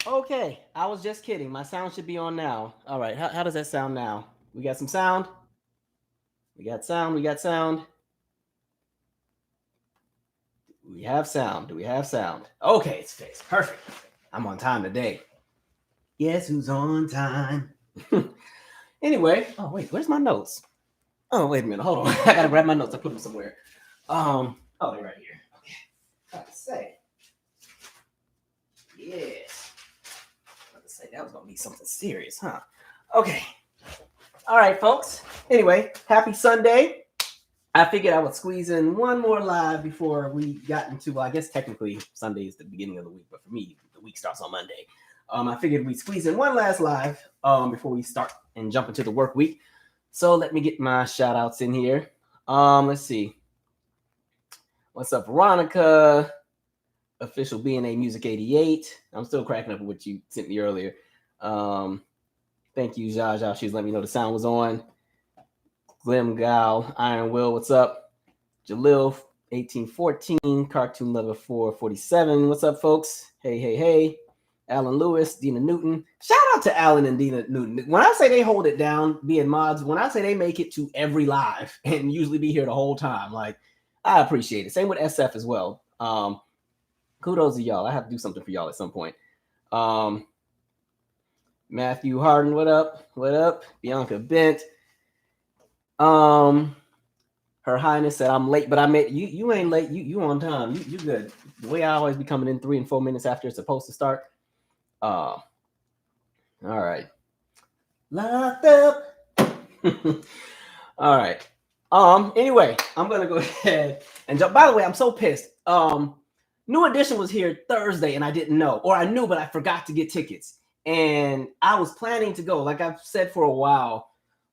Okay, I was just kidding. My sound should be on now. All right, how does that sound now? We got some sound. We got sound. We got sound. We have sound. Do we have sound? Okay, it's fixed. Perfect. I'm on time today. Guess who's on time? Anyway, oh wait, where's my notes? Oh wait a minute, hold on. I gotta grab my notes. I put them somewhere. Oh, they're right here. Okay. About to say, yes. About to say that was gonna be something serious, huh? Okay. All right, folks. Anyway, happy Sunday. I figured I would squeeze in one more live before we got into, well, I guess technically Sunday is the beginning of the week, but for me, the week starts on Monday. I figured we'd squeeze in one last live before we start and jump into the work week. So let me get my shout outs in here. Let's see. What's up, Veronica? Official BNA Music 88. I'm still cracking up with what you sent me earlier. Thank you, Jaja. She was letting me know the sound was on. Glim Gal, Iron Will, what's up? Jalil, 1814, Cartoon Lover 447. What's up, folks? Hey. Alan Lewis, Dina Newton. Shout out to Alan and Dina Newton. When I say they hold it down, being mods, when I say they make it to every live and usually be here the whole time, like, I appreciate it. Same with SF as well. Kudos to y'all. I have to do something for y'all at some point. Matthew Harden, what up? What up? Bianca Bent. Her Highness said I'm late, but I made you. You ain't late. You on time. You good. The way I always be coming in 3 and 4 minutes after it's supposed to start. All right. Locked up. All right. Anyway, I'm gonna go ahead and jump. By the way, I'm so pissed. New Edition was here Thursday, and I didn't know, or I knew, but I forgot to get tickets. And I was planning to go, like I've said for a while.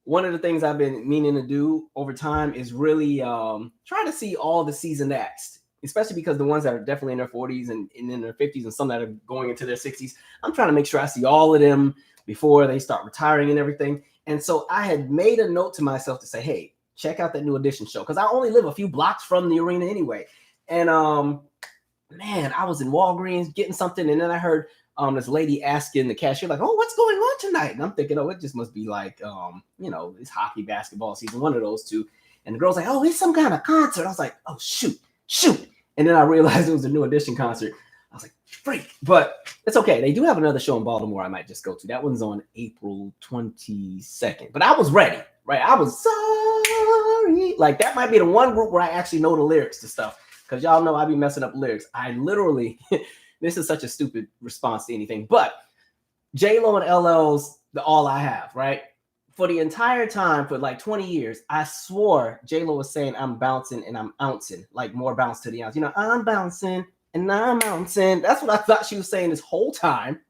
One of the things I've been meaning to do over time is really try to see all the seasoned acts, especially because the ones that are definitely in their 40s and in their 50s and some that are going into their 60s. I'm trying to make sure I see all of them before they start retiring and everything. And so I had made a note to myself to say, hey, check out that New Edition show, because I only live a few blocks from the arena anyway. And man, I was in Walgreens getting something, and then I heard this lady asking the cashier, like, oh, what's going on tonight? And I'm thinking, oh, it just must be like, it's hockey, basketball season, one of those two. And the girl's like, oh, it's some kind of concert. I was like, oh, shoot. And then I realized it was a New Edition concert. I was like, freak. But it's okay. They do have another show in Baltimore I might just go to. That one's on April 22nd. But I was ready, right? I was sorry. Like, that might be the one group where I actually know the lyrics to stuff. Because y'all know I be messing up lyrics. I literally... This is such a stupid response to anything, but J-Lo and LL's the all I have, right? For the entire time, for like 20 years, I swore J-Lo was saying I'm bouncing and I'm ouncing, like more bounce to the ounce. I'm bouncing and I'm ouncing. That's what I thought she was saying this whole time.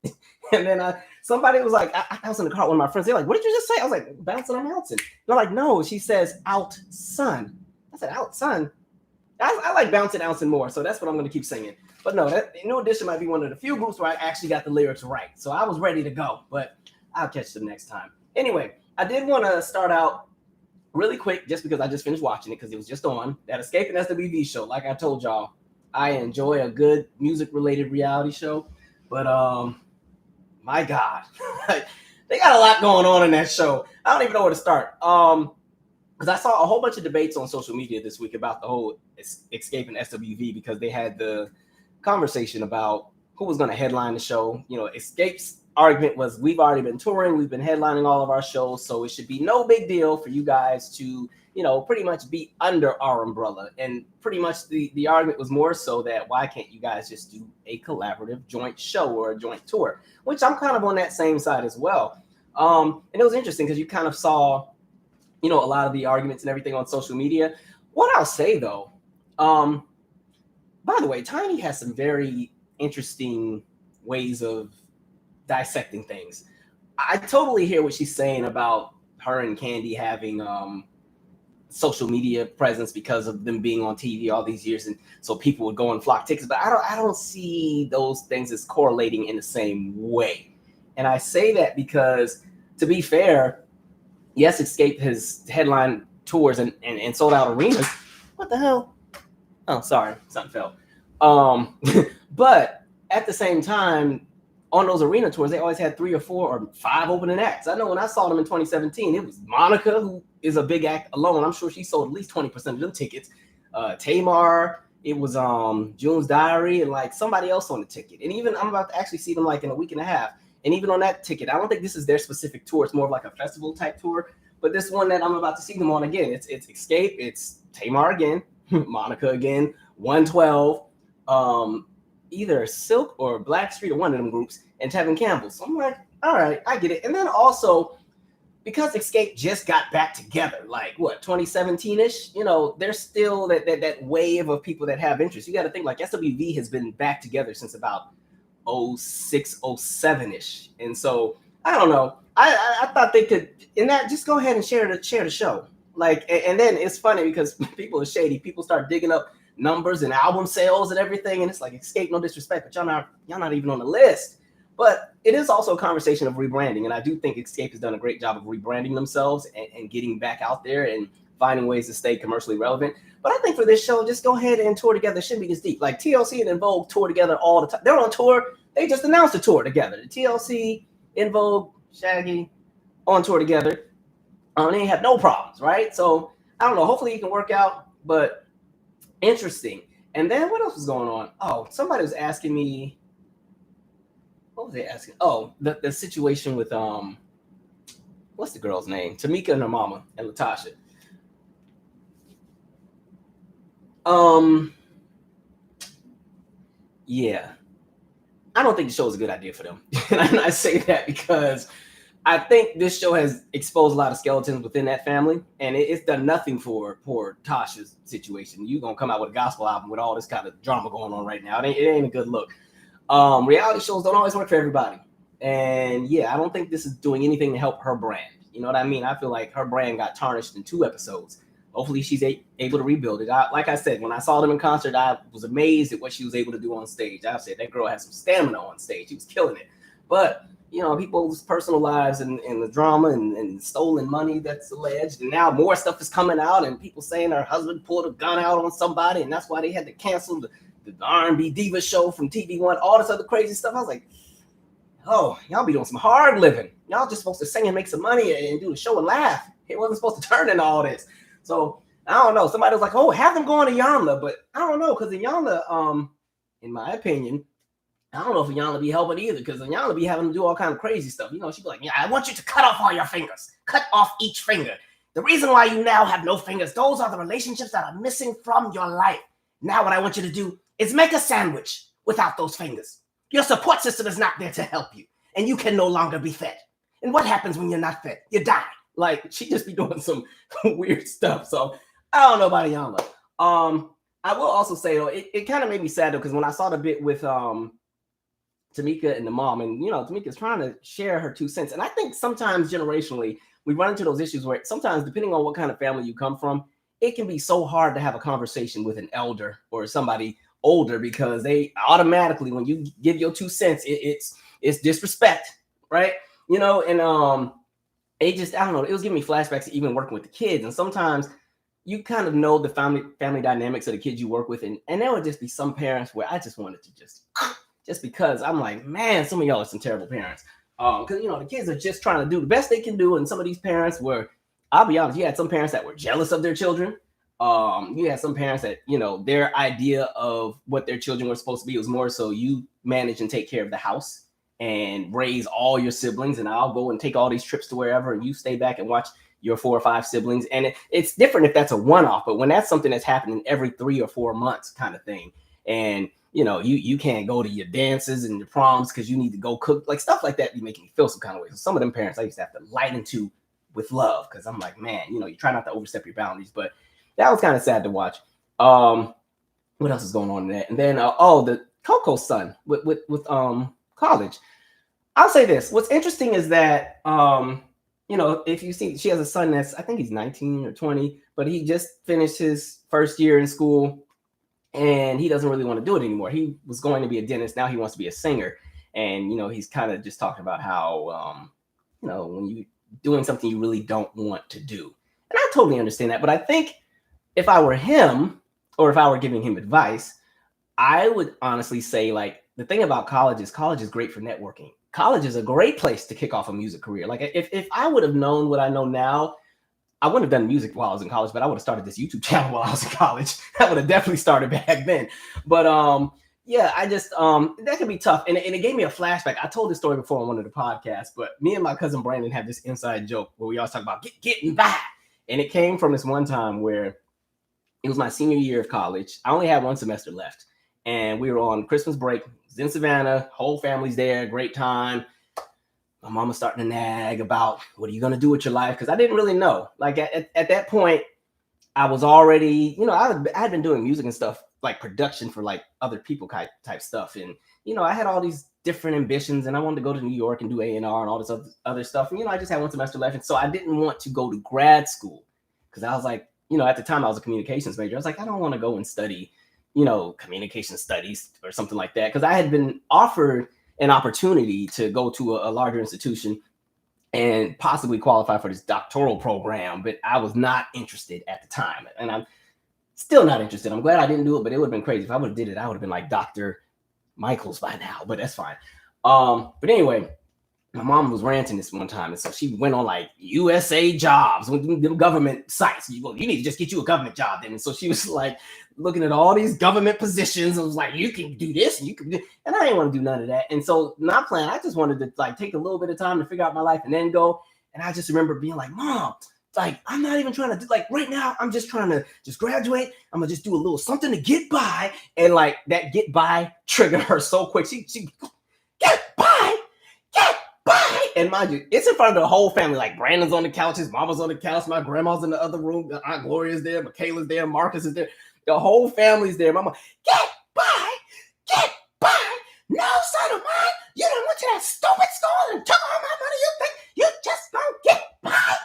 And then somebody was like, I was in the car with my friends. They're like, what did you just say? I was like, bouncing, I'm ouncing. They're like, no, she says out sun. I said, out sun. I like bouncing, ouncing more, so that's what I'm going to keep singing. But no, that New Edition might be one of the few groups where I actually got the lyrics right. So I was ready to go, but I'll catch them next time. Anyway, I did want to start out really quick just because I just finished watching it because it was just on that Xscape SWV show. Like I told y'all, I enjoy a good music-related reality show, but my God, they got a lot going on in that show. I don't even know where to start. Because I saw a whole bunch of debates on social media this week about the whole Xscape and SWV because they had the conversation about who was going to headline the show. Xscape's argument was we've already been touring, we've been headlining all of our shows, so it should be no big deal for you guys to, pretty much be under our umbrella. And pretty much the argument was more so that why can't you guys just do a collaborative joint show or a joint tour, which I'm kind of on that same side as well. And it was interesting because you kind of saw a lot of the arguments and everything on social media. What I'll say though, by the way, Tiny has some very interesting ways of dissecting things. I totally hear what she's saying about her and Candy having social media presence because of them being on TV all these years, and so people would go and flock tickets. But I don't see those things as correlating in the same way. And I say that because, to be fair, yes, Xscape has headline tours and sold out arenas. What the hell? Oh, sorry, something fell. But at the same time, on those arena tours, they always had 3 or 4 or 5 opening acts. I know when I saw them in 2017, it was Monica, who is a big act alone. I'm sure she sold at least 20% of them tickets. Tamar, it was June's Diary, and like somebody else on the ticket. And even I'm about to actually see them like in a week and a half. And even on that ticket, I don't think this is their specific tour. It's more of like a festival type tour. But this one that I'm about to see them on again, it's Xscape, it's Tamar again, Monica again, 112, either Silk or Blackstreet or one of them groups, and Tevin Campbell. So I'm like, all right, I get it. And then also, because Xscape just got back together, like what, 2017-ish, you know, there's still that wave of people that have interest. You got to think like SWV has been back together since about 06, 07-ish. And so I don't know. I thought they could, in that, just go ahead and share the show. Like, and then it's funny because people are shady. People start digging up numbers and album sales and everything, and it's like Xscape, no disrespect, but y'all not even on the list. But it is also a conversation of rebranding, and I do think Xscape has done a great job of rebranding themselves and getting back out there and finding ways to stay commercially relevant. But I think for this show, just go ahead and tour together. It shouldn't be this deep. Like TLC and En Vogue tour together all the time. They're on tour. They just announced a tour together. The TLC, En Vogue, Shaggy on tour together. They have no problems, right? So I don't know. Hopefully it can work out, but interesting. And then what else was going on? Oh, somebody was asking me. What was they asking? Oh, the situation with what's the girl's name? Tamika and her mama and Latasha. Yeah. I don't think the show is a good idea for them. And I say that because I think this show has exposed a lot of skeletons within that family, and it's done nothing for poor Tasha's situation. You're going to come out with a gospel album with all this kind of drama going on right now. It ain't a good look. Reality shows don't always work for everybody. And yeah, I don't think this is doing anything to help her brand. You know what I mean? I feel like her brand got tarnished in 2 episodes. Hopefully she's able to rebuild it. Like I said, when I saw them in concert, I was amazed at what she was able to do on stage. I said that girl has some stamina on stage. She was killing it. But you know, people's personal lives and the drama and stolen money that's alleged. And now more stuff is coming out, and people saying her husband pulled a gun out on somebody, and that's why they had to cancel the R&B Diva show from TV One, all this other crazy stuff. I was like, oh, y'all be doing some hard living. Y'all just supposed to sing and make some money and do the show and laugh. It wasn't supposed to turn into all this. So I don't know. Somebody was like, oh, have them go on to Iyanla, but I don't know, because Iyanla, in my opinion, I don't know if Iyanla be helping either, because Iyanla be having to do all kind of crazy stuff. You know, she'd be like, yeah, I want you to cut off all your fingers. Cut off each finger. The reason why you now have no fingers, those are the relationships that are missing from your life. Now what I want you to do is make a sandwich without those fingers. Your support system is not there to help you, and you can no longer be fed. And what happens when you're not fed? You die. Like, she just be doing some weird stuff. So I don't know about Iyanla. I will also say, though, it kind of made me sad, though, because when I saw the bit with Tamika and the mom, and, you know, Tamika's trying to share her 2 cents. And I think sometimes generationally, we run into those issues where sometimes, depending on what kind of family you come from, it can be so hard to have a conversation with an elder or somebody older, because they automatically, when you give your 2 cents, it's disrespect, right? You know, and it just, I don't know, it was giving me flashbacks to even working with the kids. And sometimes you kind of know the family dynamics of the kids you work with, and there would just be some parents where I just wanted to just because I'm like, man, some of y'all are some terrible parents. Because, you know, the kids are just trying to do the best they can do. And some of these parents were, I'll be honest, you had some parents that were jealous of their children. You had some parents that, you know, their idea of what their children were supposed to be was more so you manage and take care of the house and raise all your siblings, and I'll go and take all these trips to wherever, and you stay back and watch your 4 or 5 siblings. And it's different if that's a one-off, but when that's something that's happening every 3 or 4 months kind of thing, and you know, you can't go to your dances and your proms because you need to go cook, like stuff like that, be making me feel some kind of way. So some of them parents I used to have to light into with love, because I'm like, man, you know, you try not to overstep your boundaries. But that was kind of sad to watch. What else is going on in that? And then the Coco's son with college. I'll say this. What's interesting is that you know, if you see, she has a son that's, I think he's 19 or 20, but he just finished his first year in school, and he doesn't really want to do it anymore. He was going to be a dentist. Now he wants to be a singer. And, you know, he's kind of just talking about how, you know, when you're doing something you really don't want to do. And I totally understand that. But I think if I were him, or if I were giving him advice, I would honestly say, like, the thing about college is great for networking. College is a great place to kick off a music career. Like if I would have known what I know now, I wouldn't have done music while I was in college, but I would have started this YouTube channel while I was in college. I would have definitely started back then. But yeah, I just that can be tough. And it gave me a flashback. I told this story before on one of the podcasts, but me and my cousin Brandon have this inside joke where we always talk about getting by. And it came from this one time where it was my senior year of college. I only had one semester left. And we were on Christmas break. It was in Savannah, whole family's there, great time. My mom was starting to nag about, what are you going to do with your life? Because I didn't really know. Like at that point, I was already, I had been doing music and stuff, like production for like other people type stuff. And, I had all these different ambitions and I wanted to go to New York and do A&R and all this other stuff. And, I just had one semester left. And so I didn't want to go to grad school because I was like, at the time I was a communications major. I was like, I don't want to go and study communication studies or something like that. Because I had been offered an opportunity to go to a larger institution and possibly qualify for this doctoral program, but I was not interested at the time. And I'm still not interested. I'm glad I didn't do it, but it would have been crazy. If I would have did it, I would have been like Dr. Michaels by now, but that's fine. But anyway, my mom was ranting this one time. And so she went on like USA jobs with them government sites. You need to just get you a government job then. And so she was like looking at all these government positions. And was like, you can do this and you can do, and I didn't want to do none of that. And so not planning, I just wanted to like take a little bit of time to figure out my life and then go. And I just remember being like, Mom, like, I'm not even trying to do, like right now, I'm just trying to just graduate. I'm gonna just do a little something to get by. And like that get by triggered her so quick. She get by. And mind you, it's in front of the whole family. Like Brandon's on the couch, his mama's on the couch, my grandma's in the other room, Aunt Gloria's there, Michaela's there, Marcus is there. The whole family's there. Mama, get by. No, son of mine, you done went to that stupid school and took all my money. You think you just gonna get by?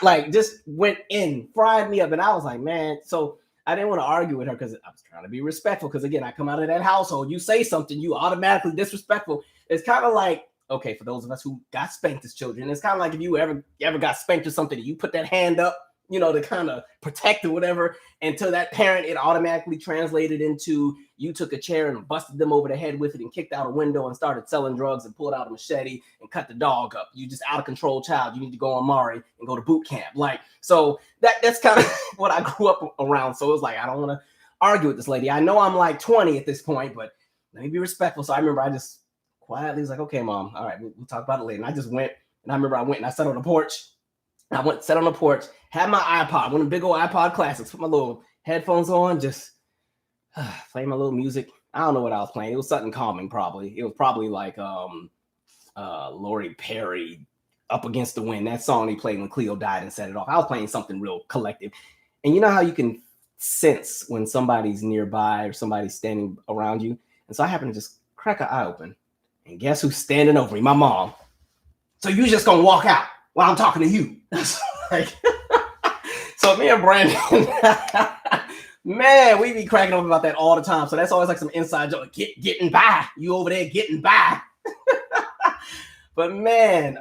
Like just went in, fried me up. And I was like, man, so I didn't want to argue with her because I was trying to be respectful. Because again, I come out of that household, you say something, you automatically disrespectful. It's kind of like, okay, for those of us who got spanked as children, it's kind of like if you ever got spanked or something, you put that hand up, to kind of protect or whatever. And to that parent, it automatically translated into you took a chair and busted them over the head with it and kicked out a window and started selling drugs and pulled out a machete and cut the dog up. You just out of control child. You need to go on Mari and go to boot camp. Like, so that's kind of what I grew up around. So it was like, I don't want to argue with this lady. I know I'm like 20 at this point, but let me be respectful. So I remember I just quietly was like, okay, Mom, all right, we'll talk about it later. And I just went, and I remember I went and I sat on the porch. Sat on the porch, had my iPod, one of the big old iPod classics, put my little headphones on, just play my little music. I don't know what I was playing. It was something calming, probably. It was probably like Lori Perry, Up Against the Wind, that song he played when Cleo died and set it off. I was playing something real collective. And you know how you can sense when somebody's nearby or somebody's standing around you? And so I happened to just crack an eye open. And guess who's standing over me? My mom. So you just gonna walk out while I'm talking to you? Like, so me and Brandon, man, we be cracking up about that all the time. So that's always like some inside joke. Getting by. You over there getting by. But man,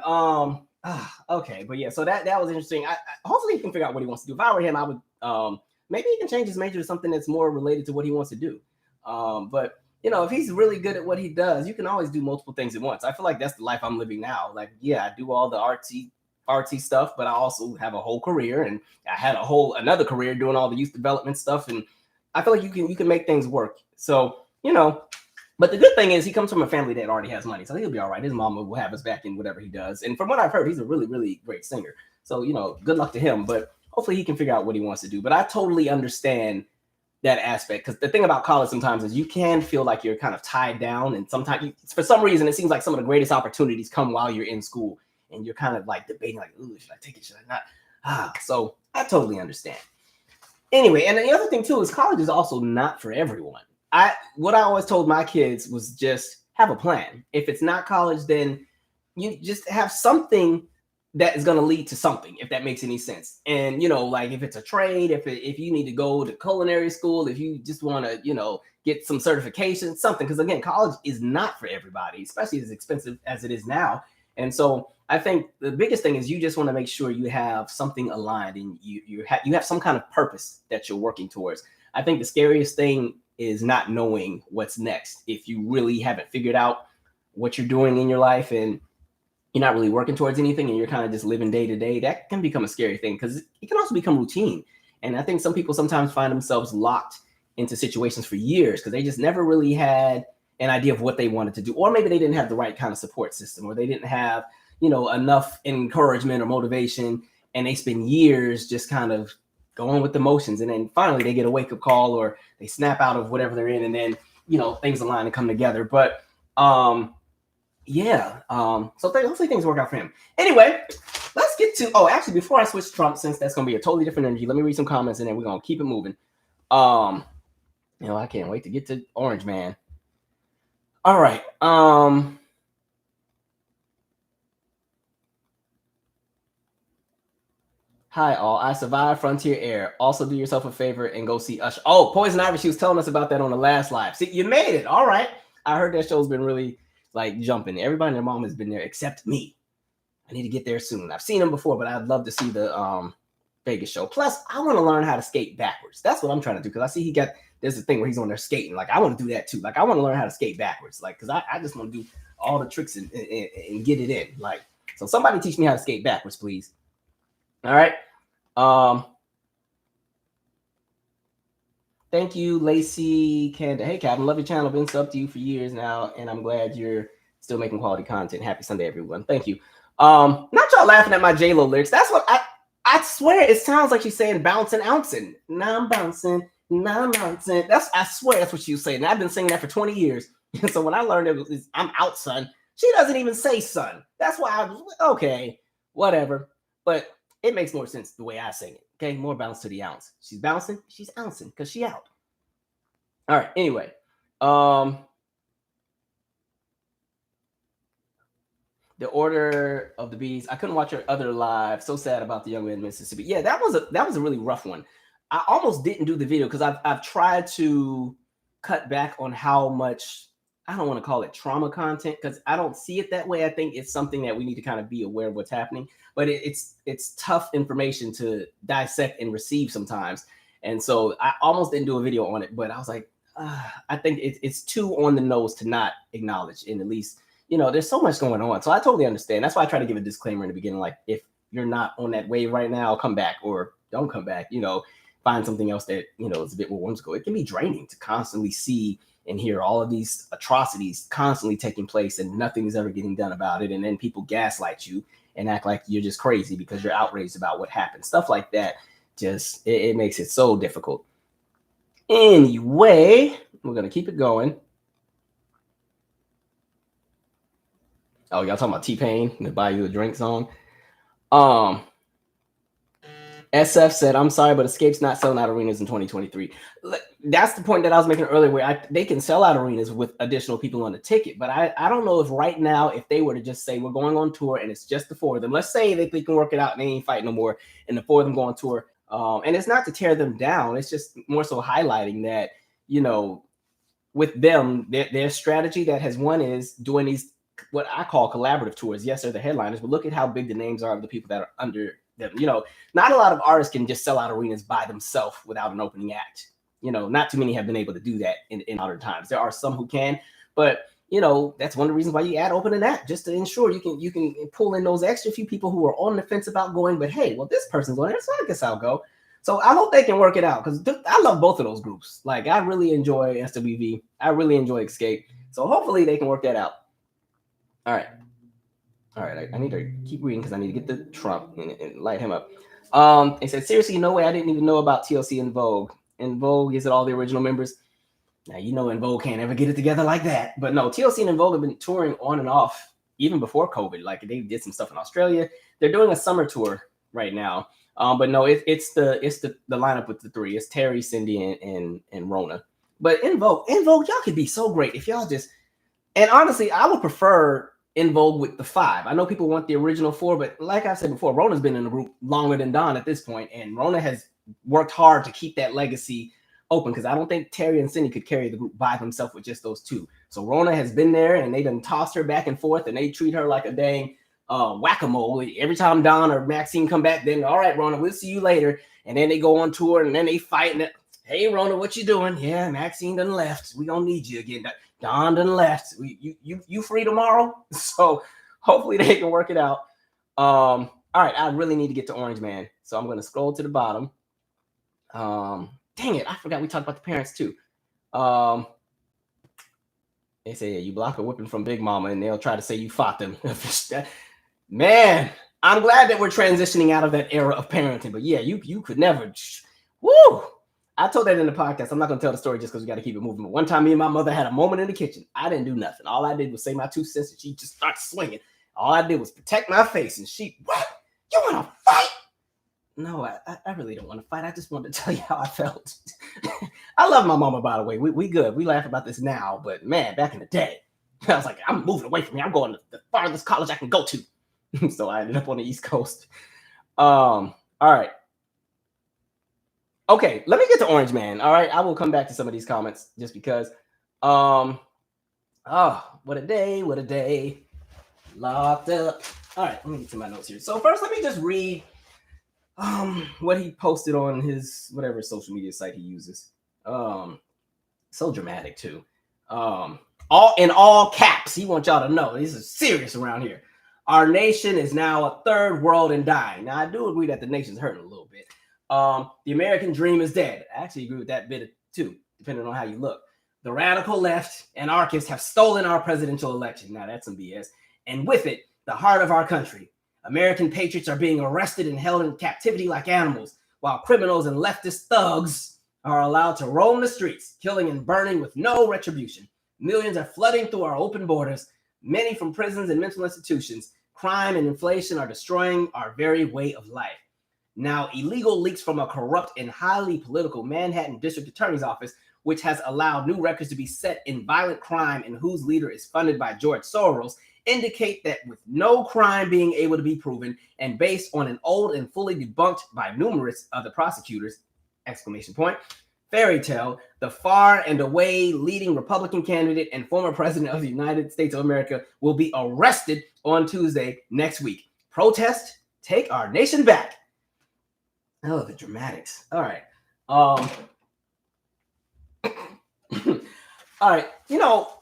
okay. But yeah, so that was interesting. I hopefully he can figure out what he wants to do. If I were him, I would maybe he can change his major to something that's more related to what he wants to do. But if he's really good at what he does, you can always do multiple things at once. I feel like that's the life I'm living now. Like, yeah, I do all the artsy stuff, but I also have a whole career, and I had another career doing all the youth development stuff. And I feel like you can make things work. So, but the good thing is he comes from a family that already has money. So he'll be all right. His mama will have his back in whatever he does. And from what I've heard, he's a really, really great singer. So, good luck to him, but hopefully he can figure out what he wants to do. But I totally understand that aspect, because the thing about college sometimes is you can feel like you're kind of tied down, and sometimes for some reason it seems like some of the greatest opportunities come while you're in school, and you're kind of like debating like, ooh, should I take it, should I not? So I totally understand. Anyway, and the other thing too is college is also not for everyone. What I always told my kids was just have a plan. If it's not college, then you just have something that is going to lead to something, if that makes any sense. And, like if it's a trade, if you need to go to culinary school, if you just want to, get some certification, something. Because again, college is not for everybody, especially as expensive as it is now. And so I think the biggest thing is you just want to make sure you have something aligned and you have some kind of purpose that you're working towards. I think the scariest thing is not knowing what's next. If you really haven't figured out what you're doing in your life and you're not really working towards anything and you're kind of just living day to day, that can become a scary thing because it can also become routine. And I think some people sometimes find themselves locked into situations for years because they just never really had an idea of what they wanted to do, or maybe they didn't have the right kind of support system, or they didn't have, enough encouragement or motivation, and they spend years just kind of going with the motions, and then finally they get a wake-up call or they snap out of whatever they're in, and then things align and come together. But so hopefully things work out for him. Anyway, let's get to actually, before I switch Trump, since that's going to be a totally different energy, let me read some comments and then we're going to keep it moving. I can't wait to get to Orange Man. All right. Hi, all. I survived Frontier Air. Also, do yourself a favor and go see Usher. Oh, Poison Ivy, she was telling us about that on the last live. See, you made it. All right. I heard that show's been really, jumping. Everybody and their mom has been there except me. I need to get there soon. I've seen him before, but I'd love to see the Vegas show. Plus, I want to learn how to skate backwards. That's what I'm trying to do, because I see there's a thing where he's on there skating. I want to do that too. I want to learn how to skate backwards. Because I just want to do all the tricks and get it in. So somebody teach me how to skate backwards, please. All right. Thank you, Lacey Canada. Hey, Captain, love your channel. Been sub to you for years now, and I'm glad you're still making quality content. Happy Sunday, everyone. Thank you. Not y'all laughing at my J-Lo lyrics. That's what I swear it sounds like she's saying bouncing, ouncing. Now I'm bouncing, now I'm bouncing. I swear that's what she was saying. And I've been saying that for 20 years. So when I learned I'm out, son, she doesn't even say son. That's why I was okay, whatever. But it makes more sense the way I sing it. Okay, more bounce to the ounce. She's bouncing, she's ouncing because she out. All right. Anyway, The Order of the Bees. I couldn't watch your other live. So sad about the young man in Mississippi. Yeah, that was a really rough one. I almost didn't do the video because I've tried to cut back on how much, I don't want to call it trauma content because I don't see it that way. I think it's something that we need to kind of be aware of what's happening, but it's tough information to dissect and receive sometimes. And so I almost didn't do a video on it, but I was like, I think it's too on the nose to not acknowledge. And at least, there's so much going on. So I totally understand. That's why I try to give a disclaimer in the beginning. If you're not on that wave right now, come back, or don't come back, find something else that, is a bit more whimsical. It can be draining to constantly see and hear all of these atrocities constantly taking place and nothing is ever getting done about it. And then people gaslight you and act like you're just crazy because you're outraged about what happened. Stuff like that just, it makes it so difficult. Anyway, we're going to keep it going. Oh, y'all talking about T-Pain, the Buy You a Drink song? SF said, I'm sorry, but Xscape's not selling out arenas in 2023. That's the point that I was making earlier, where they can sell out arenas with additional people on the ticket. But I don't know if right now, if they were to just say, we're going on tour and it's just the four of them. Let's say that they can work it out and they ain't fighting no more and the four of them go on tour. And it's not to tear them down. It's just more so highlighting that, with them, their strategy that has won is doing these, what I call collaborative tours. Yes, they're the headliners, but look at how big the names are of the people that are under them. Not a lot of artists can just sell out arenas by themselves without an opening act. Not too many have been able to do that in modern times. There are some who can, but that's one of the reasons why you add opening act, just to ensure you can pull in those extra few people who are on the fence about going, but hey, well, this person's on there, so I guess I'll go. So I hope they can work it out, because I love both of those groups. I really enjoy SWV. I really enjoy Xscape. So hopefully they can work that out. All right. I need to keep reading because I need to get the Trump and light him up. They said, seriously, no way. I didn't even know about TLC and Vogue. And Vogue, is it all the original members? Now, En Vogue can't ever get it together like that. But no, TLC and En Vogue have been touring on and off even before COVID. They did some stuff in Australia. They're doing a summer tour right now. But no, it's the lineup with the three. It's Terry, Cindy, and Rona. But En Vogue, y'all could be so great if y'all just. And honestly, I would prefer En Vogue with the 5. I know people want the original 4, but like I said before, Rona's been in the group longer than Don at this point, and Rona has worked hard to keep that legacy open, because I don't think Terry and Cindy could carry the group by themselves with just those two. So Rona has been there, and they done tossed her back and forth, and they treat her like a dang whack-a-mole. Every time Don or Maxine come back, then all right, Rona, we'll see you later. And then they go on tour, and then they fight, and Hey, Rona, what you doing? Yeah, Maxine done left. We gonna need you again. Don done left. You free tomorrow? So hopefully they can work it out. All right, I really need to get to Orange Man, so I'm gonna scroll to the bottom. Dang it, I forgot we talked about the parents too. They say, yeah, you block a whipping from Big Mama, and they'll try to say you fought them. Man, I'm glad that we're transitioning out of that era of parenting. But yeah, you could never. Woo! I told that in the podcast. I'm not going to tell the story just because we got to keep it moving. But one time, me and my mother had a moment in the kitchen. I didn't do nothing. All I did was say my 2 cents, and she just started swinging. All I did was protect my face, and she, what? You want to fight? No, I really don't want to fight. I just wanted to tell you how I felt. I love my mama, by the way. We good. We laugh about this now, but man, back in the day, I was like, I'm moving away from here. I'm going to the farthest college I can go to. So I ended up on the East Coast. All right. Okay, let me get to Orange Man. All right, I will come back to some of these comments just because. Oh, what a day! What a day! Locked up. All right, let me get to my notes here. So first, let me just read what he posted on his whatever social media site he uses. So dramatic too. All in all caps. He wants y'all to know this is serious around here. Our nation is now a third world and dying. Now I do agree that the nation's hurting a little bit. The American dream is dead. I actually agree with that bit too, depending on how you look. The radical left and anarchists have stolen our presidential election. Now that's some BS. And with it, the heart of our country. American patriots are being arrested and held in captivity like animals, while criminals and leftist thugs are allowed to roam the streets, killing and burning with no retribution. Millions are flooding through our open borders, many from prisons and mental institutions. Crime and inflation are destroying our very way of life. Now, illegal leaks from a corrupt and highly political Manhattan District Attorney's Office, which has allowed new records to be set in violent crime and whose leader is funded by George Soros, indicate that with no crime being able to be proven and based on an old and fully debunked by numerous other prosecutors, ! Fairy tale, the far and away leading Republican candidate and former president of the United States of America will be arrested on Tuesday next week. Protest, take our nation back. Oh, the dramatics. All right. All right. You know,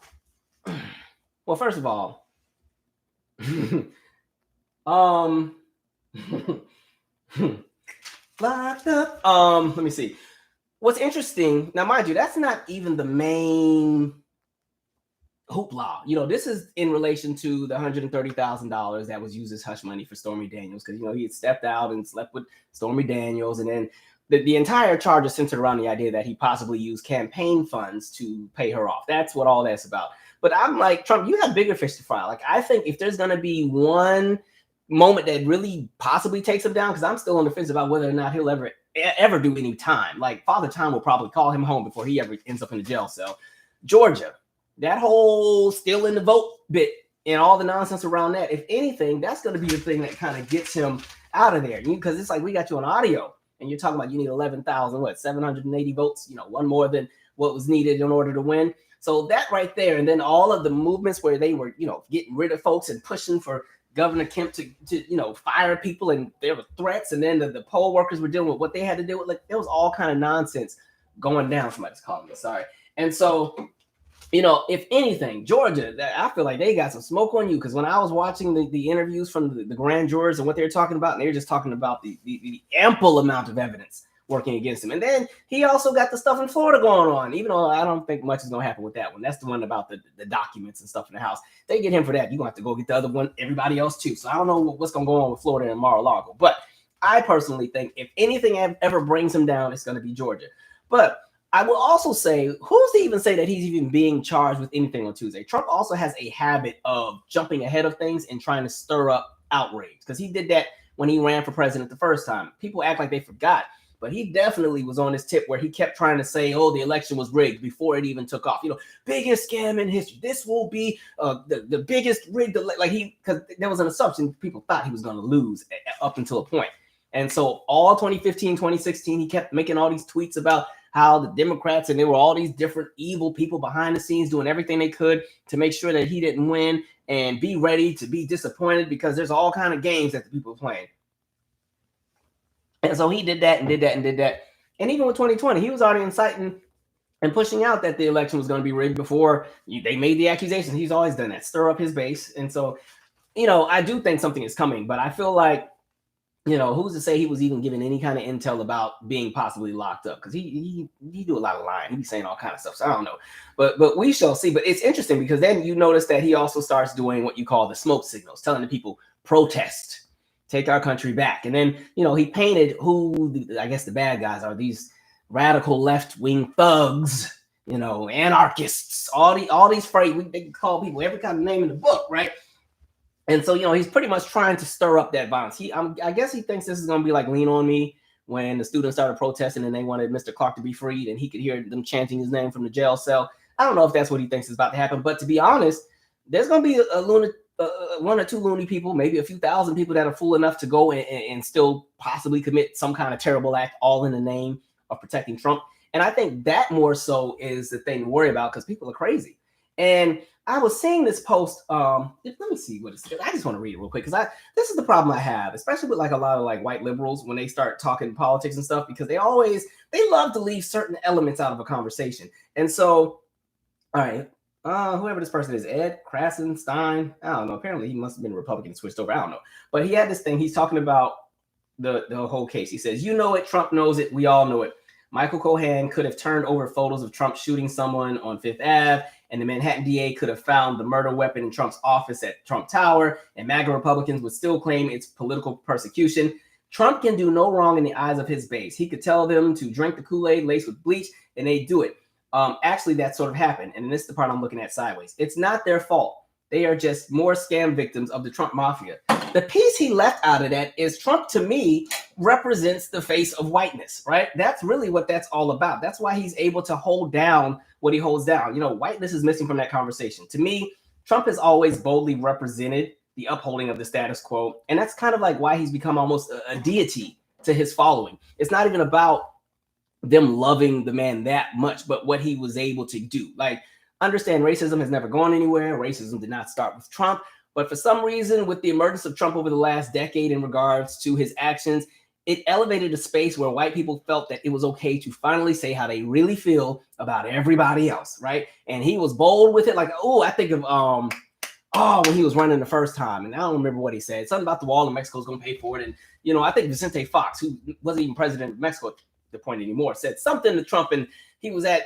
well, first of all, locked up. Let me see. What's interesting, now mind you, that's not even the main hoopla. You know, this is in relation to the $130,000 that was used as hush money for Stormy Daniels, because, you know, he had stepped out and slept with Stormy Daniels, and then the entire charge is centered around the idea that he possibly used campaign funds to pay her off. That's what all that's about. But I'm like, Trump, you have bigger fish to fry. Like, I think if there's going to be one moment that really possibly takes him down, because I'm still on the fence about whether or not he'll ever do any time. Like, Father Time will probably call him home before he ever ends up in a jail cell. Georgia, that whole still in the vote bit and all the nonsense around that, if anything, that's going to be the thing that kind of gets him out of there. Because it's like we got you on audio and you're talking about you need 780 votes, you know, one more than what was needed in order to win. So that right there, and then all of the movements where they were, you know, getting rid of folks and pushing for Governor Kemp to you know, fire people, and there were threats, and then the poll workers were dealing with what they had to deal with. Like, it was all kind of nonsense going down. Somebody's calling me, sorry. And so, you know, if anything, Georgia, I feel like they got some smoke on you, because when I was watching the interviews from the grand jurors and what they were talking about, and they were just talking about the ample amount of evidence working against him. And then he also got the stuff in Florida going on, even though I don't think much is going to happen with that one. That's the one about the documents and stuff in the house. They get him for that. You're going to have to go get the other one, everybody else too. So I don't know what's going to go on with Florida and Mar-a-Lago. But I personally think if anything ever brings him down, it's going to be Georgia. But I will also say, who's to even say that he's even being charged with anything on Tuesday? Trump also has a habit of jumping ahead of things and trying to stir up outrage, because he did that when he ran for president the first time. People act like they forgot. But he definitely was on this tip where he kept trying to say, oh, the election was rigged before it even took off. You know, biggest scam in history. This will be the biggest rigged. Like, because there was an assumption people thought he was going to lose up until a point. And so all 2015, 2016, he kept making all these tweets about how the Democrats, and there were all these different evil people behind the scenes doing everything they could to make sure that he didn't win, and be ready to be disappointed because there's all kind of games that the people are playing. And so he did that and did that and did that. And even with 2020, he was already inciting and pushing out that the election was going to be rigged before they made the accusation. He's always done that, stir up his base. And so, I do think something is coming, but I feel like, who's to say he was even given any kind of intel about being possibly locked up? Because he do a lot of lying. He be saying all kind of stuff. So I don't know, but we shall see. But it's interesting because then you notice that he also starts doing what you call the smoke signals, telling the people protest, take our country back. And then he painted who I guess the bad guys are, these radical left-wing thugs, anarchists, all these phrases. They can call people every kind of name in the book, right? And so, he's pretty much trying to stir up that violence. I guess he thinks this is going to be like Lean On Me when the students started protesting and they wanted Mr. Clark to be freed and he could hear them chanting his name from the jail cell. I don't know if that's what he thinks is about to happen. But to be honest, there's going to be one or two loony people, maybe a few thousand people that are fool enough to go and still possibly commit some kind of terrible act, all in the name of protecting Trump. And I think that more so is the thing to worry about because people are crazy. And I was seeing this post. Let me see what it says. I just want to read it real quick because this is the problem I have, especially with like a lot of like white liberals when they start talking politics and stuff, because they love to leave certain elements out of a conversation. And so, all right, whoever this person is, Ed Krasenstein, I don't know. Apparently, he must have been a Republican and switched over. I don't know, but he had this thing. He's talking about the whole case. He says, it, Trump knows it, we all know it. Michael Cohen could have turned over photos of Trump shooting someone on Fifth Ave, and the Manhattan DA could have found the murder weapon in Trump's office at Trump Tower, and MAGA Republicans would still claim it's political persecution. Trump can do no wrong in the eyes of his base. He could tell them to drink the Kool-Aid laced with bleach, and they do it. Actually, that sort of happened, and this is the part I'm looking at sideways. It's not their fault. They are just more scam victims of the Trump mafia. The piece he left out of that is Trump, to me, represents the face of whiteness, right? That's really what that's all about. That's why he's able to hold down what he holds down. Whiteness is missing from that conversation. To me, Trump has always boldly represented the upholding of the status quo. And that's kind of like why he's become almost a deity to his following. It's not even about them loving the man that much, but what he was able to do. Like, understand racism has never gone anywhere. Racism did not start with Trump. But for some reason, with the emergence of Trump over the last decade in regards to his actions, it elevated a space where white people felt that it was okay to finally say how they really feel about everybody else, right? And he was bold with it. Like, I think of when he was running the first time, and I don't remember what he said. Something about the wall in Mexico is going to pay for it. And, I think Vicente Fox, who wasn't even president of Mexico at the point anymore, said something to Trump, and he was at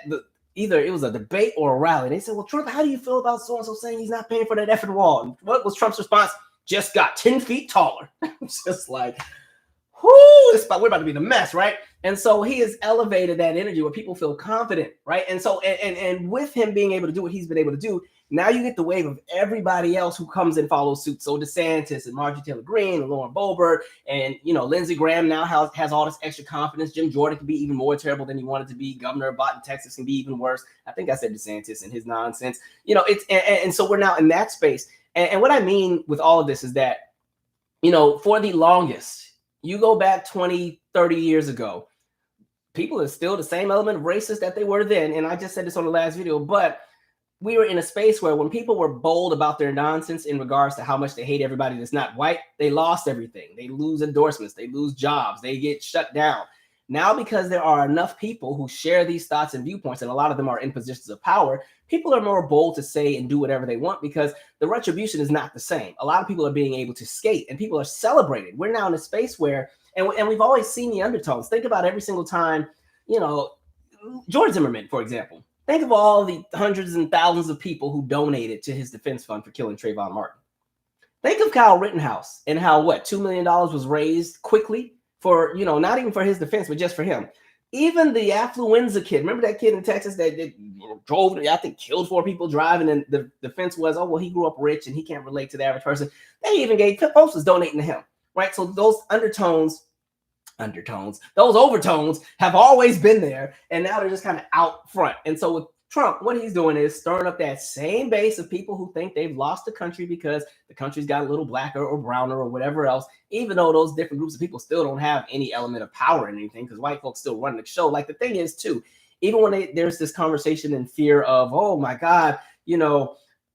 either it was a debate or a rally. They said, well, Trump, how do you feel about so-and-so saying he's not paying for that effing wall? And what was Trump's response? Just got 10 feet taller. It's just like, we're about to be the mess, right? And so he has elevated that energy where people feel confident, right? And so, and with him being able to do what he's been able to do, now you get the wave of everybody else who comes and follows suit. So DeSantis and Marjorie Taylor Greene and Lauren Boebert and, Lindsey Graham now has all this extra confidence. Jim Jordan can be even more terrible than he wanted to be. Governor Abbott in Texas can be even worse. I think I said DeSantis and his nonsense. And so we're now in that space. And what I mean with all of this is that, for the longest, you go back 20, 30 years ago, people are still the same element of racist that they were then. And I just said this on the last video, but we were in a space where when people were bold about their nonsense in regards to how much they hate everybody that's not white, they lost everything. They lose endorsements, they lose jobs, they get shut down. Now, because there are enough people who share these thoughts and viewpoints, and a lot of them are in positions of power, people are more bold to say and do whatever they want because the retribution is not the same. A lot of people are being able to skate and people are celebrated. We're now in a space where, and we've always seen the undertones. Think about every single time, George Zimmerman, for example. Think of all the hundreds and thousands of people who donated to his defense fund for killing Trayvon Martin. Think of Kyle Rittenhouse and how, $2 million was raised quickly for, not even for his defense, but just for him. Even the affluenza kid, remember that kid in Texas that drove, I think, killed 4 people driving, and the defense was, he grew up rich and he can't relate to the average person. They even gave folks was donating to him, right? So those those overtones have always been there, and now they're just kind of out front. And so with Trump, what he's doing is stirring up that same base of people who think they've lost the country because the country's got a little blacker or browner or whatever else, even though those different groups of people still don't have any element of power in anything because white folks still run the show. Like the thing is, too, even when there's this conversation and fear of, oh, my God,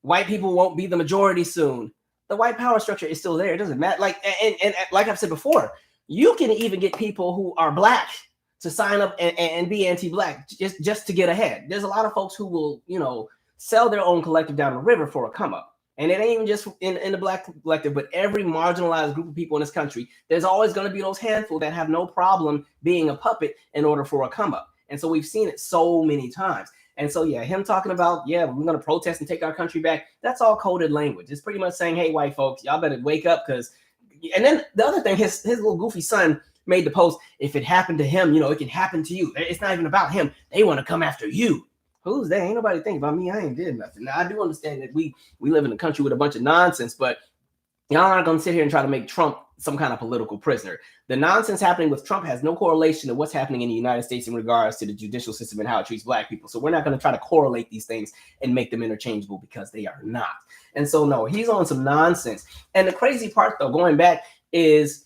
white people won't be the majority soon. The white power structure is still there. It doesn't matter. And like I've said before, you can even get people who are black to sign up and be anti-black just to get ahead. There's a lot of folks who will, you know, sell their own collective down the river for a come up. And it ain't even just in the black collective, but every marginalized group of people in this country, there's always going to be those handful that have no problem being a puppet in order for a come up. And so we've seen it so many times. And so, yeah, him talking about, yeah, we're going to protest and take our country back. That's all coded language. It's pretty much saying, hey, white folks, y'all better wake up. Because, and then the other thing, his little goofy son made the post, if it happened to him, you know, it can happen to you. It's not even about him. They want to come after you. Who's that? Ain't nobody thinking about me. I ain't did nothing. Now, I do understand that we live in a country with a bunch of nonsense, but y'all aren't going to sit here and try to make Trump some kind of political prisoner. The nonsense happening with Trump has no correlation to what's happening in the United States in regards to the judicial system and how it treats black people. So we're not going to try to correlate these things and make them interchangeable because they are not. And so, no, he's on some nonsense. And the crazy part, though, going back is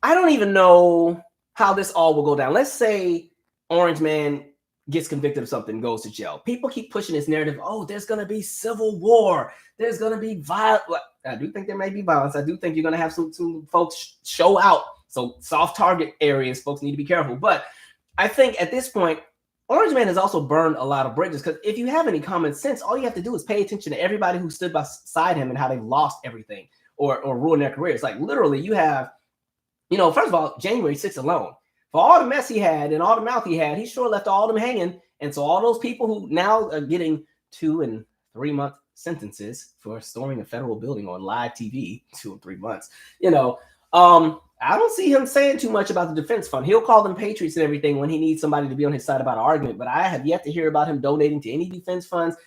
I don't even know how this all will go down. Let's say Orange Man gets convicted of something, goes to jail. People keep pushing this narrative. Oh, there's going to be civil war. There's going to be violence. I do think there may be violence. I do think you're going to have some folks show out. So soft target areas, folks need to be careful. But I think at this point, Orange Man has also burned a lot of bridges, because if you have any common sense, all you have to do is pay attention to everybody who stood beside him and how they've lost everything or ruined their careers. Like literally you have, you know, first of all, January 6th alone, for all the mess he had and all the mouth he had, he sure left all of them hanging. And so all those people who now are getting 2 and 3 month sentences for storming a federal building on live TV, 2 and 3 months, you know, I don't see him saying too much about the defense fund. He'll call them patriots and everything when he needs somebody to be on his side about an argument, but I have yet to hear about him donating to any defense funds.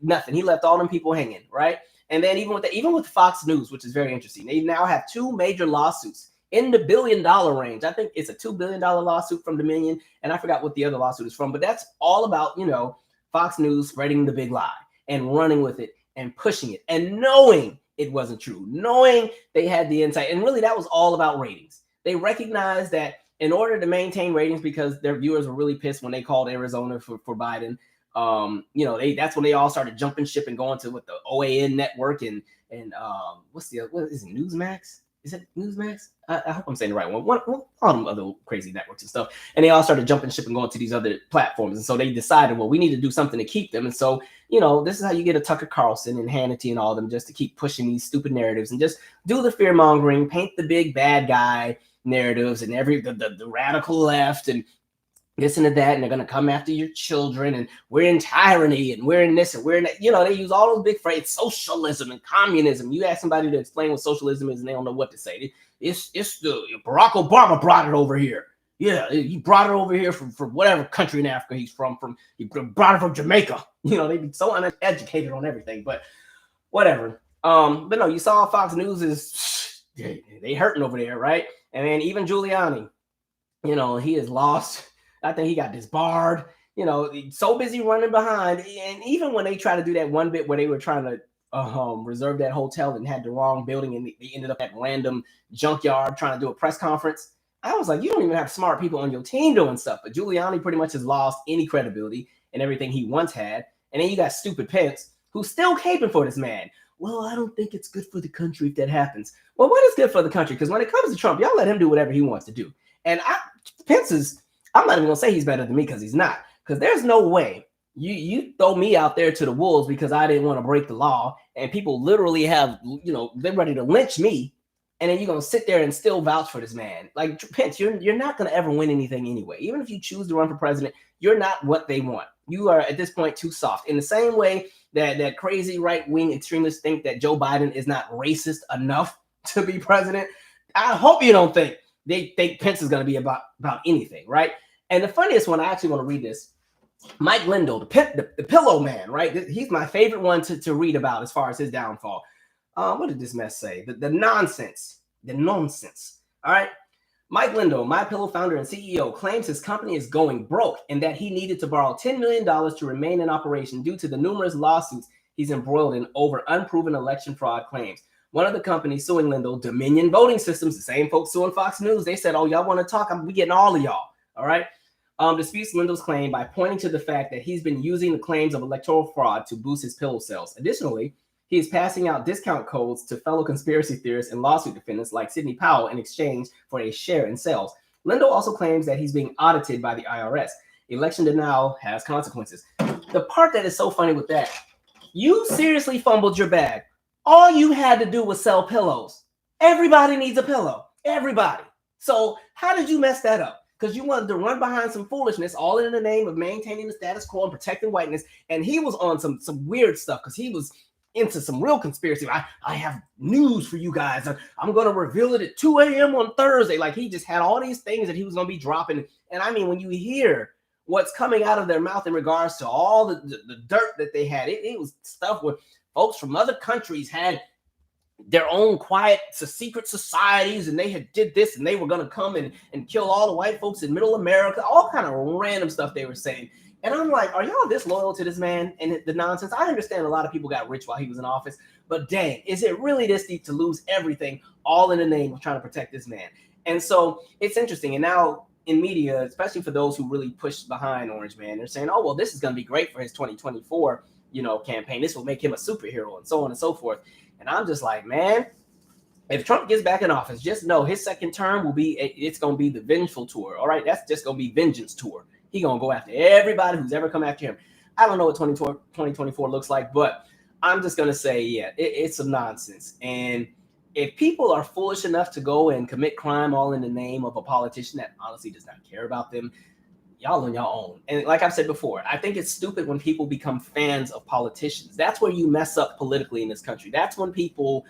Nothing. He left all them people hanging, right? And then even with Fox News, which is very interesting, they now have 2 major lawsuits in the $1 billion range. I think it's a $2 billion lawsuit from Dominion, and I forgot what the other lawsuit is from, but that's all about, you know, Fox News spreading the big lie and running with it and pushing it and knowing it wasn't true, knowing they had the insight. And really that was all about ratings. They recognized that in order to maintain ratings, because their viewers were really pissed when they called Arizona for Biden, you know, that's when they all started jumping ship and going to with the OAN network and what is it, Newsmax? Is it Newsmax? I hope I'm saying the right one. All them other crazy networks and stuff. And they all started jumping ship and going to these other platforms. And so they decided, well, we need to do something to keep them. And so, you know, this is how you get a Tucker Carlson and Hannity and all of them, just to keep pushing these stupid narratives and just do the fear mongering, paint the big bad guy narratives and the radical left and listen to that, and they're going to come after your children, and we're in tyranny, and we're in this, and we're in that. You know, they use all those big phrases, socialism and communism. You ask somebody to explain what socialism is, and they don't know what to say. It's the Barack Obama brought it over here. Yeah, he brought it over here from whatever country in Africa he's from. He brought it from Jamaica. You know, they be so uneducated on everything, but whatever. But no, you saw Fox News is they hurting over there, right? And then even Giuliani, you know, he is lost. I think he got disbarred, you know, so busy running behind. And even when they try to do that one bit where they were trying to reserve that hotel and had the wrong building, and they ended up at random junkyard trying to do a press conference, I was like, you don't even have smart people on your team doing stuff. But Giuliani pretty much has lost any credibility and everything he once had. And then you got stupid Pence, who's still caping for this man. Well, I don't think it's good for the country if that happens. Well, what is good for the country? Because when it comes to Trump, y'all let him do whatever he wants to do. And Pence is, I'm not even gonna say he's better than me, because he's not. Because there's no way you throw me out there to the wolves because I didn't want to break the law, and people literally have, you know, they're ready to lynch me, and then you're gonna sit there and still vouch for this man. Like Pence, you're not gonna ever win anything anyway. Even if you choose to run for president, you're not what they want. You are at this point too soft. In the same way that crazy right-wing extremists think that Joe Biden is not racist enough to be president, I hope you don't think they think Pence is gonna be about anything, right? And the funniest one, I actually want to read this. Mike Lindell, the pillow man, right? He's my favorite one to read about as far as his downfall. What did this mess say? The nonsense. All right. Mike Lindell, MyPillow founder and CEO, claims his company is going broke and that he needed to borrow $10 million to remain in operation due to the numerous lawsuits he's embroiled in over unproven election fraud claims. One of the companies suing Lindell, Dominion Voting Systems, the same folks suing Fox News, they said, oh, y'all want to talk? We getting all of y'all. All right. Disputes Lindell's claim by pointing to the fact that he's been using the claims of electoral fraud to boost his pillow sales. Additionally, he is passing out discount codes to fellow conspiracy theorists and lawsuit defendants like Sidney Powell in exchange for a share in sales. Lindo also claims that he's being audited by the IRS. Election denial has consequences. The part that is so funny with that, you seriously fumbled your bag. All you had to do was sell pillows. Everybody needs a pillow. Everybody. So how did you mess that up? Because you wanted to run behind some foolishness, all in the name of maintaining the status quo and protecting whiteness. And he was on some weird stuff because he was into some real conspiracy. I have news for you guys. I'm going to reveal it at 2 a.m. on Thursday. Like, he just had all these things that he was going to be dropping. And I mean, when you hear what's coming out of their mouth in regards to all the dirt that they had, it was stuff where folks from other countries had their own quiet secret societies, and they had did this, and they were going to come and kill all the white folks in middle America, all kind of random stuff they were saying. And I'm like, are y'all this loyal to this man and the nonsense? I understand a lot of people got rich while he was in office, but dang, is it really this deep to lose everything all in the name of trying to protect this man? And so it's interesting. And now in media, especially for those who really push behind Orange Man, they're saying, oh, well, this is going to be great for his 2024, campaign. This will make him a superhero and so on and so forth. And I'm just like, man, if Trump gets back in office, just know his second term it's going to be the vengeful tour. All right. That's just going to be vengeance tour. He's going to go after everybody who's ever come after him. I don't know what 2024 looks like, but I'm just going to say, yeah, it's some nonsense. And if people are foolish enough to go and commit crime all in the name of a politician that honestly does not care about them, y'all on your own. And like I've said before, I think it's stupid when people become fans of politicians. That's where you mess up politically in this country. That's when people,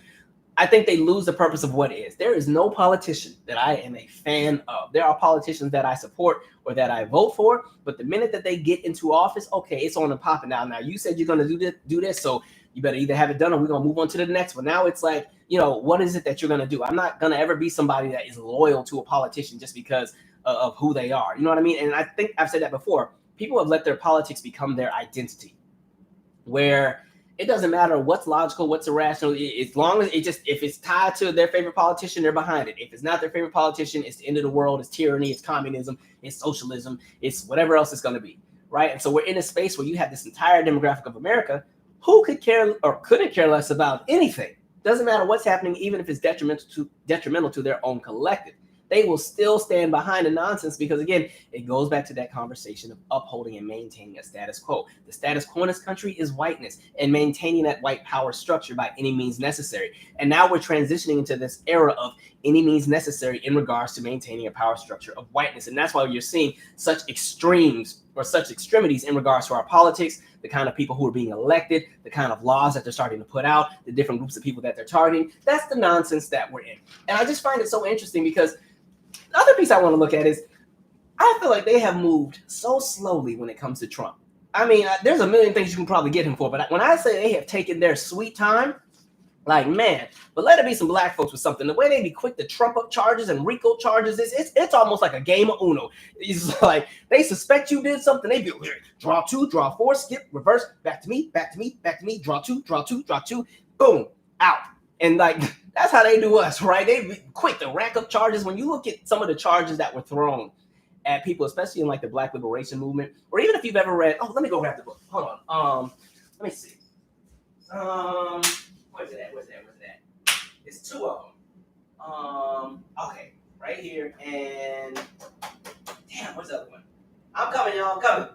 I think they lose the purpose of what it is. There is no politician that I am a fan of. There are politicians that I support or that I vote for, but the minute that they get into office, okay, it's on and popping now. Now, you said you're going to do this, so you better either have it done or we're going to move on to the next one. Now it's like, what is it that you're going to do? I'm not going to ever be somebody that is loyal to a politician just because of who they are. You know what I mean? And I think I've said that before. People have let their politics become their identity, where it doesn't matter what's logical, what's irrational, as long as if it's tied to their favorite politician, they're behind it. If it's not their favorite politician, it's the end of the world, it's tyranny, it's communism, it's socialism, it's whatever else it's going to be, right? And so we're in a space where you have this entire demographic of America who could care or couldn't care less about anything. Doesn't matter what's happening, even if it's detrimental to their own collective. They will still stand behind the nonsense because, again, it goes back to that conversation of upholding and maintaining a status quo. The status quo in this country is whiteness and maintaining that white power structure by any means necessary. And now we're transitioning into this era of any means necessary in regards to maintaining a power structure of whiteness. And that's why you're seeing such extremes or such extremities in regards to our politics, the kind of people who are being elected, the kind of laws that they're starting to put out, the different groups of people that they're targeting. That's the nonsense that we're in. And I just find it so interesting because the other piece I want to look at is I feel like they have moved so slowly when it comes to Trump. I mean, there's a million things you can probably get him for, but when I say they have taken their sweet time, like, man, but let it be some black folks with something. The way they be quick to trump up charges and RICO charges, it's almost like a game of Uno. It's like they suspect you did something. They be draw two, draw four, skip, reverse, back to me, back to me, back to me, draw two, boom, out. And like, that's how they do us, right? They be quick to rack up charges. When you look at some of the charges that were thrown at people, especially in like the Black Liberation movement, or even if you've ever read, let me go grab the book. Hold on. Let me see. Where's it at? It's two of them. Okay, right here. And damn, what's the other one? I'm coming, y'all. I'm coming.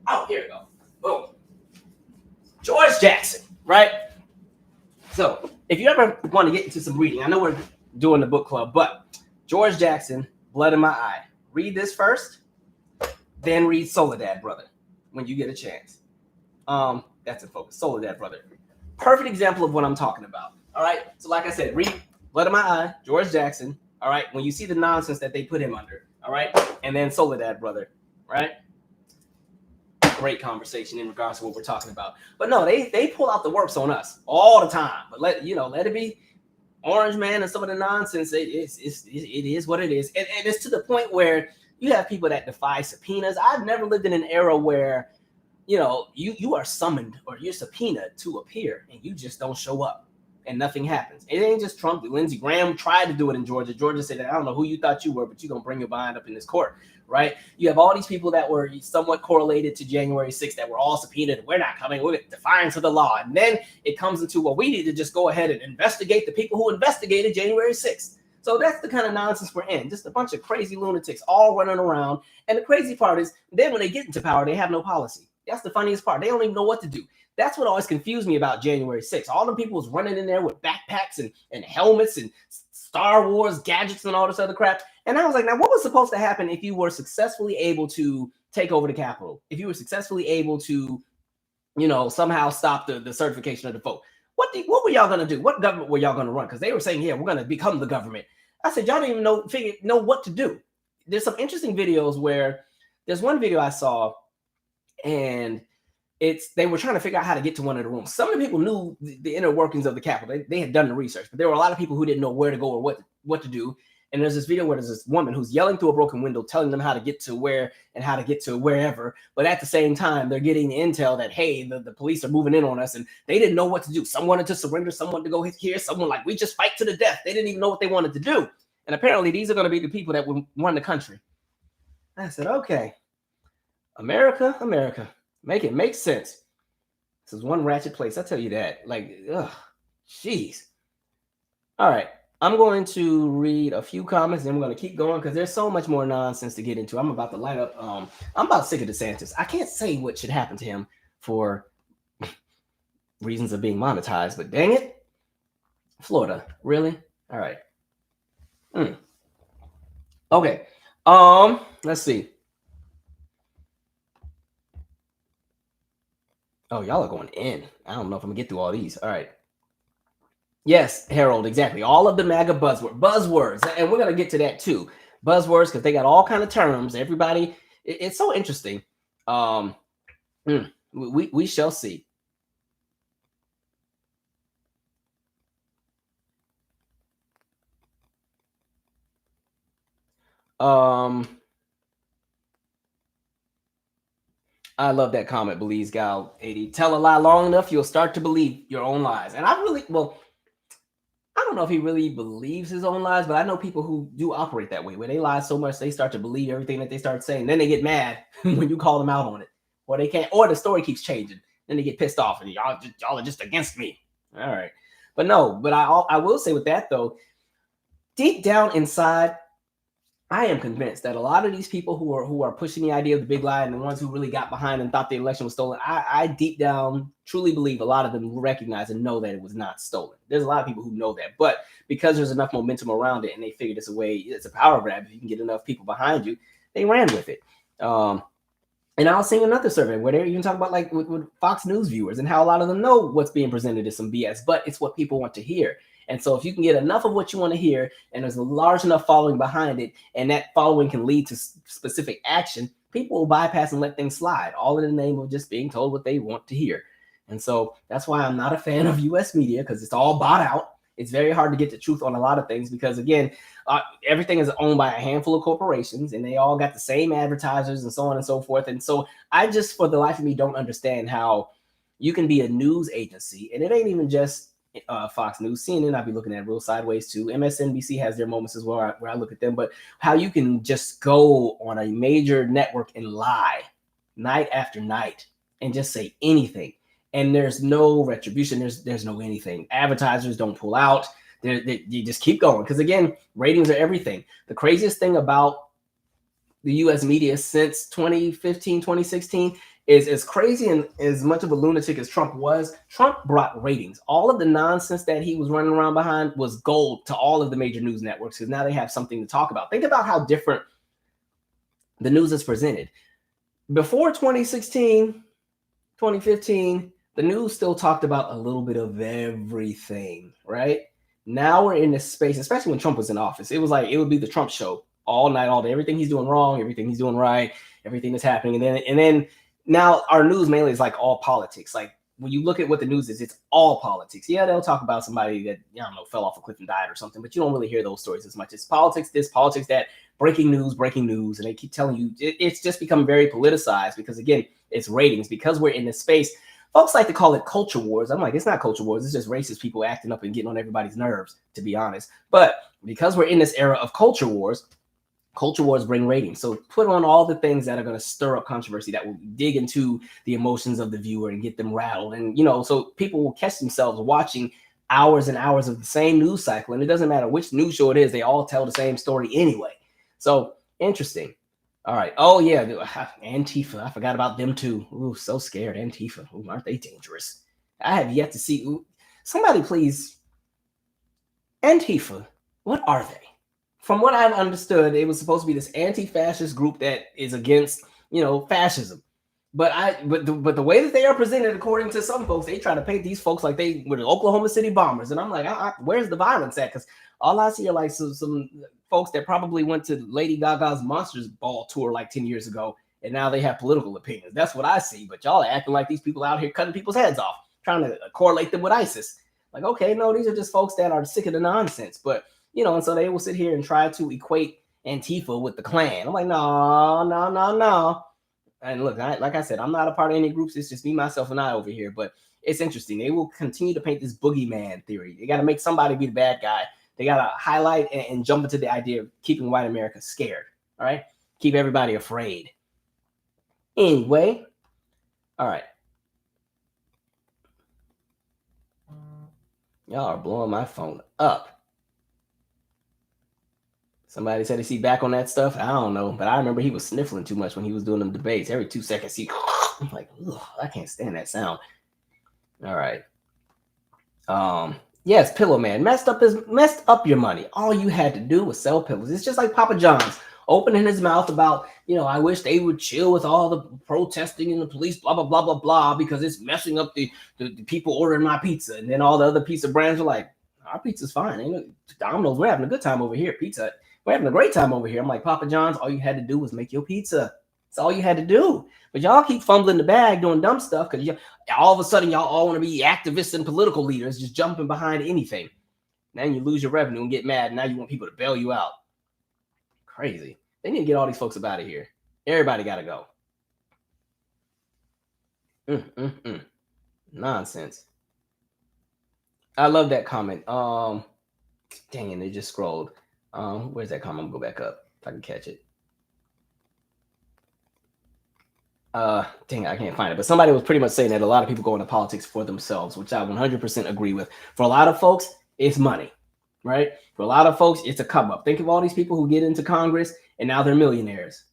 Oh, here we go. Boom. George Jackson, right? So, if you ever want to get into some reading, I know we're doing the book club, but George Jackson, Blood in My Eye. Read this first, then read Soledad Brother when you get a chance. That's in focus. Soledad Brother. Perfect example of what I'm talking about. All right. So, like I said, read Blood in My Eye, George Jackson. All right. When you see the nonsense that they put him under. All right. And then Soledad Brother. Right. Great conversation in regards to what we're talking about. But no, they pull out the works on us all the time. But let it be Orange Man and some of the nonsense. It is what it is. And it's to the point where you have people that defy subpoenas. I've never lived in an era where, you are summoned or you're subpoenaed to appear and you just don't show up and nothing happens. It ain't just Trump. Lindsey Graham tried to do it in Georgia. Georgia said, I don't know who you thought you were, but you're going to bring your behind up in this court, right? You have all these people that were somewhat correlated to January 6th that were all subpoenaed. We're not coming. We're defiance of the law. And then it comes into, we need to just go ahead and investigate the people who investigated January 6th. So that's the kind of nonsense we're in. Just a bunch of crazy lunatics all running around. And the crazy part is then when they get into power, they have no policy. That's the funniest part. They don't even know what to do. That's what always confused me about January 6th. All the people was running in there with backpacks and helmets and Star Wars gadgets and all this other crap. And I was like, now what was supposed to happen if you were successfully able to take over the Capitol? If you were successfully able to, somehow stop the certification of the vote? What were y'all going to do? What government were y'all going to run? Because they were saying, yeah, we're going to become the government. I said, y'all don't even know what to do. There's some interesting videos where there's one video I saw and they were trying to figure out how to get to one of the rooms. Some of the people knew the inner workings of the Capitol. They had done the research, but there were a lot of people who didn't know where to go or what to do. And there's this video where there's this woman who's yelling through a broken window, telling them how to get to where and how to get to wherever. But at the same time, they're getting the intel that, hey, the police are moving in on us. And they didn't know what to do. Some wanted to surrender, some wanted to go here, someone like, we just fight to the death. They didn't even know what they wanted to do. And apparently these are going to be the people that will run the country. I said, okay, America, make it make sense. This is one ratchet place. I tell you that. Like, ugh, jeez. All right. I'm going to read a few comments, and we're going to keep going because there's so much more nonsense to get into. I'm about to light up. I'm about sick of DeSantis. I can't say what should happen to him for reasons of being monetized, but dang it. Florida, really? All right. Okay. Let's see. Oh, y'all are going in. I don't know if I'm gonna get through all these. All right. Yes, Harold, exactly. All of the MAGA buzzwords, and we're gonna get to that too. Buzzwords, because they got all kind of terms. Everybody, it's so interesting. We shall see. I love that comment, Belize Gal 80. Tell a lie long enough, you'll start to believe your own lies. And I don't know if he really believes his own lies, but I know people who do operate that way, where they lie so much they start to believe everything that they start saying. Then they get mad when you call them out on it, or they can't, or the story keeps changing. Then they get pissed off and y'all are just against me. All right, but I will say with that though, deep down inside, I am convinced that a lot of these people who are pushing the idea of the big lie and the ones who really got behind and thought the election was stolen, I deep down truly believe a lot of them recognize and know that it was not stolen. There's a lot of people who know that, but because there's enough momentum around it and they figured it's a power grab. If you can get enough people behind you, they ran with it. And I was seeing another survey where they're even talking about like with Fox News viewers and how a lot of them know what's being presented is some BS, but it's what people want to hear. And so if you can get enough of what you want to hear and there's a large enough following behind it, and that following can lead to specific action, people will bypass and let things slide, all in the name of just being told what they want to hear. And so that's why I'm not a fan of US media, because it's all bought out. It's very hard to get the truth on a lot of things because, again, everything is owned by a handful of corporations and they all got the same advertisers and so on and so forth. And so I just, for the life of me, don't understand how you can be a news agency, and it ain't even just Fox News, CNN, I'd be looking at real sideways too. MSNBC has their moments as well where I look at them, but how you can just go on a major network and lie night after night and just say anything, and there's no retribution, there's no anything. Advertisers don't pull out. You just keep going because, again, ratings are everything. The craziest thing about the U.S. media since 2015, 2016 is as crazy and as much of a lunatic as Trump was. Trump brought ratings. All of the nonsense that he was running around behind was gold to all of the major news networks because now they have something to talk about. Think about how different the news is presented. Before 2016, 2015, the news still talked about a little bit of everything, right? Now we're in this space, especially when Trump was in office. It was like it would be the Trump show all night, all day. Everything he's doing wrong, everything he's doing right, everything that's happening. And then now our news mainly is like all politics. Like when you look at what the news is, it's all politics. Yeah, they'll talk about somebody that, I don't know, fell off a cliff and died or something, but you don't really hear those stories as much. It's politics this, politics that, breaking news, and they keep telling you it's just become very politicized because, again, it's ratings. Because we're in this space, folks like to call it culture wars. I'm like, it's not culture wars. It's just racist people acting up and getting on everybody's nerves, to be honest. But because we're in this era of culture wars bring ratings. So put on all the things that are going to stir up controversy, that will dig into the emotions of the viewer and get them rattled. And, so people will catch themselves watching hours and hours of the same news cycle, and it doesn't matter which news show it is, they all tell the same story anyway. So interesting. All right. Oh yeah, Antifa. I forgot about them too. Ooh, so scared. Antifa. Ooh, aren't they dangerous? I have yet to see. Ooh, somebody please. Antifa. What are they? From what I've understood, it was supposed to be this anti-fascist group that is against, fascism. But the way that they are presented, according to some folks, they try to paint these folks like they were the Oklahoma City bombers, and I'm like, where's the violence at? Because all I see are like some folks that probably went to Lady Gaga's Monsters Ball tour like 10 years ago, and now they have political opinions. That's what I see. But y'all are acting like these people out here cutting people's heads off, trying to correlate them with ISIS. Like, okay, no, these are just folks that are sick of the nonsense. But and so they will sit here and try to equate Antifa with the Klan. I'm like, no. And look, like I said, I'm not a part of any groups. It's just me, myself, and I over here. But it's interesting. They will continue to paint this boogeyman theory. They got to make somebody be the bad guy. They got to highlight and jump into the idea of keeping white America scared. All right? Keep everybody afraid. Anyway, all right. Y'all are blowing my phone up. Somebody said, is he back on that stuff? I don't know. But I remember he was sniffling too much when he was doing them debates. Every 2 seconds, I'm like, I can't stand that sound. All right. Yes, Pillow Man messed up your money. All you had to do was sell pillows. It's just like Papa John's opening his mouth about, I wish they would chill with all the protesting and the police, blah, blah, blah, blah, blah, because it's messing up the people ordering my pizza. And then all the other pizza brands are like, our pizza's fine. Ain't Domino's, we're having a good time over here. Pizza, we're having a great time over here. I'm like, Papa John's, all you had to do was make your pizza. That's all you had to do. But y'all keep fumbling the bag doing dumb stuff because all of a sudden y'all all want to be activists and political leaders just jumping behind anything. Then you lose your revenue and get mad. Now you want people to bail you out. Crazy. They need to get all these folks up out of here. Everybody got to go. Nonsense. I love that comment. Dang it, they just scrolled. Where's that comment? I'm gonna go back up if I can catch it. Dang, I can't find it. But somebody was pretty much saying that a lot of people go into politics for themselves, which I 100% agree with. For a lot of folks, it's money, right? For a lot of folks, it's a come up. Think of all these people who get into Congress and now they're millionaires.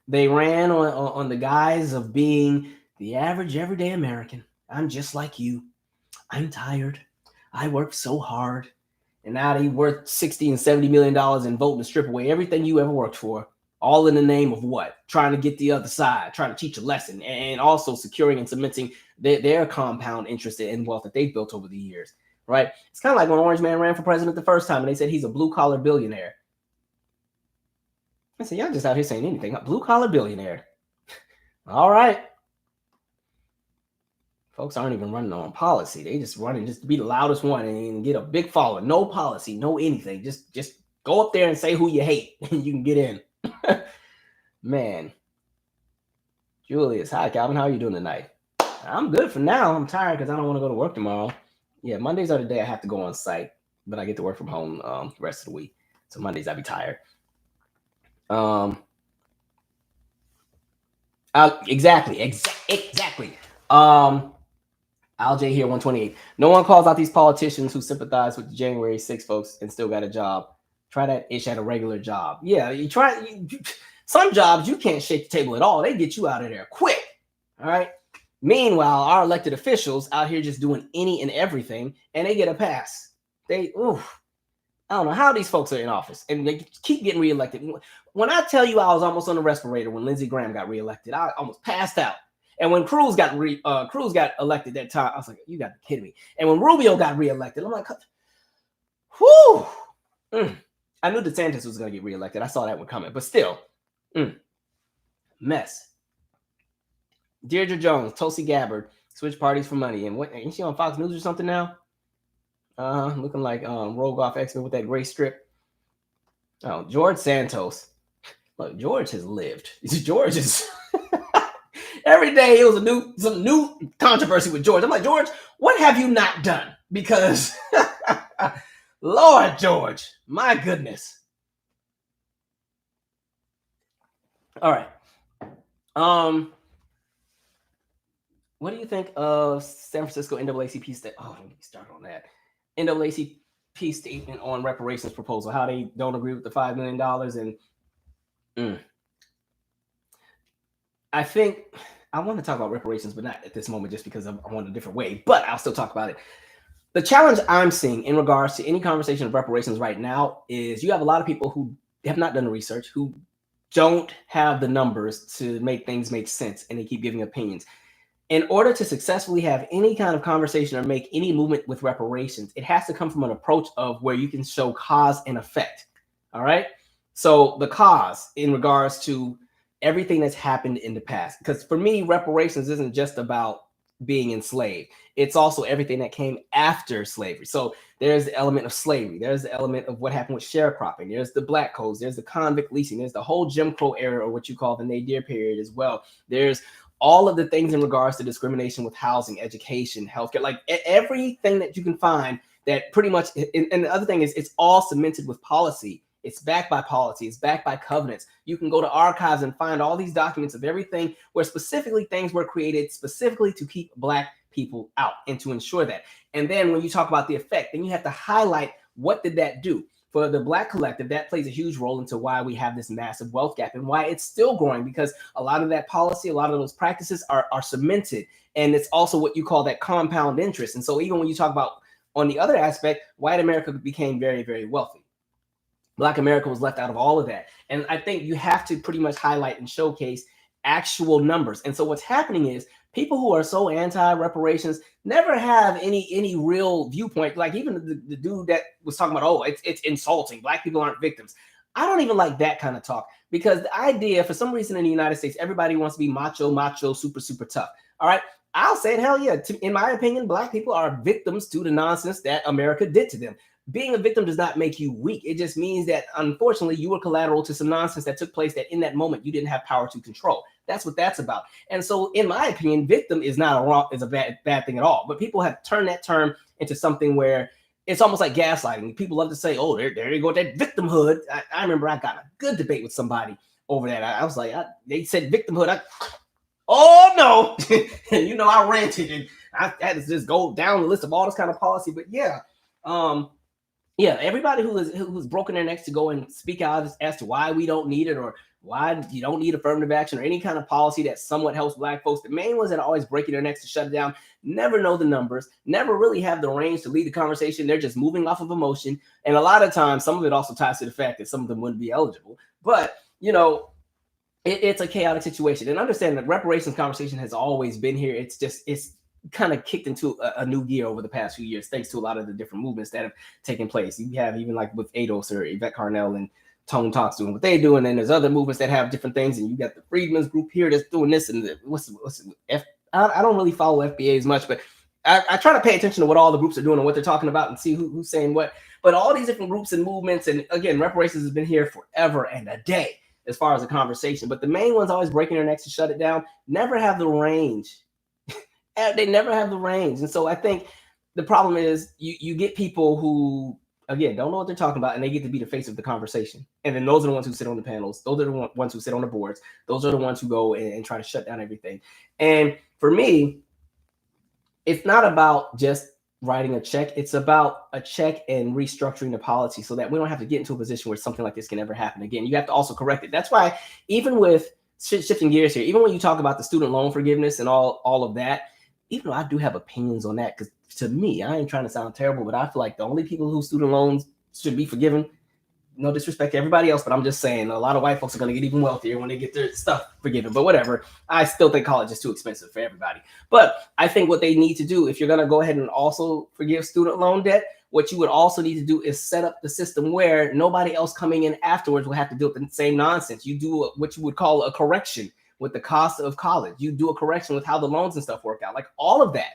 They ran on the guise of being the average everyday American. I'm just like you. I'm tired. I worked so hard. And now they worth $60 and $70 million and voting to strip away everything you ever worked for. All in the name of what? Trying to get the other side, trying to teach a lesson, and also securing and cementing their compound interest in wealth that they've built over the years, right? It's kind of like when Orange Man ran for president the first time and they said he's a blue-collar billionaire. I said, y'all just out here saying anything. A blue-collar billionaire. All right. Folks aren't even running on policy. They just running just to be the loudest one and get a big following. No policy, no anything. Just go up there and say who you hate and you can get in. Man. Julius, hi Calvin, how are you doing tonight? I'm good for now. I'm tired because I don't want to go to work tomorrow. Yeah, Mondays are the day I have to go on site, but I get to work from home the rest of the week. So Mondays I'll be tired. Exactly. Al-J here, 128. No one calls out these politicians who sympathize with the January 6 folks and still got a job. Try that ish at a regular job. Yeah, some jobs you can't shake the table at all. They get you out of there quick. All right. Meanwhile, our elected officials out here just doing any and everything, and they get a pass. I don't know how these folks are in office, and they keep getting reelected. When I tell you I was almost on the respirator when Lindsey Graham got reelected, I almost passed out. And when Cruz got elected that time, I was like, you got to be kidding me. And when Rubio got reelected, I'm like, whoo. I knew DeSantis was going to get reelected. I saw that one coming, but still, mess. Deirdre Jones, Tulsi Gabbard, switch parties for money. And what, ain't she on Fox News or something now? Looking like Rogoff X-Men with that gray strip. Oh, George Santos. Look, George has lived. George is every day it was some new controversy with George. I'm like, George, what have you not done? Because Lord George, my goodness. All right. what do you think of San Francisco NAACP state? Oh, let me start on that. NAACP statement on reparations proposal, how they don't agree with the $5 million. And I think I want to talk about reparations, but not at this moment just because I want a different way, but I'll still talk about it. The challenge I'm seeing in regards to any conversation of reparations right now is you have a lot of people who have not done the research, who don't have the numbers to make things make sense, and they keep giving opinions. In order to successfully have any kind of conversation or make any movement with reparations, it has to come from an approach of where you can show cause and effect. All right. So the cause in regards to everything that's happened in the past, because for me, reparations isn't just about being enslaved. It's also everything that came after slavery. So there's the element of slavery. There's the element of what happened with sharecropping. There's the black codes. There's the convict leasing. There's the whole Jim Crow era, or what you call the Nadir period as well. There's all of the things in regards to discrimination with housing, education, healthcare, like everything that you can find that pretty much, and the other thing is it's all cemented with policy. It's backed by policy. It's backed by covenants. You can go to archives and find all these documents of everything where specifically things were created specifically to keep Black people out and to ensure that. And then when you talk about the effect, then you have to highlight what did that do. For the Black collective, that plays a huge role into why we have this massive wealth gap and why it's still growing, because a lot of that policy, a lot of those practices are cemented. And it's also what you call that compound interest. And so even when you talk about on the other aspect, white America became very, very wealthy. Black America was left out of all of that. And I think you have to pretty much highlight and showcase actual numbers. And so what's happening is people who are so anti-reparations never have any real viewpoint. Like even the dude that was talking about, oh, it's insulting. Black people aren't victims. I don't even like that kind of talk, because the idea, for some reason in the United States, everybody wants to be macho, super tough. All right. I'll say it, hell yeah. In my opinion, Black people are victims to the nonsense that America did to them. Being a victim does not make you weak. It just means that, unfortunately, you were collateral to some nonsense that took place that in that moment you didn't have power to control. That's what that's about. And so, in my opinion, victim is not a bad thing at all. But people have turned that term into something where it's almost like gaslighting. People love to say, oh, there you go, that victimhood. I remember I got a good debate with somebody over that. I was like, they said victimhood. Oh, no. And, I ranted and I had to just go down the list of all this kind of policy. But yeah, everybody who's broken their necks to go and speak out as to why we don't need it, or why you don't need affirmative action or any kind of policy that somewhat helps Black folks, the main ones that are always breaking their necks to shut it down, never know the numbers, never really have the range to lead the conversation. They're just moving off of emotion. And a lot of times, some of it also ties to the fact that some of them wouldn't be eligible. But, it's a chaotic situation. And understand that reparations conversation has always been here. It's kind of kicked into a new gear over the past few years, thanks to a lot of the different movements that have taken place. You have even like with ADOS or Yvette Carnell and Tone Talks doing what they do, and then there's other movements that have different things, and you got the Freedmen's group here that's doing this, and I don't really follow FBA as much, but I try to pay attention to what all the groups are doing and what they're talking about and see who's saying what. But all these different groups and movements, and again, reparations has been here forever and a day as far as the conversation, but the main ones always breaking their necks to shut it down, never have the range. They never have the range. And so I think the problem is you get people who, again, don't know what they're talking about, and they get to be the face of the conversation. And then those are the ones who sit on the panels. Those are the ones who sit on the boards. Those are the ones who go and try to shut down everything. And for me, it's not about just writing a check. It's about a check and restructuring the policy so that we don't have to get into a position where something like this can ever happen again. You have to also correct it. That's why even with shifting gears here, even when you talk about the student loan forgiveness and all of that, even though I do have opinions on that, because to me, I ain't trying to sound terrible, but I feel like the only people whose student loans should be forgiven, no disrespect to everybody else, but I'm just saying a lot of white folks are going to get even wealthier when they get their stuff forgiven. But whatever, I still think college is too expensive for everybody. But I think what they need to do, if you're going to go ahead and also forgive student loan debt, what you would also need to do is set up the system where nobody else coming in afterwards will have to deal with the same nonsense. You do what you would call a correction with the cost of college. You do a correction with how the loans and stuff work out, like all of that.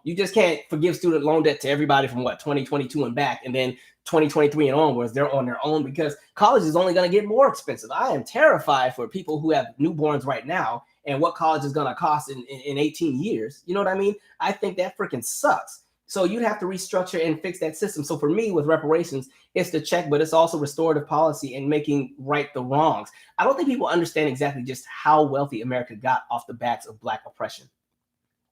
You just can't forgive student loan debt to everybody from 2022 and back, and then 2023 and onwards, they're on their own, because college is only going to get more expensive. I am terrified for people who have newborns right now and what college is going to cost in 18 years. You know what I mean? I think that freaking sucks. So you'd have to restructure and fix that system. So for me, with reparations, it's the check, but it's also restorative policy and making right the wrongs. I don't think people understand exactly just how wealthy America got off the backs of Black oppression.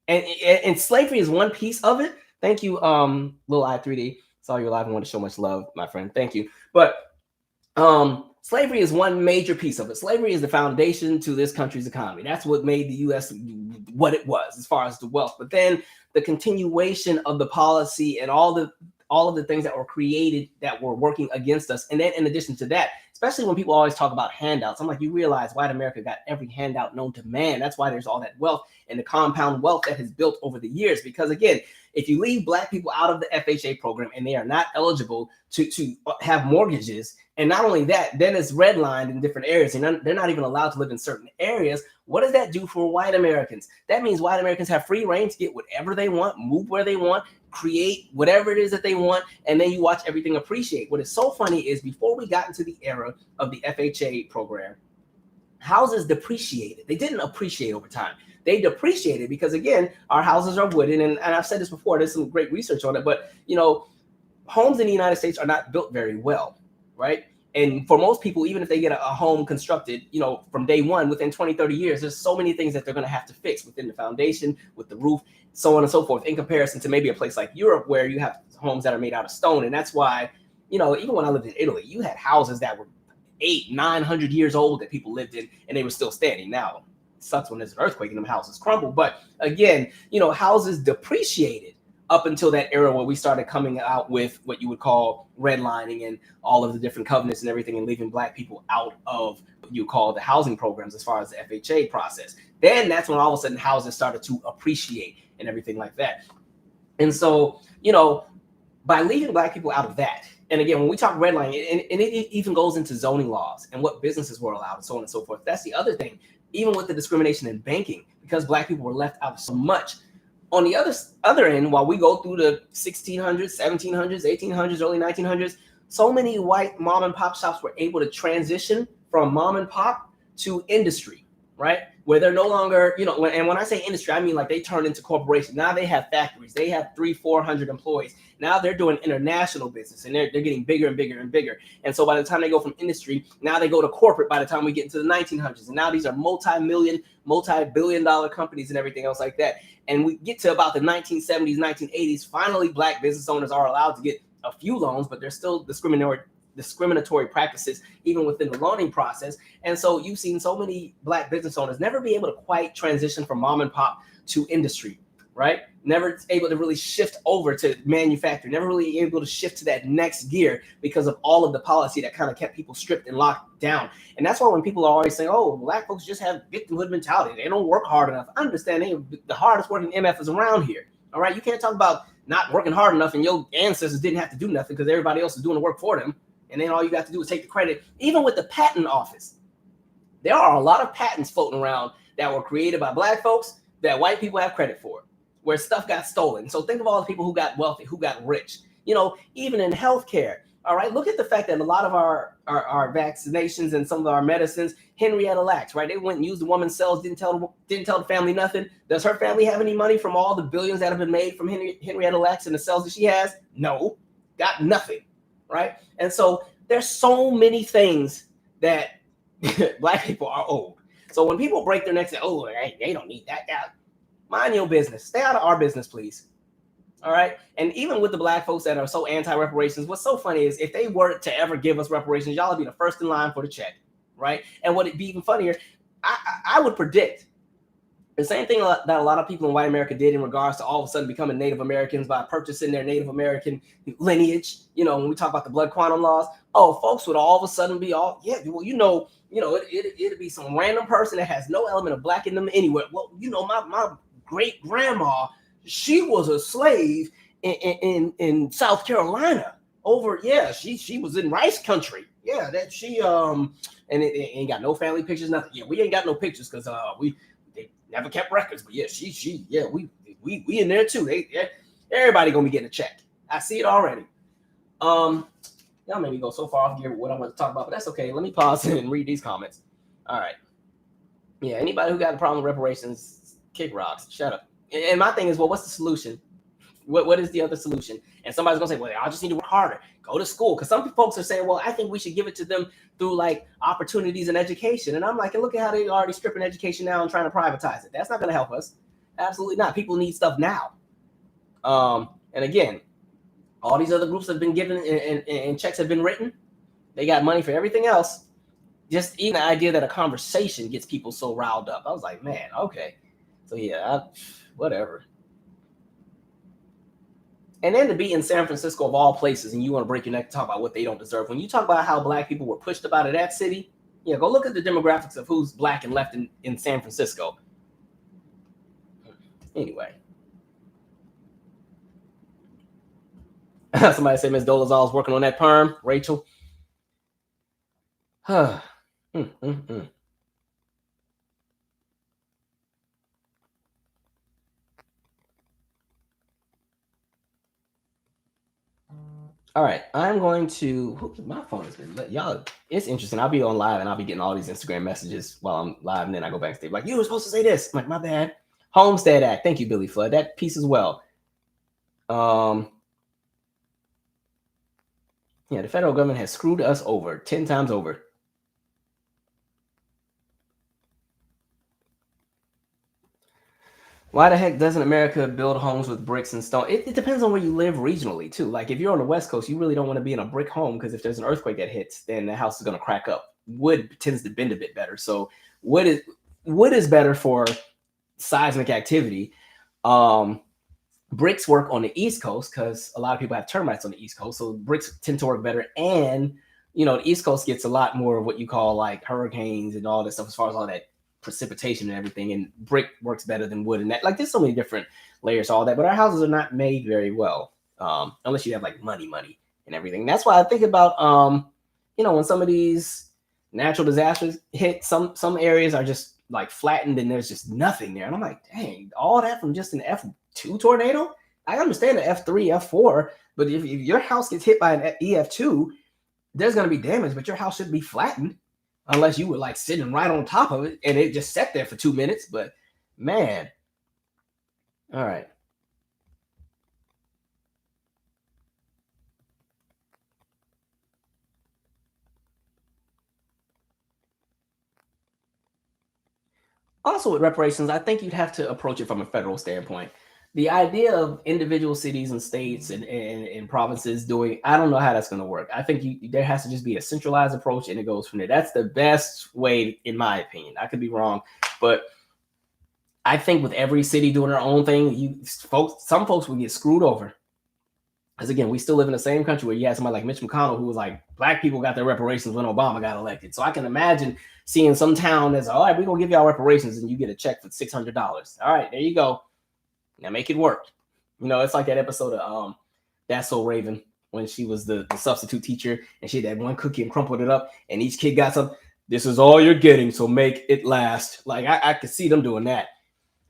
And slavery is one piece of it. Thank you, Lil I3D. Saw you live and want to show much love, my friend. Thank you. But slavery is one major piece of it. Slavery is the foundation to this country's economy. That's what made the U.S. what it was as far as the wealth. But then the continuation of the policy and all of the things that were created that were working against us. And then in addition to that, especially when people always talk about handouts, I'm like, you realize white America got every handout known to man. That's why there's all that wealth and the compound wealth that has built over the years. Because again, if you leave black people out of the FHA program and they are not eligible to have mortgages, and not only that, then it's redlined in different areas and they're not even allowed to live in certain areas. What does that do for white Americans? That means white Americans have free reign to get whatever they want, move where they want, create whatever it is that they want, and then you watch everything appreciate. What is so funny is before we got into the era of the FHA program, houses depreciated. They didn't appreciate over time. They depreciated because, again, our houses are wooden. And I've said this before, there's some great research on it, but, you know, homes in the United States are not built very well, right? And for most people, even if they get a home constructed, you know, from day one, within 20, 30 years, there's so many things that they're going to have to fix within the foundation, with the roof, so on and so forth, in comparison to maybe a place like Europe where you have homes that are made out of stone. And that's why, you know, even when I lived in Italy, you had houses that were 800-900 years old that people lived in and they were still standing. Now, it sucks when there's an earthquake and them houses crumble. But again, you know, houses depreciated up until that era where we started coming out with what you would call redlining and all of the different covenants and everything, and leaving black people out of what you call the housing programs as far as the FHA process. Then that's when all of a sudden houses started to appreciate and everything like that. And so, you know, by leaving black people out of that, and again, when we talk redlining, and it even goes into zoning laws and what businesses were allowed and so on and so forth. That's the other thing, even with the discrimination in banking, because black people were left out of so much. On the other end, while we go through the 1600s, 1700s, 1800s, early 1900s, so many white mom and pop shops were able to transition from mom and pop to industry, right? Where they're no longer, you know, and when I say industry, I mean like they turn into corporations. Now they have factories. They have 300-400 employees. Now they're doing international business, and they're getting bigger and bigger and bigger. And so by the time they go from industry, now they go to corporate by the time we get into the 1900s. And now these are multi-billion-dollar companies and everything else like that. And we get to about the 1970s, 1980s. Finally, black business owners are allowed to get a few loans, but there's still discriminatory practices even within the loaning process. And so you've seen so many black business owners never be able to quite transition from mom and pop to industry, right? Never able to really shift over to manufacturing, never really able to shift to that next gear because of all of the policy that kind of kept people stripped and locked down. And that's why when people are always saying, oh, black folks just have victimhood mentality, they don't work hard enough. I understand the hardest working MF is around here. All right. You can't talk about not working hard enough and your ancestors didn't have to do nothing because everybody else is doing the work for them. And then all you got to do is take the credit. Even with the patent office, there are a lot of patents floating around that were created by black folks that white people have credit for, where stuff got stolen. So think of all the people who got wealthy, who got rich, you know, even in healthcare. All right. Look at the fact that a lot of our vaccinations and some of our medicines, Henrietta Lacks, right? They went and used the woman's cells, didn't tell the family nothing. Does her family have any money from all the billions that have been made from Henrietta Lacks and the cells that she has? No, got nothing. Right. And so there's so many things that black people are owed. So when people break their necks and, oh, they don't need that. Mind your business. Stay out of our business, please. All right. And even with the black folks that are so anti-reparations, what's so funny is if they were to ever give us reparations, y'all would be the first in line for the check. Right. And what it'd be even funnier, I would predict the same thing that a lot of people in white America did in regards to all of a sudden becoming Native Americans by purchasing their Native American lineage. You know, when we talk about the blood quantum laws, folks would all of a sudden be all, yeah, well, it'd be some random person that has no element of black in them anywhere. Well, my great grandma, she was a slave in South Carolina over. Yeah, she was in rice country. Yeah, that she and it ain't got no family pictures, nothing. Yeah, we ain't got no pictures because they never kept records. But yeah, we in there too. Everybody gonna be getting a check. I see it already. Y'all made me go so far off gear with what I want to talk about, but that's okay. Let me pause and read these comments. All right. Yeah, anybody who got a problem with reparations, kick rocks. Shut up. And my thing is, well, what's the solution? What is the other solution? And somebody's gonna say, well, I just need to work harder, go to school. Because some folks are saying, well, I think we should give it to them through like opportunities in education. And I'm like, and look at how they already stripping education now and trying to privatize it. That's not gonna help us. Absolutely not. People need stuff now. And again, all these other groups have been given and checks have been written. They got money for everything else. Just even the idea that a conversation gets people so riled up. I was like, man, okay. So yeah, whatever. And then to be in San Francisco of all places, and you want to break your neck to talk about what they don't deserve. When you talk about how black people were pushed up out of that city, yeah, go look at the demographics of who's black and left in San Francisco. Anyway. Somebody said Ms. Dolezal's working on that perm, Rachel. All right, I'm going to. My phone has been y'all. It's interesting. I'll be on live and I'll be getting all these Instagram messages while I'm live, and then I go backstage like, you were supposed to say this. I'm like, my bad. Homestead Act. Thank you, Billy Flood. That piece as well. Yeah, the federal government has screwed us over 10 times over. Why the heck doesn't America build homes with bricks and stone? It depends on where you live regionally, too. Like, if you're on the West Coast, you really don't want to be in a brick home because if there's an earthquake that hits, then the house is going to crack up. Wood tends to bend a bit better. So wood is better for seismic activity. Bricks work on the East Coast because a lot of people have termites on the East Coast. So bricks tend to work better. And, the East Coast gets a lot more of what you call like hurricanes and all that stuff as far as all that precipitation and everything, and brick works better than wood and that. Like, there's so many different layers to all that, but our houses are not made very well unless you have like money and everything. That's why I think about when some of these natural disasters hit, some areas are just like flattened and there's just nothing there, and I'm like, dang, all that from just an F2 tornado. I understand the F3 F4, but if your house gets hit by an EF2, there's going to be damage, but your house should be flattened. Unless you were like sitting right on top of it and it just sat there for 2 minutes. But man. All right. Also with reparations, I think you'd have to approach it from a federal standpoint. The idea of individual cities and states and provinces doing, I don't know how that's going to work. I think there has to just be a centralized approach and it goes from there. That's the best way, in my opinion. I could be wrong, but I think with every city doing their own thing, some folks will get screwed over. Because again, we still live in the same country where you had somebody like Mitch McConnell who was like, black people got their reparations when Obama got elected. So I can imagine seeing some town that's, all right, we're going to give y'all reparations and you get a check for $600. All right, there you go. Now make it work. It's like that episode of That's So Raven when she was the substitute teacher and she had that one cookie and crumpled it up and each kid got some. This is all you're getting, so make it last. Like I could see them doing that.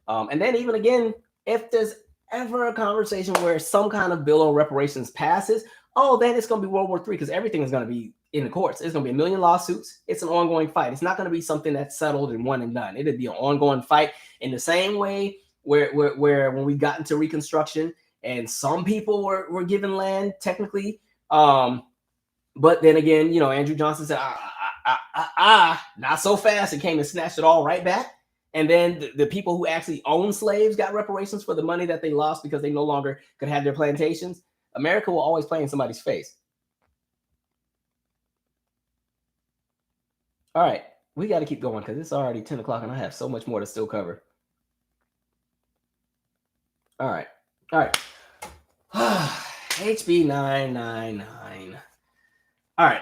And then even again, if there's ever a conversation where some kind of bill on reparations passes, then it's going to be World War III because everything is going to be in the courts. It's going to be a million lawsuits. It's an ongoing fight. It's not going to be something that's settled and one and done. It'll be an ongoing fight in the same way where when we got into Reconstruction and some people were given land technically. But then again, Andrew Johnson said, not so fast, and came and snatched it all right back. And then the people who actually owned slaves got reparations for the money that they lost because they no longer could have their plantations. America will always play in somebody's face. All right, we got to keep going because it's already 10 o'clock and I have so much more to still cover. All right. HB 999. All right.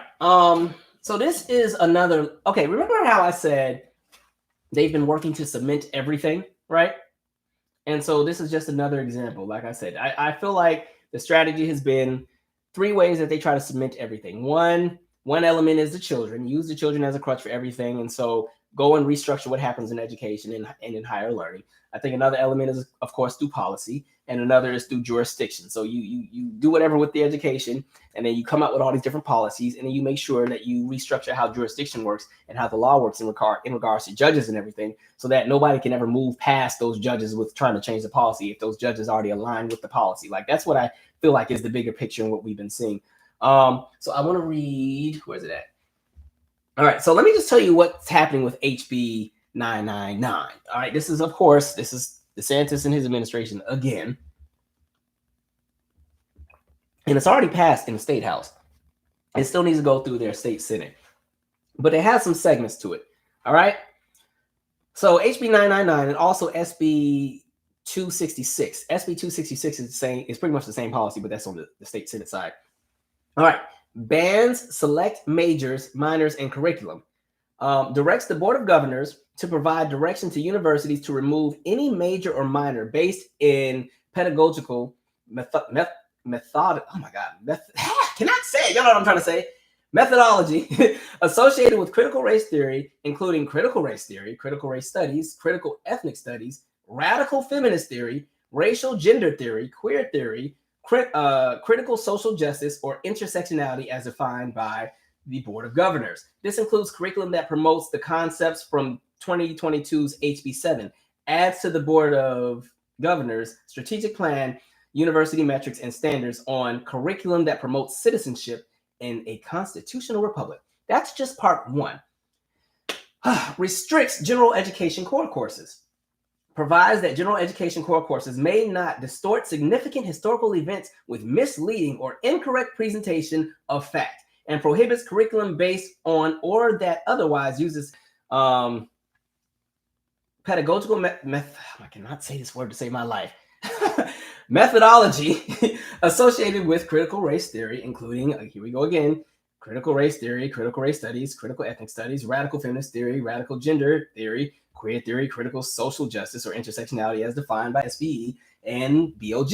So this is another. Okay, remember how I said they've been working to cement everything, right? And so this is just another example. Like I said, I feel like the strategy has been 3 ways that they try to cement everything. One element is the children. Use the children as a crutch for everything. And so go and restructure what happens in education and in higher learning. I think another element is, of course, through policy, and another is through jurisdiction. So you do whatever with the education, and then you come out with all these different policies, and then you make sure that you restructure how jurisdiction works and how the law works in regards to judges and everything, so that nobody can ever move past those judges with trying to change the policy if those judges already align with the policy. Like, that's what I feel like is the bigger picture and what we've been seeing. So I want to read, where's it at? All right, so let me just tell you what's happening with HB 999. All right, this is DeSantis and his administration again. And it's already passed in the state house. It still needs to go through their state senate. But it has some segments to it. All right. So HB 999 and also SB 266. SB 266 is the same, it's pretty much the same policy, but that's on the state senate side. All right. Bans select majors, minors, and curriculum. Directs the Board of Governors to provide direction to universities to remove any major or minor based in pedagogical method. Oh my God. Cannot say it. Y'all know what I'm trying to say. Methodology associated with critical race theory, including critical race theory, critical race studies, critical ethnic studies, radical feminist theory, racial gender theory, queer theory, critical social justice, or intersectionality as defined by the Board of Governors. This includes curriculum that promotes the concepts from 2022's HB 7, adds to the Board of Governors strategic plan, university metrics, and standards on curriculum that promotes citizenship in a constitutional republic. That's just part one. Restricts general education core courses. Provides that general education core courses may not distort significant historical events with misleading or incorrect presentation of fact, and prohibits curriculum based on or that otherwise uses pedagogical I cannot say this word to save my life. Methodology associated with critical race theory, including, here we go again, critical race theory, critical race studies, critical ethnic studies, radical feminist theory, radical gender theory, queer theory, critical social justice or intersectionality as defined by SBE and BOG.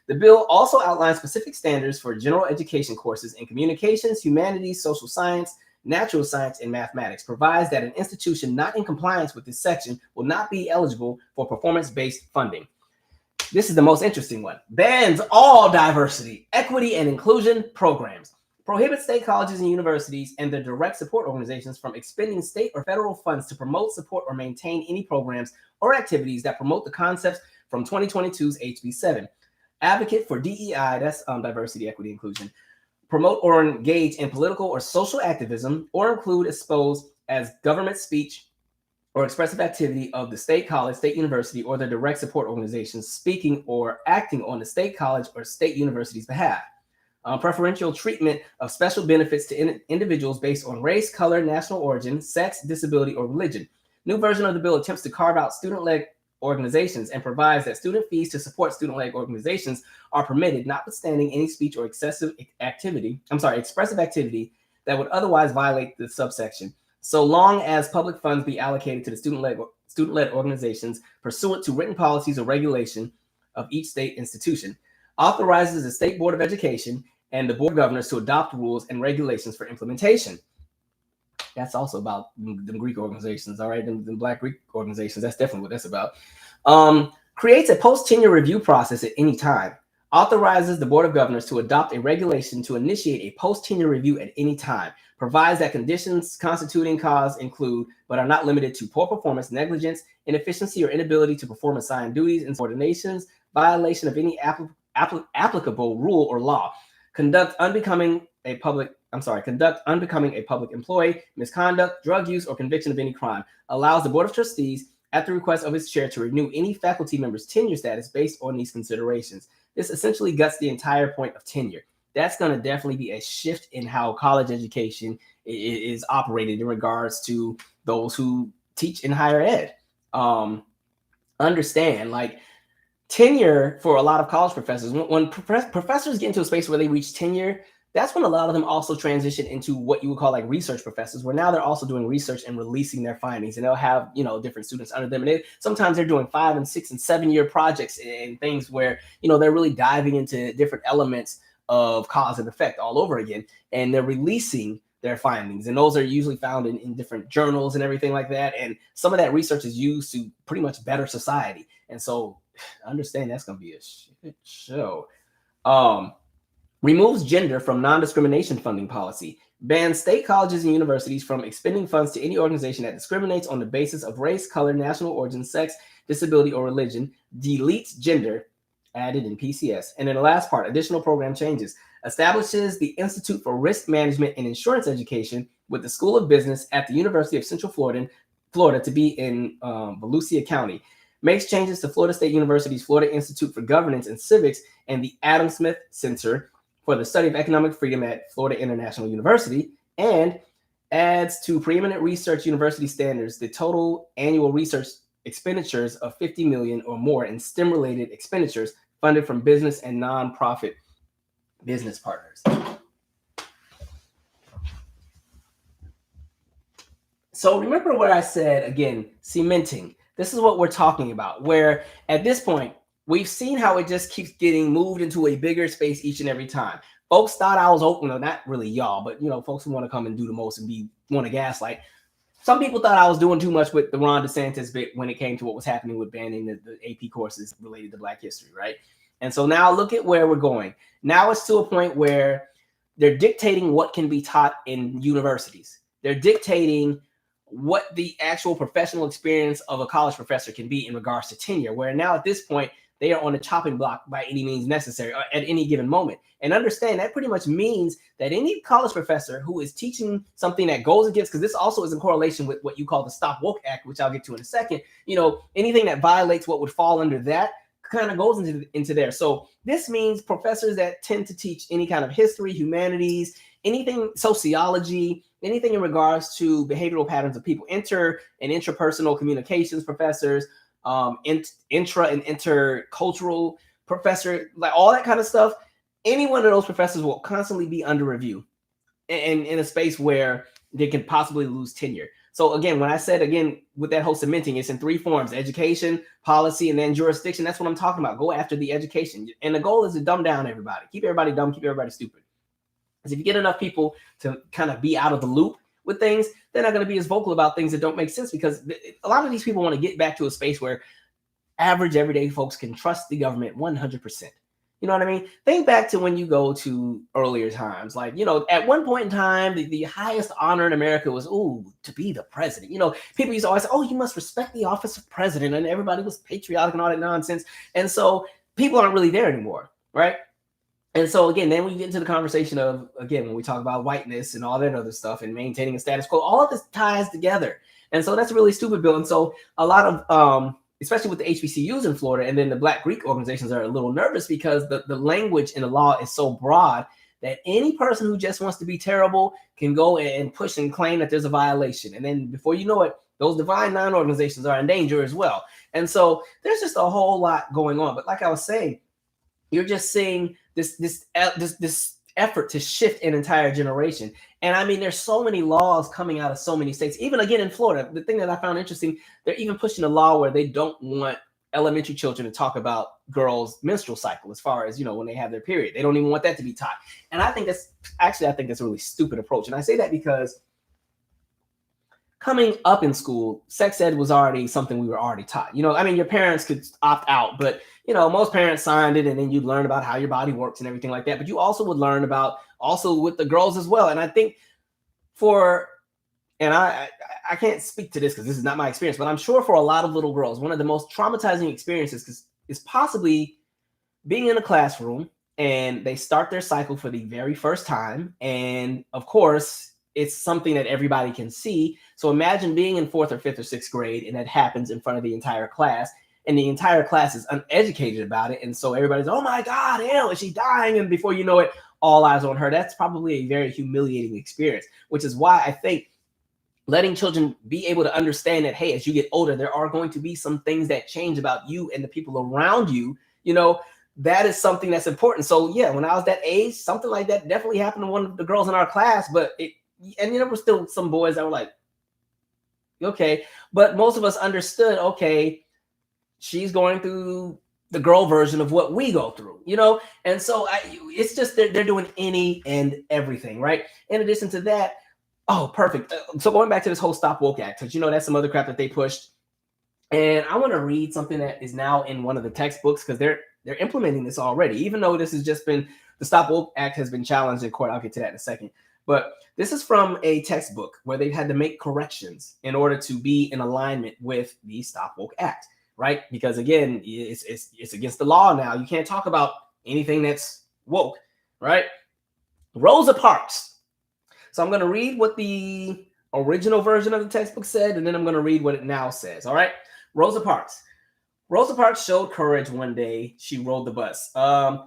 The bill also outlines specific standards for general education courses in communications, humanities, social science, natural science, and mathematics. Provides that an institution not in compliance with this section will not be eligible for performance-based funding. This is the most interesting one. Bans all diversity, equity, and inclusion programs. Prohibits state colleges and universities and their direct support organizations from expending state or federal funds to promote, support, or maintain any programs or activities that promote the concepts from 2022's HB 7. Advocate for DEI, that's diversity, equity, inclusion. Promote or engage in political or social activism or include, expose as government speech or expressive activity of the state college, state university, or their direct support organizations speaking or acting on the state college or state university's behalf. Preferential treatment of special benefits to individuals based on race, color, national origin, sex, disability, or religion. New version of the bill attempts to carve out student-led organizations and provides that student fees to support student-led organizations are permitted, notwithstanding any speech or expressive activity that would otherwise violate the subsection, so long as public funds be allocated to the student-led organizations pursuant to written policies or regulation of each state institution. Authorizes the State Board of Education and the Board of Governors to adopt rules and regulations for implementation. That's also about the Greek organizations, all right? The Black Greek organizations, that's definitely what that's about. Creates a post-tenure review process at any time. Authorizes the Board of Governors to adopt a regulation to initiate a post-tenure review at any time. Provides that conditions constituting cause include, but are not limited to, poor performance, negligence, inefficiency, or inability to perform assigned duties and subordinations, violation of any applicable rule or law, conduct unbecoming a public employee, misconduct, drug use, or conviction of any crime. Allows the Board of Trustees, at the request of its chair, to renew any faculty member's tenure status based on these considerations. This essentially guts the entire point of tenure. That's going to definitely be a shift in how college education is operated in regards to those who teach in higher ed. Understand, like, tenure for a lot of college professors, when professors get into a space where they reach tenure, that's when a lot of them also transition into what you would call like research professors, where now they're also doing research and releasing their findings, and they'll have, different students under them. And sometimes they're doing 5 and 6 and 7 year projects and things where, they're really diving into different elements of cause and effect all over again. And they're releasing their findings. And those are usually found in different journals and everything like that. And some of that research is used to pretty much better society. And so understand that's going to be a shit show. Removes gender from non-discrimination funding policy. Bans state colleges and universities from expending funds to any organization that discriminates on the basis of race, color, national origin, sex, disability, or religion. Deletes gender, added in PCS. And then the last part, additional program changes. Establishes the Institute for Risk Management and Insurance Education with the School of Business at the University of Central Florida to be in Volusia County. makes changes to Florida State University's Florida Institute for Governance and Civics and the Adam Smith Center for the Study of Economic Freedom at Florida International University, and adds to preeminent research university standards the total annual research expenditures of $50 million or more in STEM-related expenditures funded from business and nonprofit business partners. So remember what I said again, cementing. This is what we're talking about, where at this point, we've seen how it just keeps getting moved into a bigger space each and every time. Folks thought I was open, no, not really y'all, but folks who want to come and do the most and want to gaslight. Some people thought I was doing too much with the Ron DeSantis bit when it came to what was happening with banning the AP courses related to Black history, right? And so now look at where we're going. Now it's to a point where they're dictating what can be taught in universities. They're dictating what the actual professional experience of a college professor can be in regards to tenure, where now at this point, they are on the chopping block by any means necessary at any given moment. And understand that pretty much means that any college professor who is teaching something that goes against, because this also is in correlation with what you call the Stop Woke Act, which I'll get to in a second, anything that violates what would fall under that kind of goes into there. So this means professors that tend to teach any kind of history, humanities, anything, sociology, anything in regards to behavioral patterns of people, inter and intrapersonal communications professors, intra and intercultural professor, like all that kind of stuff. Any one of those professors will constantly be under review and in a space where they can possibly lose tenure. So again, when I said, again, with that whole cementing, it's in three forms: education, policy, and then jurisdiction. That's what I'm talking about. Go after the education. And the goal is to dumb down everybody. Keep everybody dumb, keep everybody stupid. Because if you get enough people to kind of be out of the loop with things, they're not going to be as vocal about things that don't make sense, because a lot of these people want to get back to a space where average everyday folks can trust the government 100%. You know what I mean? Think back to when you go to earlier times. Like, at one point in time, the highest honor in America was, to be the president. People used to always say, you must respect the office of president. And everybody was patriotic and all that nonsense. And so people aren't really there anymore, right? And so, again, then we get into the conversation of, again, when we talk about whiteness and all that other stuff and maintaining a status quo, all of this ties together. And so that's a really stupid bill. And so a lot of, especially with the HBCUs in Florida and then the Black Greek organizations, are a little nervous because the language in the law is so broad that any person who just wants to be terrible can go and push and claim that there's a violation. And then before you know it, those Divine Nine organizations are in danger as well. And so there's just a whole lot going on. But like I was saying, you're just seeing this effort to shift an entire generation. And I mean, there's so many laws coming out of so many states, even again in Florida. The thing that I found interesting, they're even pushing a law where they don't want elementary children to talk about girls' menstrual cycle as far as, when they have their period. They don't even want that to be taught. And I think that's a really stupid approach. And I say that because coming up in school, sex ed was already something we were already taught. Your parents could opt out, but most parents signed it, and then you'd learn about how your body works and everything like that. But you also would learn about also with the girls as well. And I think I can't speak to this because this is not my experience, but I'm sure for a lot of little girls, one of the most traumatizing experiences is possibly being in a classroom and they start their cycle for the very first time. And of course, it's something that everybody can see. So imagine being in 4th or 5th or 6th grade and that happens in front of the entire class. And the entire class is uneducated about it. And so everybody's, oh my God, hell, is she dying? And before you know it, all eyes on her. That's probably a very humiliating experience, which is why I think letting children be able to understand that, hey, as you get older, there are going to be some things that change about you and the people around you, that is something that's important. So yeah, when I was that age, something like that definitely happened to one of the girls in our class, but there were still some boys that were like, okay, but most of us understood, okay, she's going through the girl version of what we go through, And so it's just they're doing any and everything, right? In addition to that, perfect. So going back to this whole Stop Woke Act, because that's some other crap that they pushed. And I want to read something that is now in one of the textbooks because they're implementing this already, even though this has just been, the Stop Woke Act has been challenged in court. I'll get to that in a second. But this is from a textbook where they've had to make corrections in order to be in alignment with the Stop Woke Act. Right? Because again, it's against the law now. You can't talk about anything that's woke, right? Rosa Parks. So I'm going to read what the original version of the textbook said, and then I'm going to read what it now says. All right. Rosa Parks. Rosa Parks showed courage one day. She rode the bus.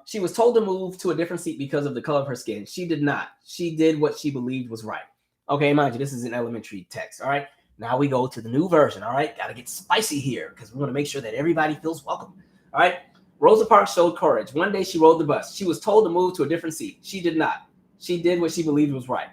She was told to move to a different seat because of the color of her skin. She did not. She did what she believed was right. Okay, mind you, this is an elementary text. All right. Now we go to the new version. All right. Got to get spicy here because we want to make sure that everybody feels welcome. All right. Rosa Parks showed courage. One day she rode the bus. She was told to move to a different seat. She did not. She did what she believed was right.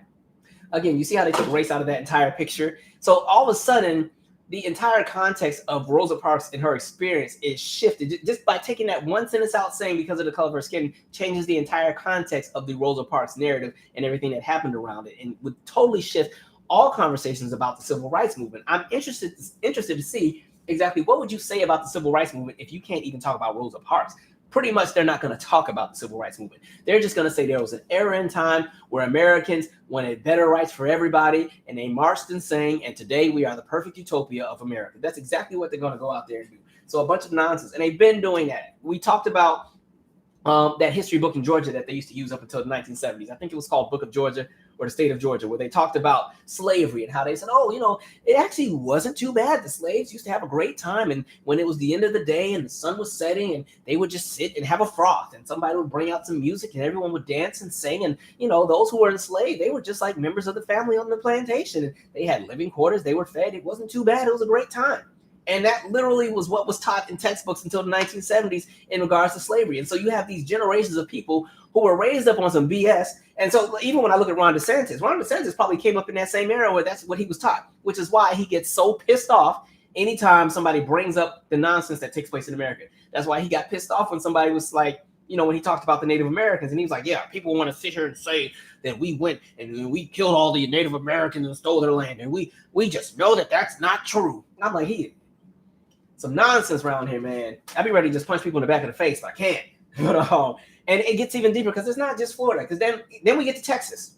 Again, you see how they took race out of that entire picture? So all of a sudden, the entire context of Rosa Parks and her experience is shifted just by taking that one sentence out, saying because of the color of her skin changes the entire context of the Rosa Parks narrative and everything that happened around it, and would totally shift all conversations about the civil rights movement. I'm interested to see exactly what would you say about the civil rights movement if you can't even talk about Rosa Parks. Pretty much they're not going to talk about the civil rights movement. They're just going to say there was an era in time where Americans wanted better rights for everybody, and they marched and sang, and today we are the perfect utopia of America. That's exactly what they're going to go out there and do. So a bunch of nonsense, and they've been doing that. We talked about that history book in Georgia that they used to use up until the 1970s. I think it was called Book of Georgia or the State of Georgia, where they talked about slavery and how they said, oh, you know, it actually wasn't too bad. The slaves used to have a great time. And when it was the end of the day and the sun was setting, and they would just sit and have a froth, and somebody would bring out some music and everyone would dance and sing. And, you know, those who were enslaved, they were just like members of the family on the plantation. And they had living quarters. They were fed. It wasn't too bad. It was a great time. And that literally was what was taught in textbooks until the 1970s in regards to slavery. And so you have these generations of people who were raised up on some BS. And so even when I look at Ron DeSantis probably came up in that same era where that's what he was taught, which is why he gets so pissed off anytime somebody brings up the nonsense that takes place in America. That's why he got pissed off when somebody was like, you know, when he talked about the Native Americans, and he was like, yeah, people want to sit here and say that we went and we killed all the Native Americans and stole their land. And we just know that that's not true. And I'm like, some nonsense around here, man. I'd be ready to just punch people in the back of the face if I can. And it gets even deeper because it's not just Florida. Because then we get to Texas.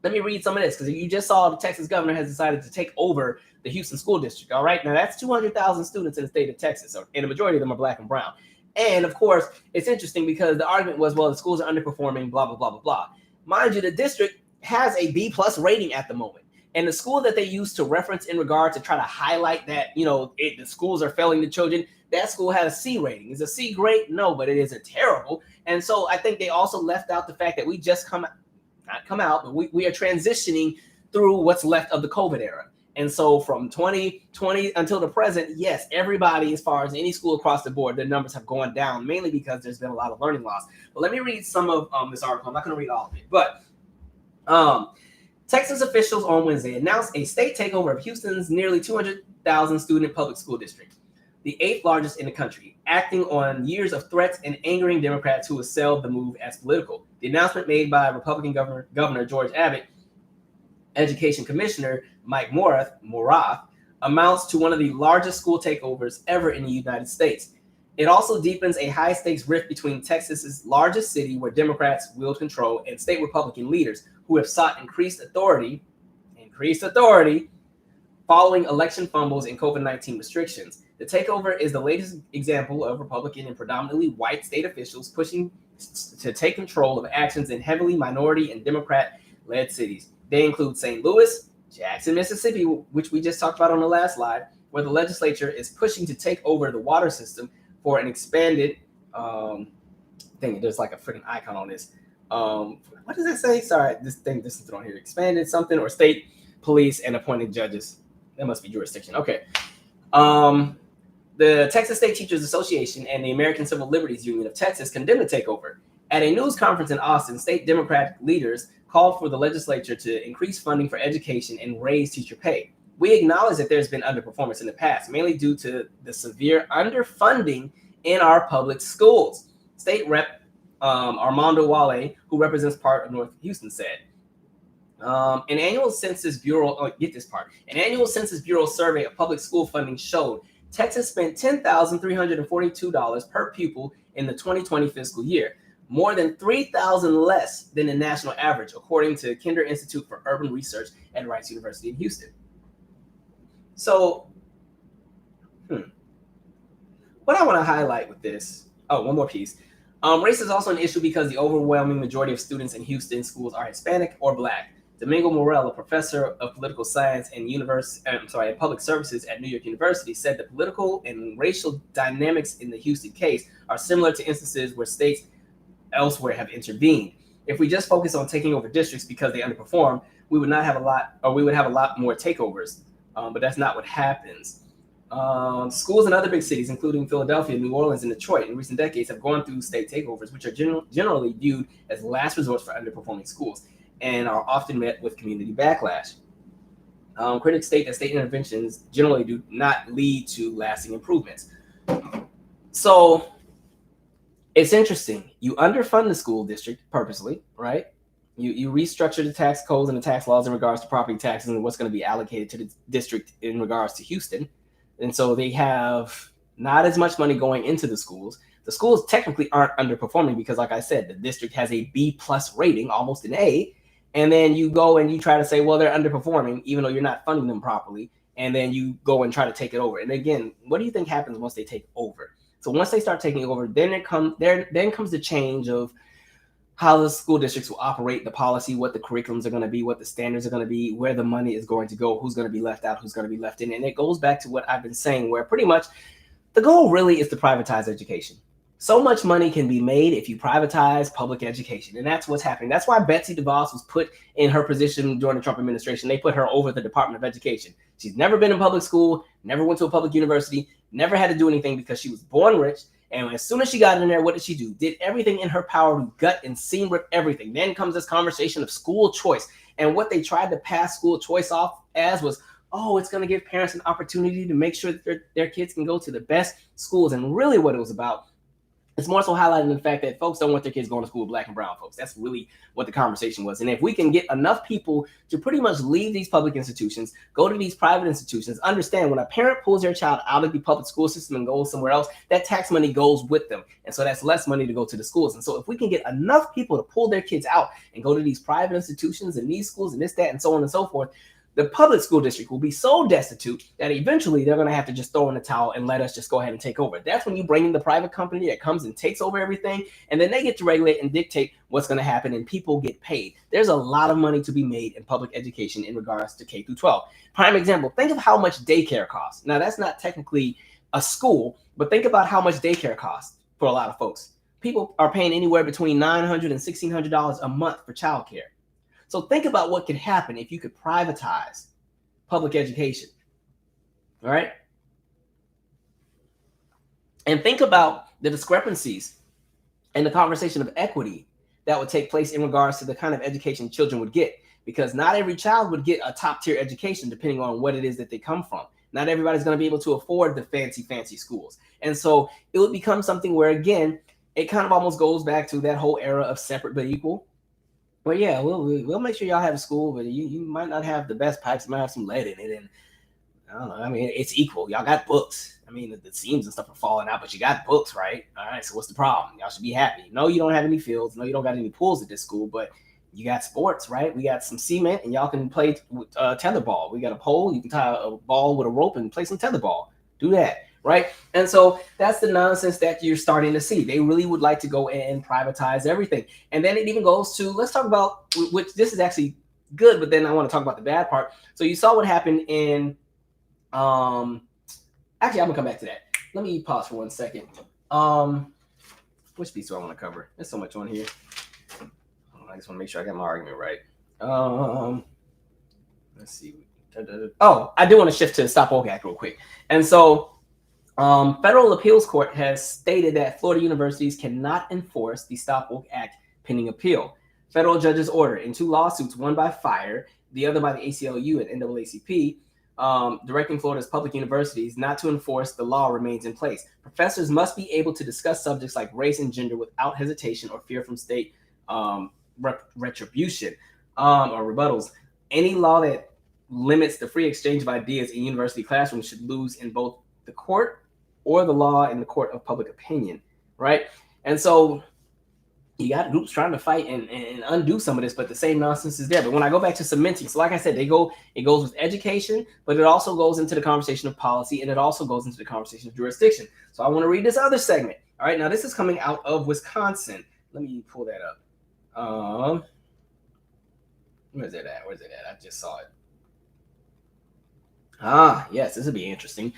Let me read some of this, because you just saw the Texas governor has decided to take over the Houston School District. All right, now that's 200,000 students in the state of Texas, and the majority of them are black and brown. And of course, it's interesting because the argument was, well, the schools are underperforming, blah, blah, blah, blah, blah. Mind you, the district has a B+ rating at the moment. And the school that they use to reference in regard to try to highlight that, you know, the schools are failing the children, that school had a C rating. Is a C great? No, but it isn't terrible. And so I think they also left out the fact that we just but we are transitioning through what's left of the COVID era. And so from 2020 until the present, yes, everybody, as far as any school across the board, their numbers have gone down, mainly because there's been a lot of learning loss. But let me read some of this article. I'm not going to read all of it, but Texas officials on Wednesday announced a state takeover of Houston's nearly 200,000 student public school district, the 8th largest in the country, acting on years of threats and angering Democrats who assailed the move as political. The announcement made by Republican Governor George Abbott, Education Commissioner Mike Morath, amounts to one of the largest school takeovers ever in the United States. It also deepens a high-stakes rift between Texas's largest city, where Democrats wield control, and state Republican leaders who have sought increased authority following election fumbles and COVID-19 restrictions. The takeover is the latest example of Republican and predominantly white state officials pushing to take control of actions in heavily minority and Democrat-led cities. They include St. Louis, Jackson, Mississippi, which we just talked about on the last slide, where the legislature is pushing to take over the water system for an expanded thing. There's like a freaking icon on this. What does it say? Sorry, this is thrown here. Expanded something, or state police and appointed judges. That must be jurisdiction. Okay. The Texas State Teachers Association and the American Civil Liberties Union of Texas condemned the takeover. At a news conference in Austin, state Democratic leaders called for the legislature to increase funding for education and raise teacher pay. We acknowledge that there's been underperformance in the past, mainly due to the severe underfunding in our public schools. State Rep Armando Wale, who represents part of North Houston, said. An annual Census Bureau, An annual Census Bureau survey of public school funding showed Texas spent $10,342 per pupil in the 2020 fiscal year, more than $3,000 less than the national average, according to Kinder Institute for Urban Research at Rice University in Houston. So, what I want to highlight with this, one more piece. Race is also an issue because the overwhelming majority of students in Houston schools are Hispanic or Black. Domingo Morel, a professor of political science and public services at New York University, said the political and racial dynamics in the Houston case are similar to instances where states elsewhere have intervened. If we just focus on taking over districts because they underperform, we would have a lot more takeovers. But that's not what happens. Schools in other big cities, including Philadelphia, New Orleans, and Detroit, in recent decades have gone through state takeovers, which are generally viewed as last resorts for underperforming schools and are often met with community backlash. Critics state that state interventions generally do not lead to lasting improvements. So it's interesting. You underfund the school district purposely, right? You restructure the tax codes and the tax laws in regards to property taxes and what's going to be allocated to the district in regards to Houston. And so they have not as much money going into the schools. The schools technically aren't underperforming because, like I said, the district has a B+ rating, almost an A. And then you go and you try to say, well, they're underperforming, even though you're not funding them properly. And then you go and try to take it over. And again, what do you think happens once they take over? So once they start taking over, then comes the change of how the school districts will operate, the policy, what the curriculums are going to be, what the standards are going to be, where the money is going to go, who's going to be left out, who's going to be left in. And it goes back to what I've been saying, where pretty much the goal really is to privatize education. So much money can be made if you privatize public education. And that's what's happening. That's why Betsy DeVos was put in her position during the Trump administration. They put her over the Department of Education. She's never been in public school, never went to a public university, never had to do anything because she was born rich. And as soon as she got in there, what did she do? Did everything in her power to gut and seam rip everything. Then comes this conversation of school choice. And what they tried to pass school choice off as was, oh, it's going to give parents an opportunity to make sure that their kids can go to the best schools. And really what it was about, it's more so highlighting the fact that folks don't want their kids going to school with black and brown folks. That's really what the conversation was. And if we can get enough people to pretty much leave these public institutions, go to these private institutions, understand when a parent pulls their child out of the public school system and goes somewhere else, that tax money goes with them. And so that's less money to go to the schools. And so if we can get enough people to pull their kids out and go to these private institutions and these schools and this, that, and so on and so forth, the public school district will be so destitute that eventually they're going to have to just throw in the towel and let us just go ahead and take over. That's when you bring in the private company that comes and takes over everything, and then they get to regulate and dictate what's going to happen, and people get paid. There's a lot of money to be made in public education in regards to K through 12. Prime example, think of how much daycare costs. Now, that's not technically a school, but think about how much daycare costs for a lot of folks. People are paying anywhere between $900 and $1,600 a month for childcare. So think about what could happen if you could privatize public education, all right? And think about the discrepancies and the conversation of equity that would take place in regards to the kind of education children would get, because not every child would get a top-tier education depending on what it is that they come from. Not everybody's going to be able to afford the fancy schools. And so it would become something where, again, it kind of almost goes back to that whole era of separate but equal. Well, yeah, we'll make sure y'all have a school, but you might not have the best pipes. You might have some lead in it, and I don't know. I mean, it's equal. Y'all got books. I mean, the seams and stuff are falling out, but you got books, right? All right, so what's the problem? Y'all should be happy. No, you don't have any fields. No, you don't got any pools at this school, but you got sports, right? We got some cement, and y'all can play tetherball. We got a pole. You can tie a ball with a rope and play some tetherball. Do that. Right. And so that's the nonsense that you're starting to see. They really would like to go and privatize everything. And then it even goes to, let's talk about, which this is actually good, but then I want to talk about the bad part. So you saw what happened in, actually, I'm gonna come back to that. Let me pause for 1 second. Which piece do I want to cover? There's so much on here. I just want to make sure I got my argument right. Let's see. Oh, I do want to shift to the Stop Woke Act real quick. And so, Federal Appeals Court has stated that Florida universities cannot enforce the Stop Woke Act pending appeal. Federal judge's order in 2 lawsuits, one by FIRE, the other by the ACLU and NAACP, directing Florida's public universities not to enforce the law remains in place. Professors must be able to discuss subjects like race and gender without hesitation or fear from state retribution or rebuttals. Any law that limits the free exchange of ideas in university classrooms should lose in both the court or the law in the court of public opinion, right? And so you got groups trying to fight and undo some of this, but the same nonsense is there. But when I go back to cementing, so like I said, it goes with education, but it also goes into the conversation of policy, and it also goes into the conversation of jurisdiction. So I want to read this other segment. All right, now this is coming out of Wisconsin. Let me pull that up. Where's it at? Where's it at? I just saw it. Ah, yes, this would be interesting.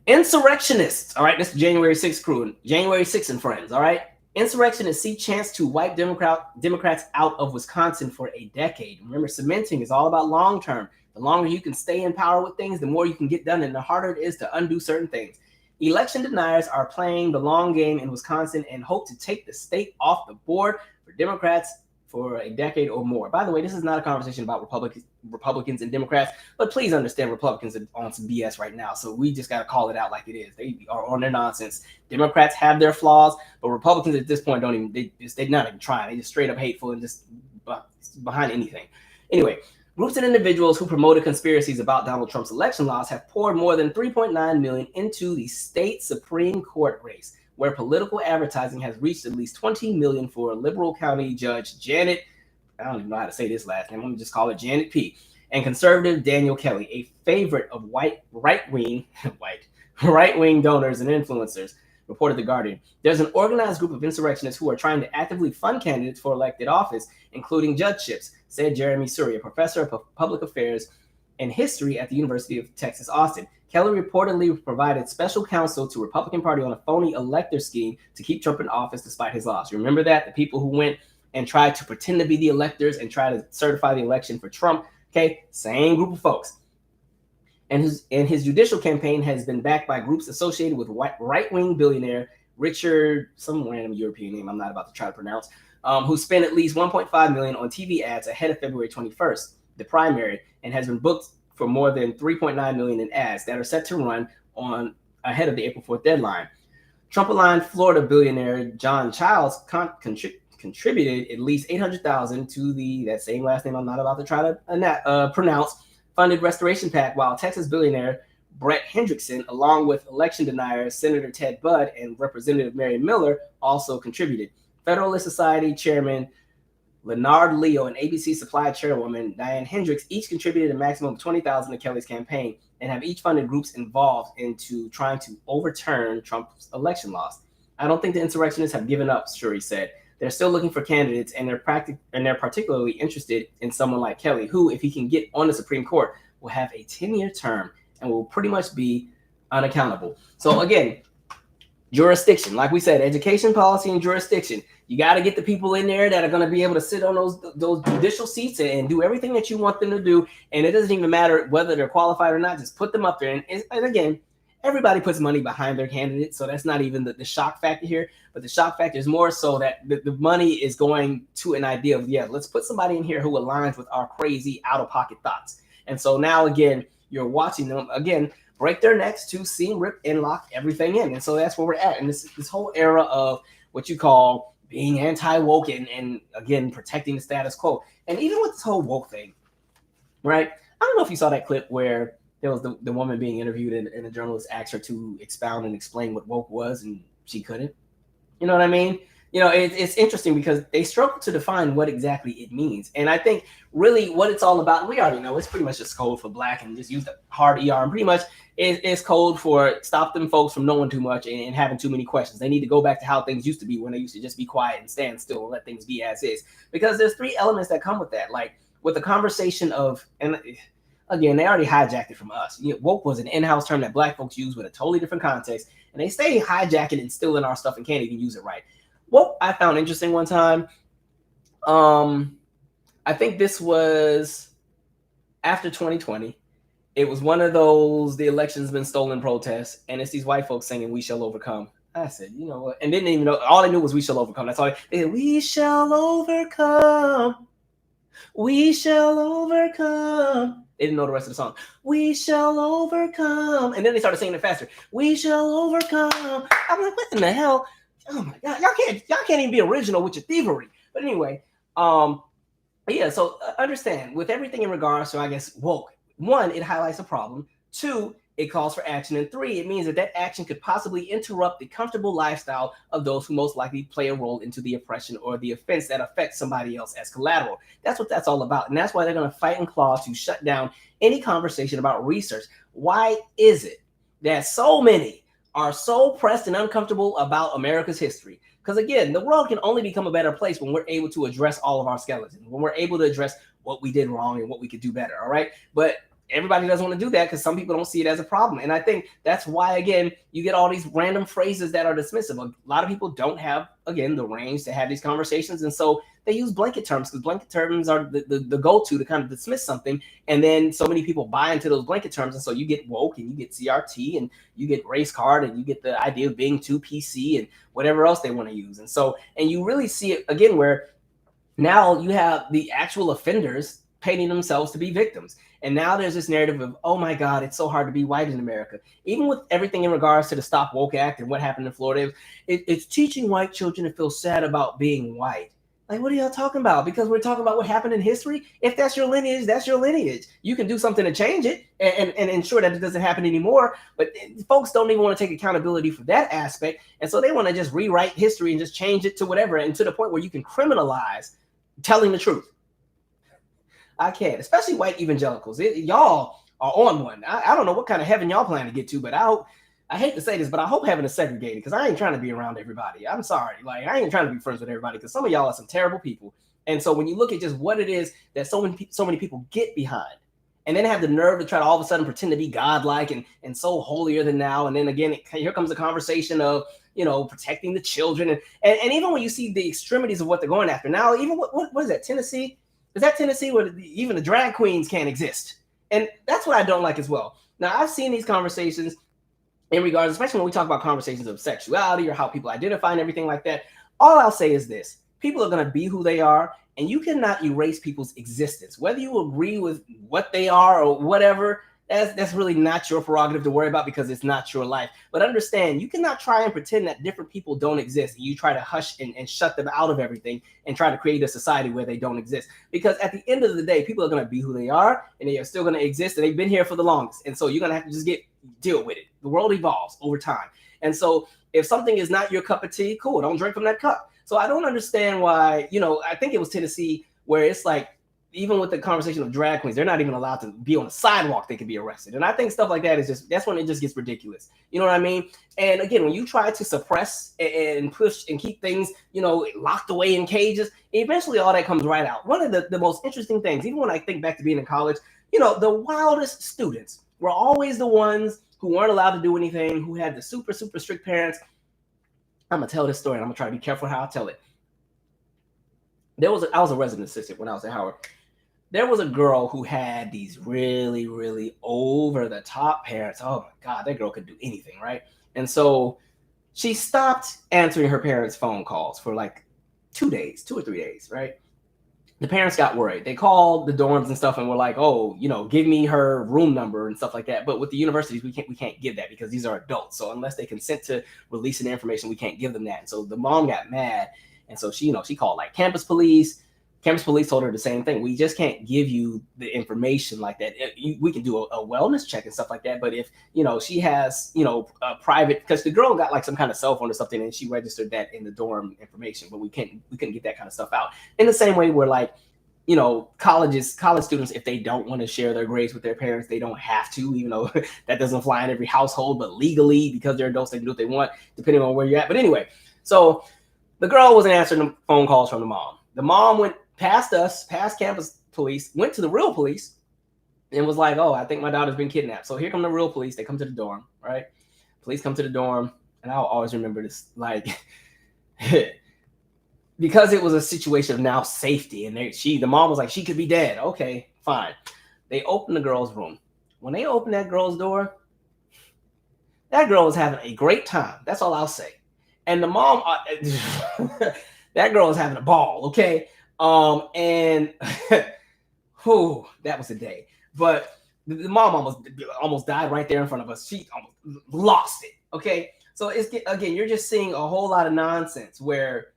Insurrectionists. All right, this is January 6th crew. January 6th and friends. All right. Insurrectionists see chance to wipe Democrats out of Wisconsin for a decade. Remember, cementing is all about long term. The longer you can stay in power with things, the more you can get done, and the harder it is to undo certain things. Election deniers are playing the long game in Wisconsin and hope to take the state off the board for Democrats for a decade or more. By the way, this is not a conversation about Republicans and Democrats, but please understand Republicans are on some BS right now. So we just got to call it out like it is. They are on their nonsense. Democrats have their flaws, but Republicans at this point don't even, they're not even trying. They just straight up hateful and just behind anything. Anyway, groups and individuals who promoted conspiracies about Donald Trump's election loss have poured more than $3.9 million into the state Supreme Court race, where political advertising has reached at least $20 million for liberal county judge Janet, I don't even know how to say this last name, let me just call it Janet P., and conservative Daniel Kelly, a favorite of right-wing donors and influencers, reported The Guardian. There's an organized group of insurrectionists who are trying to actively fund candidates for elected office, including judgeships, said Jeremy Suri, a professor of public affairs and history at the University of Texas, Austin. Kelly reportedly provided special counsel to Republican Party on a phony elector scheme to keep Trump in office despite his loss. Remember that? The people who went and tried to pretend to be the electors and try to certify the election for Trump. Okay, same group of folks. And his judicial campaign has been backed by groups associated with right-wing billionaire Richard, some random European name I'm not about to try to pronounce, who spent at least $1.5 million on TV ads ahead of February 21st, the primary, and has been booked for more than $3.9 million in ads that are set to run on ahead of the April 4th deadline. Trump-aligned Florida billionaire John Childs contributed at least $800,000 to that same last name I'm not about to try to pronounce, funded restoration PAC, while Texas billionaire Brett Hendrickson, along with election deniers Senator Ted Budd and Representative Mary Miller, also contributed. Federalist Society Chairman Leonard Leo and ABC Supply Chairwoman Diane Hendricks each contributed a maximum of $20,000 to Kelly's campaign and have each funded groups involved into trying to overturn Trump's election loss. I don't think the insurrectionists have given up, Shuri said. They're still looking for candidates, and they're particularly interested in someone like Kelly, who, if he can get on the Supreme Court, will have a 10-year term and will pretty much be unaccountable. So again, jurisdiction, like we said, education, policy, and jurisdiction. You got to get the people in there that are going to be able to sit on those judicial seats and do everything that you want them to do. And it doesn't even matter whether they're qualified or not. Just put them up there. And again, everybody puts money behind their candidate, so that's not even the shock factor here. But the shock factor is more so that the money is going to an idea of, yeah, let's put somebody in here who aligns with our crazy out-of-pocket thoughts. And so now, again, you're watching them, again, break their necks to seam, rip, and lock everything in. And so that's where we're at. And this whole era of what you call being anti-woke and again, protecting the status quo. And even with this whole woke thing, right? I don't know if you saw that clip where there was the woman being interviewed and a journalist asked her to expound and explain what woke was, and she couldn't. You know what I mean? You know, it's interesting because they struggle to define what exactly it means. And I think really what it's all about, we already know, it's pretty much just code for black and just use the hard ER. And pretty much it's code for stop them folks from knowing too much and having too many questions. They need to go back to how things used to be when they used to just be quiet and stand still and let things be as is. Because there's three elements that come with that. Like with the conversation of, and again, they already hijacked it from us. You know, woke was an in-house term that black folks use with a totally different context. And they stay hijacking and stealing our stuff and can't even use it right. What I found interesting one time, I think this was after 2020. It was one of those, the election's been stolen protests, and it's these white folks singing "We Shall Overcome." I said, you know what? And didn't even know, all they knew was "We Shall Overcome." That's all they said, "We shall overcome. We shall overcome." They didn't know the rest of the song. "We shall overcome." And then they started singing it faster. "We shall overcome." I'm like, what in the hell? Oh my God, y'all can't even be original with your thievery. But anyway, yeah, so understand with everything in regards to, I guess, woke, one, it highlights a problem. Two, it calls for action. And three, it means that action could possibly interrupt the comfortable lifestyle of those who most likely play a role into the oppression or the offense that affects somebody else as collateral. That's what that's all about. And that's why they're going to fight and claw to shut down any conversation about research. Why is it that so many are so pressed and uncomfortable about America's history. Because again, the world can only become a better place when we're able to address all of our skeletons, when we're able to address what we did wrong and what we could do better. All right. But everybody doesn't want to do that because some people don't see it as a problem. And I think that's why, again, you get all these random phrases that are dismissive. A lot of people don't have, again, the range to have these conversations. And so they use blanket terms because blanket terms are the go-to to kind of dismiss something. And then so many people buy into those blanket terms. And so you get woke and you get CRT and you get race card and you get the idea of being too PC and whatever else they want to use. And so, and you really see it, again, where now you have the actual offenders painting themselves to be victims. And now there's this narrative of, oh my God, it's so hard to be white in America. Even with everything in regards to the Stop Woke Act and what happened in Florida, it's teaching white children to feel sad about being white. Like, what are y'all talking about? Because we're talking about what happened in history. If that's your lineage, that's your lineage. You can do something to change it and ensure that it doesn't happen anymore. But folks don't even want to take accountability for that aspect. And so they want to just rewrite history and just change it to whatever. And to the point where you can criminalize telling the truth. I can't, especially white evangelicals. Y'all are on one. I don't know what kind of heaven y'all plan to get to, but I hate to say this, but I hope heaven is segregated because I ain't trying to be around everybody. I'm sorry. Like, I ain't trying to be friends with everybody because some of y'all are some terrible people. And so when you look at just what it is that so many people get behind and then have the nerve to try to all of a sudden pretend to be godlike and so holier than thou. And then again, here comes the conversation of, protecting the children. And even when you see the extremities of what they're going after now, even what is that, Tennessee? Is that Tennessee where even the drag queens can't exist? And that's what I don't like as well. Now, I've seen these conversations in regards, especially when we talk about conversations of sexuality or how people identify and everything like that. All I'll say is this: people are going to be who they are, and you cannot erase people's existence. Whether you agree with what they are or whatever, that's really not your prerogative to worry about because it's not your life. But understand, you cannot try and pretend that different people don't exist. And you try to hush and shut them out of everything and try to create a society where they don't exist. Because at the end of the day, people are going to be who they are and they are still going to exist. And they've been here for the longest. And so you're going to have to just deal with it. The world evolves over time. And so if something is not your cup of tea, cool, don't drink from that cup. So I don't understand why, I think it was Tennessee where it's like, even with the conversation of drag queens, they're not even allowed to be on the sidewalk. They could be arrested. And I think stuff like that that's when it just gets ridiculous. You know what I mean? And again, when you try to suppress and push and keep things, locked away in cages, eventually all that comes right out. One of the most interesting things, even when I think back to being in college, the wildest students were always the ones who weren't allowed to do anything, who had the super, super strict parents. I'm going to tell this story and I'm going to try to be careful how I tell it. I was a resident assistant when I was at Howard. There was a girl who had these really, really over-the-top parents. Oh, my God, that girl could do anything, right? And so she stopped answering her parents' phone calls for like 2 or 3 days, right? The parents got worried. They called the dorms and stuff and were like, oh, give me her room number and stuff like that. But with the universities, we can't give that because these are adults. So unless they consent to releasing the information, we can't give them that. And so the mom got mad. And so she called like campus police. Campus police told her the same thing. We just can't give you the information like that. We can do a wellness check and stuff like that. But if, she has, a private, because the girl got like some kind of cell phone or something and she registered that in the dorm information, but we couldn't get that kind of stuff out. In the same way where like, college students, if they don't want to share their grades with their parents, they don't have to, even though that doesn't fly in every household, but legally, because they're adults, they can do what they want, depending on where you're at. But anyway, so the girl wasn't answering the phone calls from the mom. The mom went past us, past campus police, went to the real police and was like, oh, I think my daughter's been kidnapped. So here come the real police. They come to the dorm, right? Police come to the dorm. And I'll always remember this, like, because it was a situation of now safety. And the mom was like, she could be dead. Okay, fine. They opened the girl's room. When they opened that girl's door, that girl was having a great time. That's all I'll say. And the mom, that girl was having a ball, okay? And whew, that was a day. But the mom almost died right there in front of us. She almost lost it, okay? So again, you're just seeing a whole lot of nonsense where,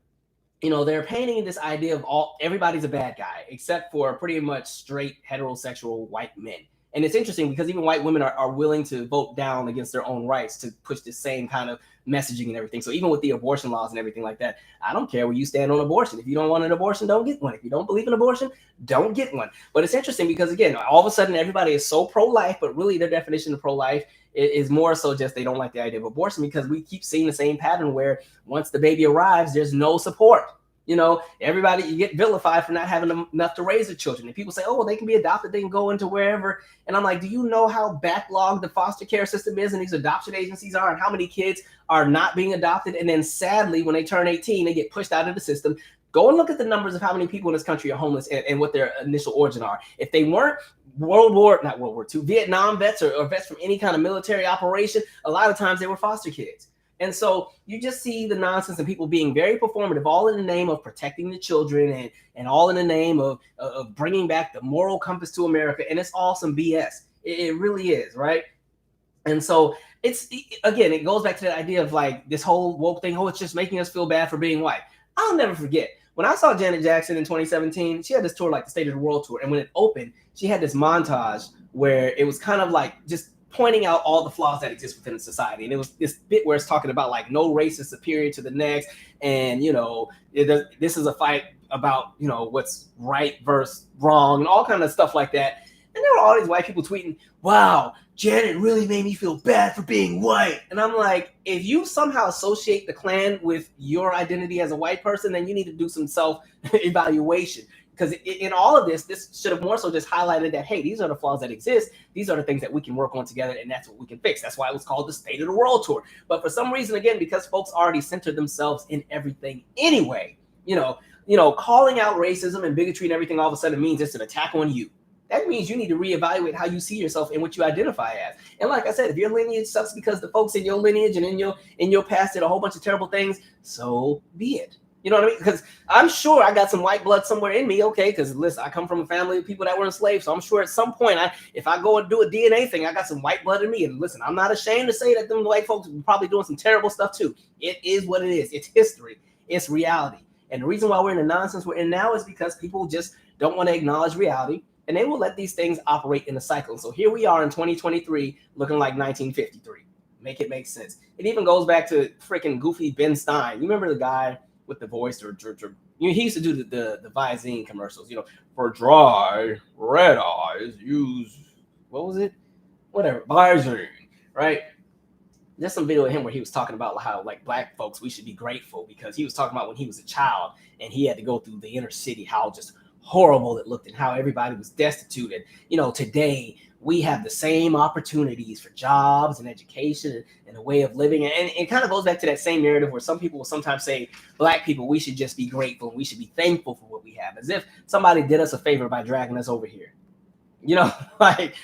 they're painting this idea of everybody's a bad guy, except for pretty much straight heterosexual white men. And it's interesting because even white women are willing to vote down against their own rights to push the same kind of messaging and everything. So even with the abortion laws and everything like that, I don't care where you stand on abortion. If you don't want an abortion, don't get one. If you don't believe in abortion, don't get one. But it's interesting because, again, all of a sudden everybody is so pro-life, but really their definition of pro-life It is more so just they don't like the idea of abortion because we keep seeing the same pattern where once the baby arrives, there's no support. You know, everybody, you get vilified for not having enough to raise the children. And people say, oh, well, they can be adopted, they can go into wherever. And I'm like, do you know how backlogged the foster care system is and these adoption agencies are, and how many kids are not being adopted? And then sadly, when they turn 18, they get pushed out of the system. Go and look at the numbers of how many people in this country are homeless and what their initial origin are. If they weren't not World War II, Vietnam vets or vets from any kind of military operation, a lot of times they were foster kids. And so you just see the nonsense and people being very performative, all in the name of protecting the children and all in the name of bringing back the moral compass to America. And it's all some BS. It really is, right? And so again, it goes back to that idea of like this whole woke thing. Oh, it's just making us feel bad for being white. I'll never forget. When I saw Janet Jackson in 2017, she had this tour like the State of the World tour. And when it opened, she had this montage where it was kind of like just pointing out all the flaws that exist within society. And it was this bit where it's talking about like no race is superior to the next. And, you know, this is a fight about, you know, what's right versus wrong and all kind of stuff like that. And there were all these white people tweeting, wow, Janet really made me feel bad for being white. And I'm like, if you somehow associate the Klan with your identity as a white person, then you need to do some self-evaluation. Because in all of this should have more so just highlighted that, hey, these are the flaws that exist. These are the things that we can work on together, and that's what we can fix. That's why it was called the State of the World Tour. But for some reason, again, because folks already centered themselves in everything anyway, you know, calling out racism and bigotry and everything all of a sudden means it's an attack on you. That means you need to reevaluate how you see yourself and what you identify as. And like I said, if your lineage sucks because the folks in your lineage and in your past did a whole bunch of terrible things, so be it. You know what I mean? Because I'm sure I got some white blood somewhere in me, okay? Because listen, I come from a family of people that were enslaved, so I'm sure at some point, if I go and do a DNA thing, I got some white blood in me. And listen, I'm not ashamed to say that them white folks were probably doing some terrible stuff too. It is what it is. It's history. It's reality. And the reason why we're in the nonsense we're in now is because people just don't want to acknowledge reality, and they will let these things operate in a cycle. So here we are in 2023, looking like 1953. Make it make sense. It even goes back to freaking goofy Ben Stein. You remember the guy with the voice, or he used to do the Visine commercials, you know, for dry red eyes, use, what was it? Whatever, Visine, right? There's some video of him where he was talking about how, like, black folks, we should be grateful, because he was talking about when he was a child and he had to go through the inner city, how just horrible it looked and how everybody was destitute. And, you know, today we have the same opportunities for jobs and education and a way of living. And it kind of goes back to that same narrative where some people will sometimes say, black people, we should just be grateful. We should be thankful for what we have, as if somebody did us a favor by dragging us over here. You know, like,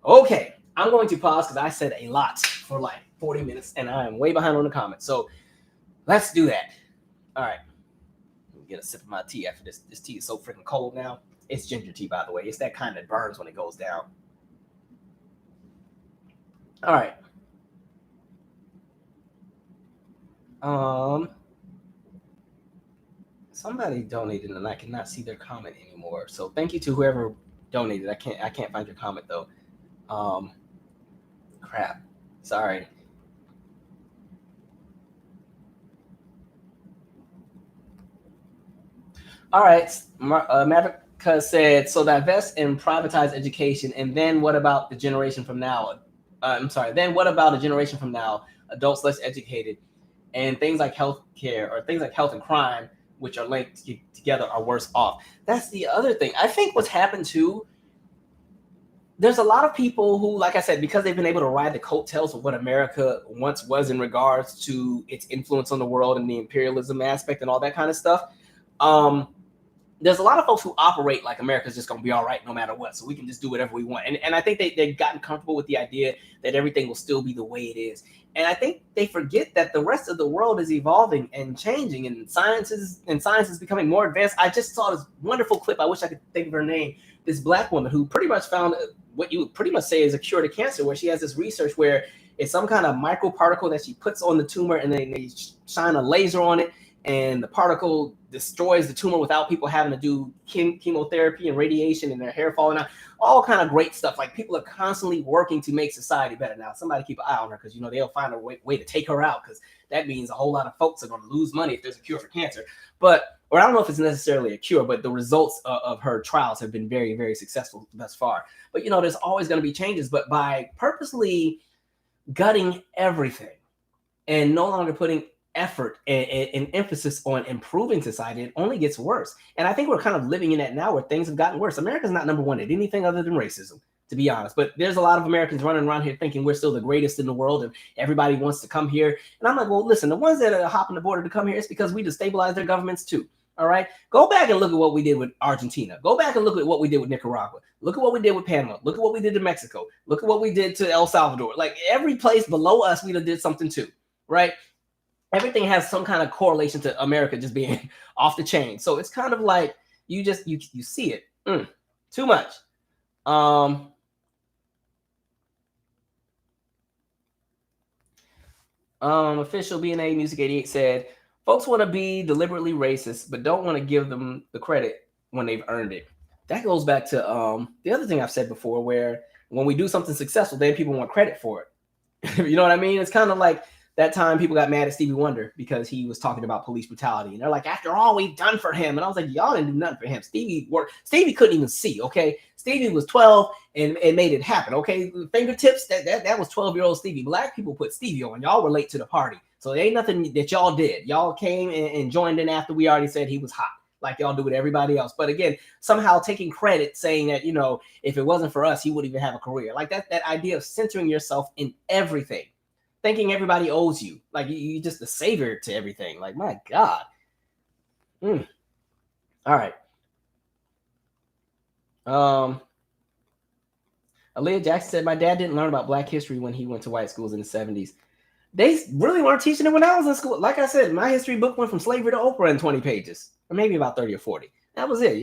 okay, I'm going to pause because I said a lot for like 40 minutes and I am way behind on the comments. So let's do that. All right. Get a sip of my tea after this. This tea is so freaking cold now. It's ginger tea, by the way. It's that kind that burns when it goes down. All right. Somebody donated and I cannot see their comment anymore. So thank you to whoever donated. I can't find your comment though. Crap. Sorry. All right, Maverica said, so divest and privatize education, and then what about the generation from now? Then what about a generation from now, adults less educated, and things like healthcare or things like health and crime, which are linked together, are worse off? That's the other thing. I think what's happened too, there's a lot of people who, like I said, because they've been able to ride the coattails of what America once was in regards to its influence on the world and the imperialism aspect and all that kind of stuff. There's a lot of folks who operate like America's just going to be all right no matter what, so we can just do whatever we want. And I think they've gotten comfortable with the idea that everything will still be the way it is. And I think they forget that the rest of the world is evolving and changing, and science is becoming more advanced. I just saw this wonderful clip. I wish I could think of her name. This black woman who pretty much found what you would pretty much say is a cure to cancer, where she has this research where it's some kind of microparticle that she puts on the tumor, and then they shine a laser on it, and the particle destroys the tumor without people having to do chemotherapy and radiation and their hair falling out. All kind of great stuff. Like, people are constantly working to make society better. Now, somebody keep an eye on her, because, you know, they'll find a way to take her out, because that means a whole lot of folks are going to lose money if there's a cure for cancer. Or I don't know if it's necessarily a cure, but the results of her trials have been very, very successful thus far. But, you know, there's always going to be changes. But by purposely gutting everything and no longer putting effort and emphasis on improving society, it only gets worse. And I think we're kind of living in that now where things have gotten worse. America's not number one at anything other than racism, to be honest. But there's a lot of Americans running around here thinking we're still the greatest in the world and everybody wants to come here. And I'm like, well, listen, the ones that are hopping the border to come here, it's because we destabilize their governments too. All right. Go back and look at what we did with Argentina. Go back and look at what we did with Nicaragua. Look at what we did with Panama. Look at what we did to Mexico. Look at what we did to El Salvador. Like every place below us, we did something too. Right. Everything has some kind of correlation to America just being off the chain. So it's kind of like you see it too much. Official BNA Music 88 said, folks want to be deliberately racist, but don't want to give them the credit when they've earned it. That goes back to the other thing I've said before, where when we do something successful, then people want credit for it. You know what I mean? It's kind of like that time people got mad at Stevie Wonder because he was talking about police brutality. And they're like, after all we've done for him. And I was like, y'all didn't do nothing for him. Stevie couldn't even see, okay? Stevie was 12 and made it happen, okay? Fingertips, that was 12-year-old Stevie. Black people put Stevie on. Y'all were late to the party. So there ain't nothing that y'all did. Y'all came and joined in after we already said he was hot, like y'all do with everybody else. But again, somehow taking credit, saying that, you know, if it wasn't for us, he wouldn't even have a career. Like that idea of centering yourself in everything, thinking everybody owes you, like you just the savior to everything. Like, my God. All right. Aaliyah Jackson said, my dad didn't learn about Black history when he went to white schools in the 70s. They really weren't teaching it when I was in school. Like I said, my history book went from slavery to Oprah in 20 pages, or maybe about 30 or 40. That was it.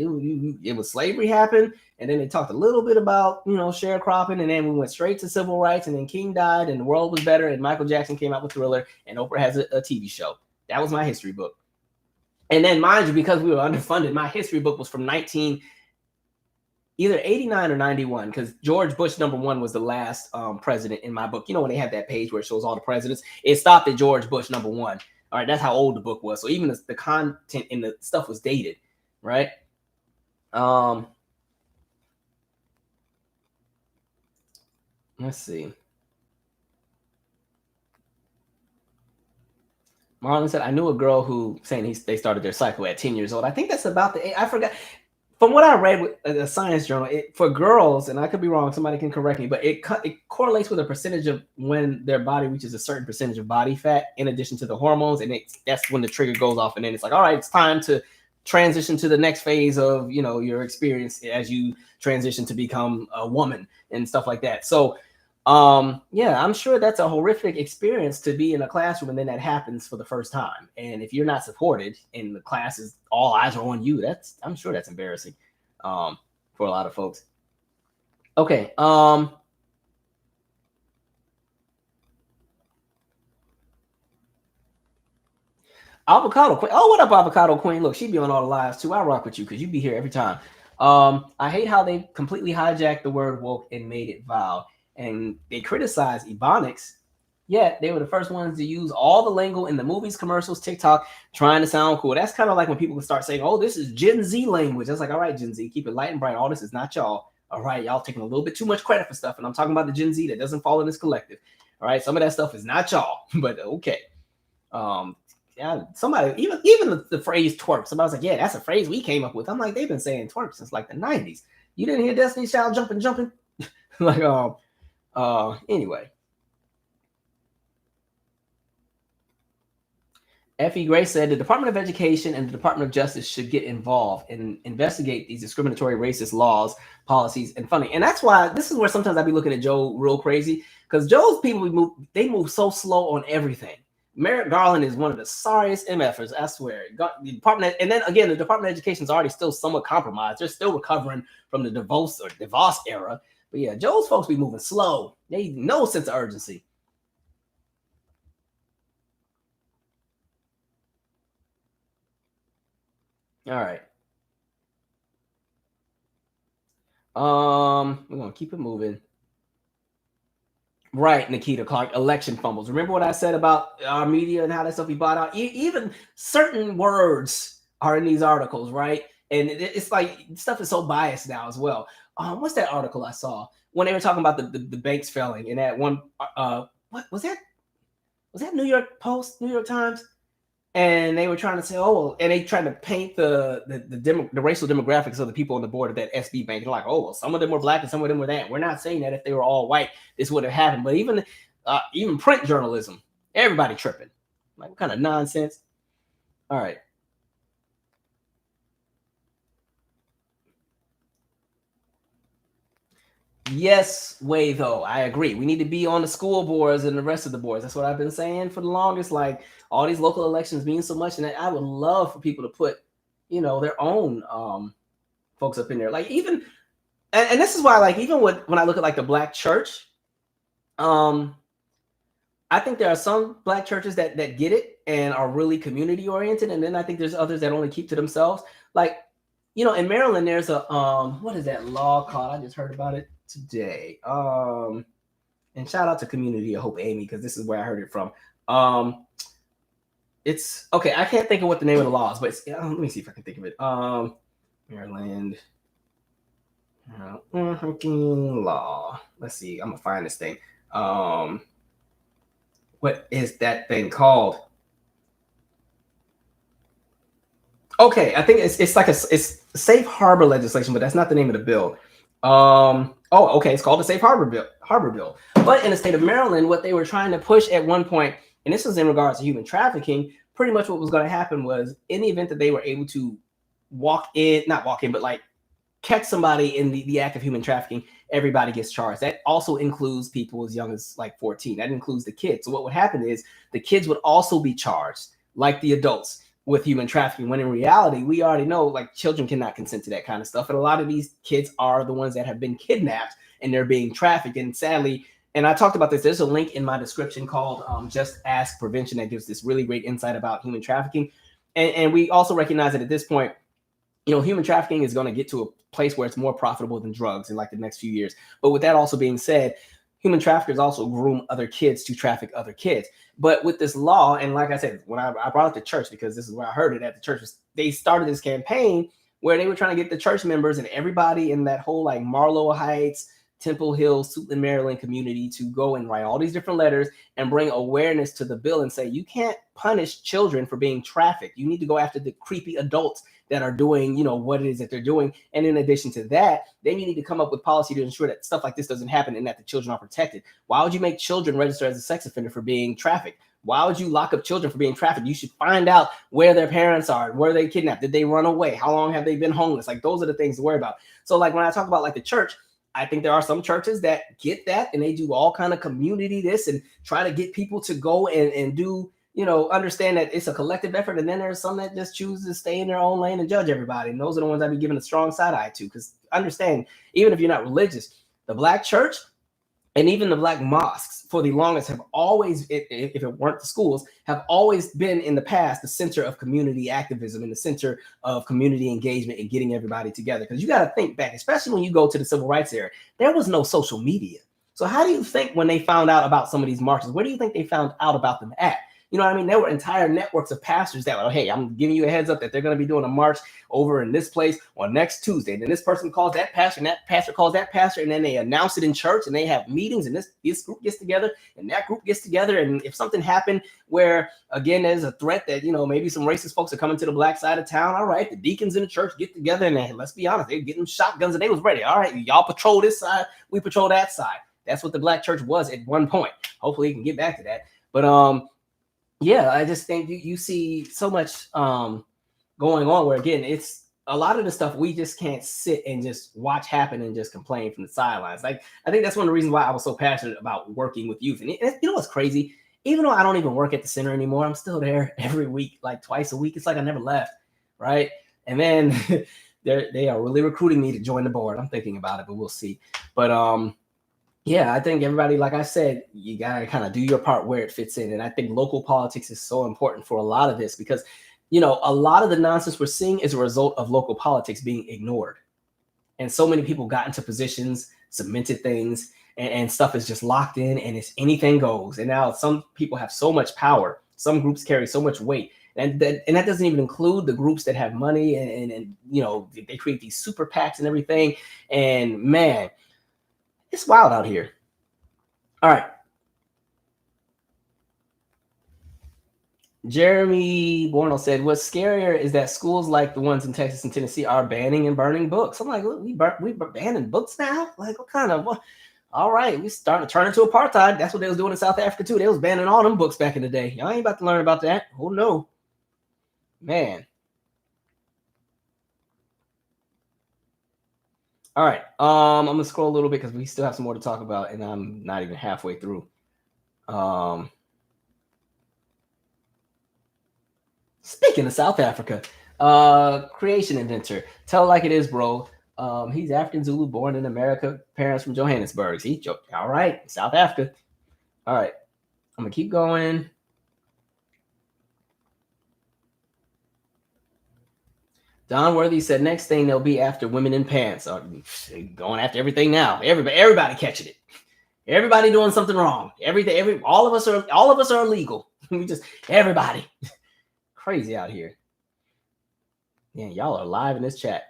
It was slavery happened, and then they talked a little bit about, you know, sharecropping, and then we went straight to civil rights, and then King died, and the world was better, and Michael Jackson came out with Thriller, and Oprah has a TV show. That was my history book. And then, mind you, because we were underfunded, my history book was from either 89 or 91, because George Bush #1 was the last president in my book. You know, when they have that page where it shows all the presidents, it stopped at George Bush #1. All right, that's how old the book was. So even the content in the stuff was dated, right? Let's see. Marlon said, I knew a girl who saying they started their cycle at 10 years old. I think that's about the age. I forgot. From what I read with a science journal, for girls, and I could be wrong, somebody can correct me, but it correlates with a percentage of when their body reaches a certain percentage of body fat in addition to the hormones, and that's when the trigger goes off, and then it's like, all right, it's time to transition to the next phase of, you know, your experience as you transition to become a woman and stuff like that. So yeah, I'm sure that's a horrific experience to be in a classroom and then that happens for the first time. And if you're not supported and the class is all eyes are on you, I'm sure that's embarrassing for a lot of folks. Okay. Avocado Queen. Oh, what up, Avocado Queen? Look, she be on all the lives too. I rock with you because you be here every time. I hate how they completely hijacked the word woke and made it vile. And they criticize Ebonics, yet they were the first ones to use all the lingo in the movies, commercials, TikTok, trying to sound cool. That's kind of like when people start saying, oh, this is Gen Z language. That's like, all right, Gen Z, keep it light and bright. All this is not y'all. All right, y'all taking a little bit too much credit for stuff. And I'm talking about the Gen Z that doesn't fall in this collective. All right, some of that stuff is not y'all, but okay. Yeah, somebody, even the phrase twerk, somebody was like, yeah, that's a phrase we came up with. I'm like, they've been saying twerk since like the 90s. You didn't hear Destiny's Child jumping? Like, anyway. F.E. Gray said the Department of Education and the Department of Justice should get involved and investigate these discriminatory racist laws, policies, and funding. And that's why this is where sometimes I be looking at Joe real crazy, because Joe's people, they move so slow on everything. Merrick Garland is one of the sorriest MFers, I swear. The department, and then again, the Department of Education is already still somewhat compromised. They're still recovering from the DeVos era. But yeah, Joe's folks be moving slow. They no sense of urgency. All right. We're gonna keep it moving. Right, Nikita Clark, election fumbles. Remember what I said about our media and how that stuff be bought out? Even certain words are in these articles, right? And it's like stuff is so biased now as well. What's that article I saw when they were talking about the banks failing, and that one what was that? Was that New York Post, New York Times? And they were trying to say, oh, well, and they tried to paint the racial demographics of the people on the board of that SB bank. They're like, oh, well, some of them were black and some of them were that. We're not saying that if they were all white, this would have happened. But even print journalism, everybody tripping. Like, what kind of nonsense? All right. Yes, way though. I agree. We need to be on the school boards and the rest of the boards. That's what I've been saying for the longest. Like, all these local elections mean so much, and I would love for people to put, their own folks up in there. Like, even and this is why, like, even when I look at like the black church, I think there are some black churches that get it and are really community oriented, and then I think there's others that only keep to themselves. Like, in Maryland, there's a what is that law called? I just heard about it today. And shout out to Community of Hope Amy, because this is where I heard it from. It's okay. I can't think of what the name of the law is, but let me see if I can think of it. Maryland law. Let's see. I'm gonna find this thing. What is that thing called? Okay, I think it's like it's safe harbor legislation, but that's not the name of the bill. Okay, it's called the Safe Harbor Bill. But in the state of Maryland, what they were trying to push at one point, and this was in regards to human trafficking, pretty much what was going to happen was, in the event that they were able to not walk in, but like catch somebody in the act of human trafficking, everybody gets charged. That also includes people as young as like 14. That includes the kids. So what would happen is the kids would also be charged like the adults with human trafficking, when in reality, we already know, like, children cannot consent to that kind of stuff. And a lot of these kids are the ones that have been kidnapped and they're being trafficked. And sadly, and I talked about this, there's a link in my description called Just Ask Prevention that gives this really great insight about human trafficking. And we also recognize that at this point, human trafficking is going to get to a place where it's more profitable than drugs in like the next few years. But with that also being said, human traffickers also groom other kids to traffic other kids. But with this law, and like I said, when I brought it to church, because this is where I heard it at the church, they started this campaign where they were trying to get the church members and everybody in that whole like Marlow Heights, Temple Hill, Suitland, Maryland community to go and write all these different letters and bring awareness to the bill and say, you can't punish children for being trafficked. You need to go after the creepy adults that are doing, what it is that they're doing. And in addition to that, then you need to come up with policy to ensure that stuff like this doesn't happen and that the children are protected. Why would you make children register as a sex offender for being trafficked? Why would you lock up children for being trafficked? You should find out where their parents are, where they kidnapped, did they run away? How long have they been homeless? Like, those are the things to worry about. So like when I talk about like the church, I think there are some churches that get that and they do all kind of community this and try to get people to go and do, understand that it's a collective effort. And then there's some that just choose to stay in their own lane and judge everybody. And those are the ones I'd be giving a strong side eye to, because understand, even if you're not religious, the black church and even the black mosques for the longest have always, if it weren't the schools, have always been in the past the center of community activism and the center of community engagement and getting everybody together. Because you got to think back, especially when you go to the civil rights era, there was no social media. So how do you think when they found out about some of these marches, where do you think they found out about them at? You know what I mean? There were entire networks of pastors that were, hey, I'm giving you a heads up that they're going to be doing a march over in this place on next Tuesday. And then this person calls that pastor, and that pastor calls that pastor, and then they announce it in church, and they have meetings, and this group gets together, and that group gets together. And if something happened where, again, there's a threat that, maybe some racist folks are coming to the black side of town, all right, the deacons in the church get together, and let's be honest, they're getting shotguns, and they was ready. All right, y'all patrol this side, we patrol that side. That's what the black church was at one point. Hopefully, you can get back to that. But yeah, I just think you see so much going on where, again, it's a lot of the stuff we just can't sit and just watch happen and just complain from the sidelines. Like, I think that's one of the reasons why I was so passionate about working with youth. And you know what's crazy? Even though I don't even work at the center anymore, I'm still there every week, like twice a week. It's like I never left, right? And then they are really recruiting me to join the board. I'm thinking about it, but we'll see. But yeah, I think everybody, like I said, you got to kind of do your part where it fits in. And I think local politics is so important for a lot of this because, a lot of the nonsense we're seeing is a result of local politics being ignored. And so many people got into positions, cemented things, and stuff is just locked in and it's anything goes. And now some people have so much power. Some groups carry so much weight. And that doesn't even include the groups that have money and they create these super PACs and everything. And man, it's wild out here. All right. Jeremy Borno said, "What's scarier is that schools like the ones in Texas and Tennessee are banning and burning books." I'm like, we banning books now? Like, what kind of? What? All right, we starting to turn into apartheid. That's what they was doing in South Africa too. They was banning all them books back in the day. Y'all ain't about to learn about that. Oh no, man. All right, I'm gonna scroll a little bit because we still have some more to talk about, and I'm not even halfway through. Speaking of South Africa, creation inventor, tell it like it is, bro. He's African Zulu, born in America, parents from Johannesburg. See, all right, South Africa. All right, I'm gonna keep going. Don Worthy said, "Next thing they'll be after women in pants. Going after everything now. Everybody catching it. Everybody doing something wrong. All of us are illegal. We just everybody crazy out here. Yeah, y'all are live in this chat.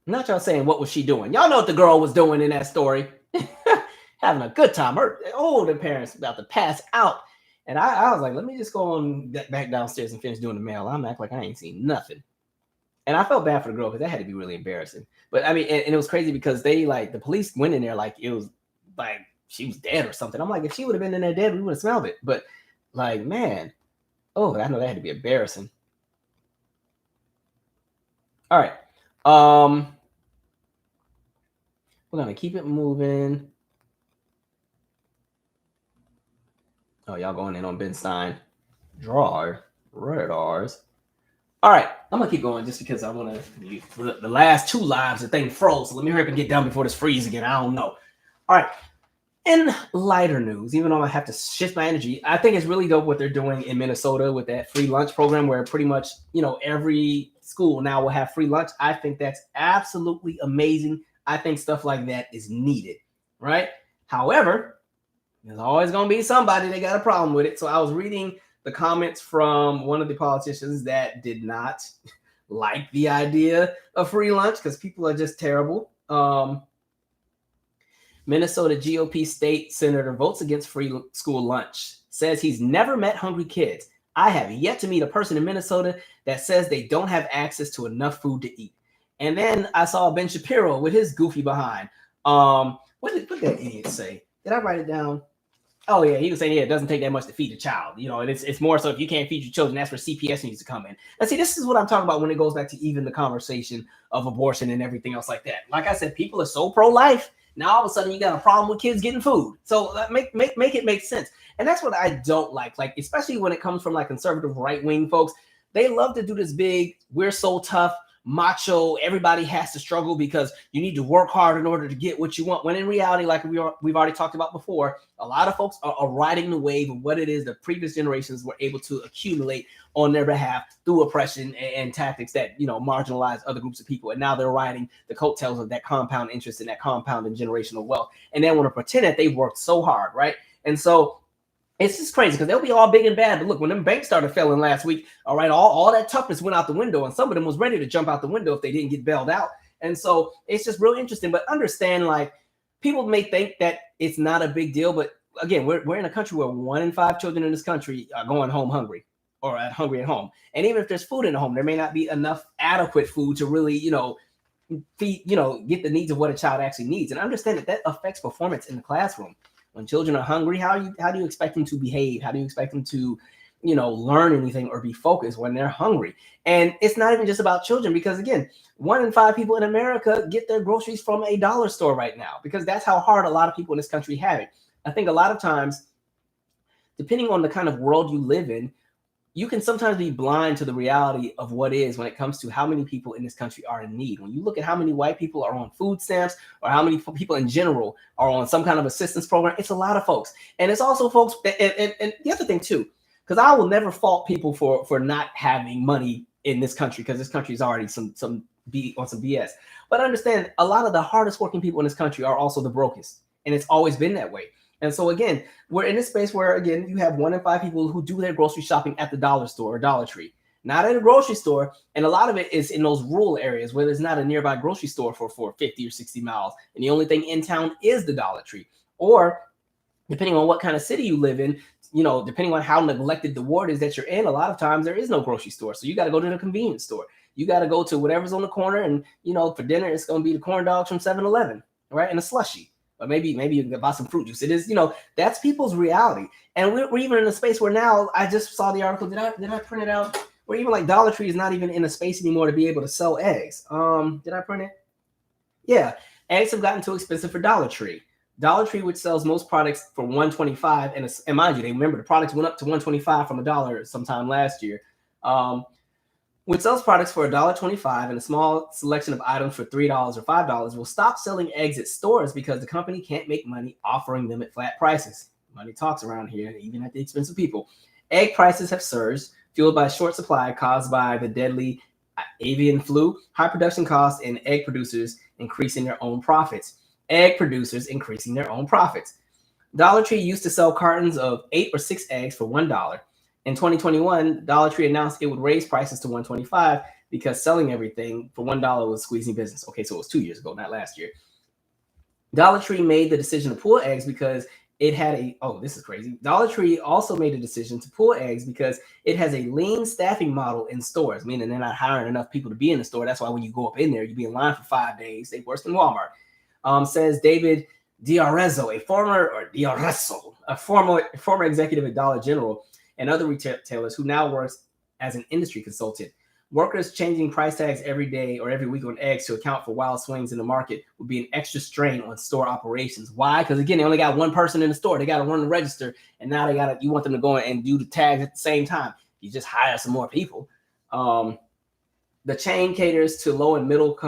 Not y'all saying what was she doing. Y'all know what the girl was doing in that story. Having a good time. Her older parents about to pass out. And I was like, let me just go on back downstairs and finish doing the mail. I'm acting like I ain't seen nothing. And I felt bad for the girl because that had to be really embarrassing. But I mean, and it was crazy because they the police went in there like it was like she was dead or something. I'm like, if she would have been in there dead, we would have smelled it. But like, man, oh, I know that had to be embarrassing. All right. We're gonna keep it moving. Oh, y'all going in on Ben Stein. Radars. All right, I'm gonna keep going just because I want to. The last two lives, the thing froze. So let me hurry up and get done before this freeze again. I don't know. All right. In lighter news, even though I have to shift my energy, I think it's really dope what they're doing in Minnesota with that free lunch program, where pretty much every school now will have free lunch. I think that's absolutely amazing. I think stuff like that is needed, right? However, there's always going to be somebody that got a problem with it. So I was reading the comments from one of the politicians that did not like the idea of free lunch because people are just terrible. Minnesota GOP state senator votes against free school lunch, says he's never met hungry kids. I have yet to meet a person in Minnesota that says they don't have access to enough food to eat. And then I saw Ben Shapiro with his goofy behind. What did that idiot say? Did I write it down? Oh yeah, he was saying, it doesn't take that much to feed a child. And it's more so if you can't feed your children, that's where CPS needs to come in. And see, this is what I'm talking about when it goes back to even the conversation of abortion and everything else like that. Like I said, people are so pro-life. Now all of a sudden you got a problem with kids getting food. So make it make sense. And that's what I don't like. Like, especially when it comes from like conservative right-wing folks, they love to do this big, we're so tough, macho, everybody has to struggle because you need to work hard in order to get what you want. When in reality, like we've already talked about before, a lot of folks are riding the wave of what it is the previous generations were able to accumulate on their behalf through oppression and tactics that marginalize other groups of people. And now they're riding the coattails of that compound interest and that compound and generational wealth. And they want to pretend that they've worked so hard, right? And so it's just crazy because they'll be all big and bad. But look, when them banks started failing last week, all right, all that toughness went out the window, and some of them was ready to jump out the window if they didn't get bailed out. And so it's just real interesting. But understand, like, people may think that it's not a big deal, but again, we're in a country where 1 in 5 children in this country are going home hungry or hungry at home. And even if there's food in the home, there may not be enough adequate food to really, feed, get the needs of what a child actually needs. And understand that affects performance in the classroom. When children are hungry, how do you expect them to behave? How do you expect them to, learn anything or be focused when they're hungry? And it's not even just about children, because again, 1 in 5 people in America get their groceries from a dollar store right now, because that's how hard a lot of people in this country have it. I think a lot of times, depending on the kind of world you live in, you can sometimes be blind to the reality of what is when it comes to how many people in this country are in need. When you look at how many white people are on food stamps or how many people in general are on some kind of assistance program, it's a lot of folks. And it's also folks, and the other thing too, because I will never fault people for not having money in this country, because this country is already some BS. But understand, a lot of the hardest working people in this country are also the brokest. And it's always been that way. And so again, we're in a space where, again, you have 1 in 5 people who do their grocery shopping at the dollar store or Dollar Tree, not at a grocery store. And a lot of it is in those rural areas where there's not a nearby grocery store for 50 or 60 miles. And the only thing in town is the Dollar Tree. Or depending on what kind of city you live in, you know, depending on how neglected the ward is that you're in, a lot of times there is no grocery store. So you got to go to the convenience store. You got to go to whatever's on the corner. And, you know, for dinner, it's going to be the corn dogs from 7-Eleven, right? And a slushie. Or maybe you can buy some fruit juice. It is, you know, that's people's reality. And we're even in a space where now, I just saw the article. Did I print it out? Where even like Dollar Tree is not even in a space anymore to be able to sell eggs. Did I print it? Yeah. Eggs have gotten too expensive for Dollar Tree. Dollar Tree, which sells most products for $1.25, and mind you, they remember the products went up to $1.25 from $1 sometime last year. Which sells products for $1.25 and a small selection of items for $3 or $5, will stop selling eggs at stores because the company can't make money offering them at flat prices. Money talks around here, even at the expense of people. Egg prices have surged, fueled by short supply caused by the deadly avian flu, high production costs, and egg producers increasing their own profits. Dollar Tree used to sell cartons of 8 or 6 eggs for $1. In 2021, Dollar Tree announced it would raise prices to $1.25 because selling everything for $1 was squeezing business. Okay, so it was 2 years ago, not last year. Dollar Tree made the decision to pull eggs because it had this is crazy. Dollar Tree also made a decision to pull eggs because it has a lean staffing model in stores, meaning they're not hiring enough people to be in the store. That's why when you go up in there, you be in line for 5 days. They worse than Walmart. Says David Diarezzo, a former executive at Dollar General and other retailers who now works as an industry consultant. Workers changing price tags every day or every week on eggs to account for wild swings in the market would be an extra strain on store operations. Why? Because again, they only got one person in the store. They got to run the register, and now you want them to go and do the tags at the same time. You just hire some more people. The chain caters to low and middle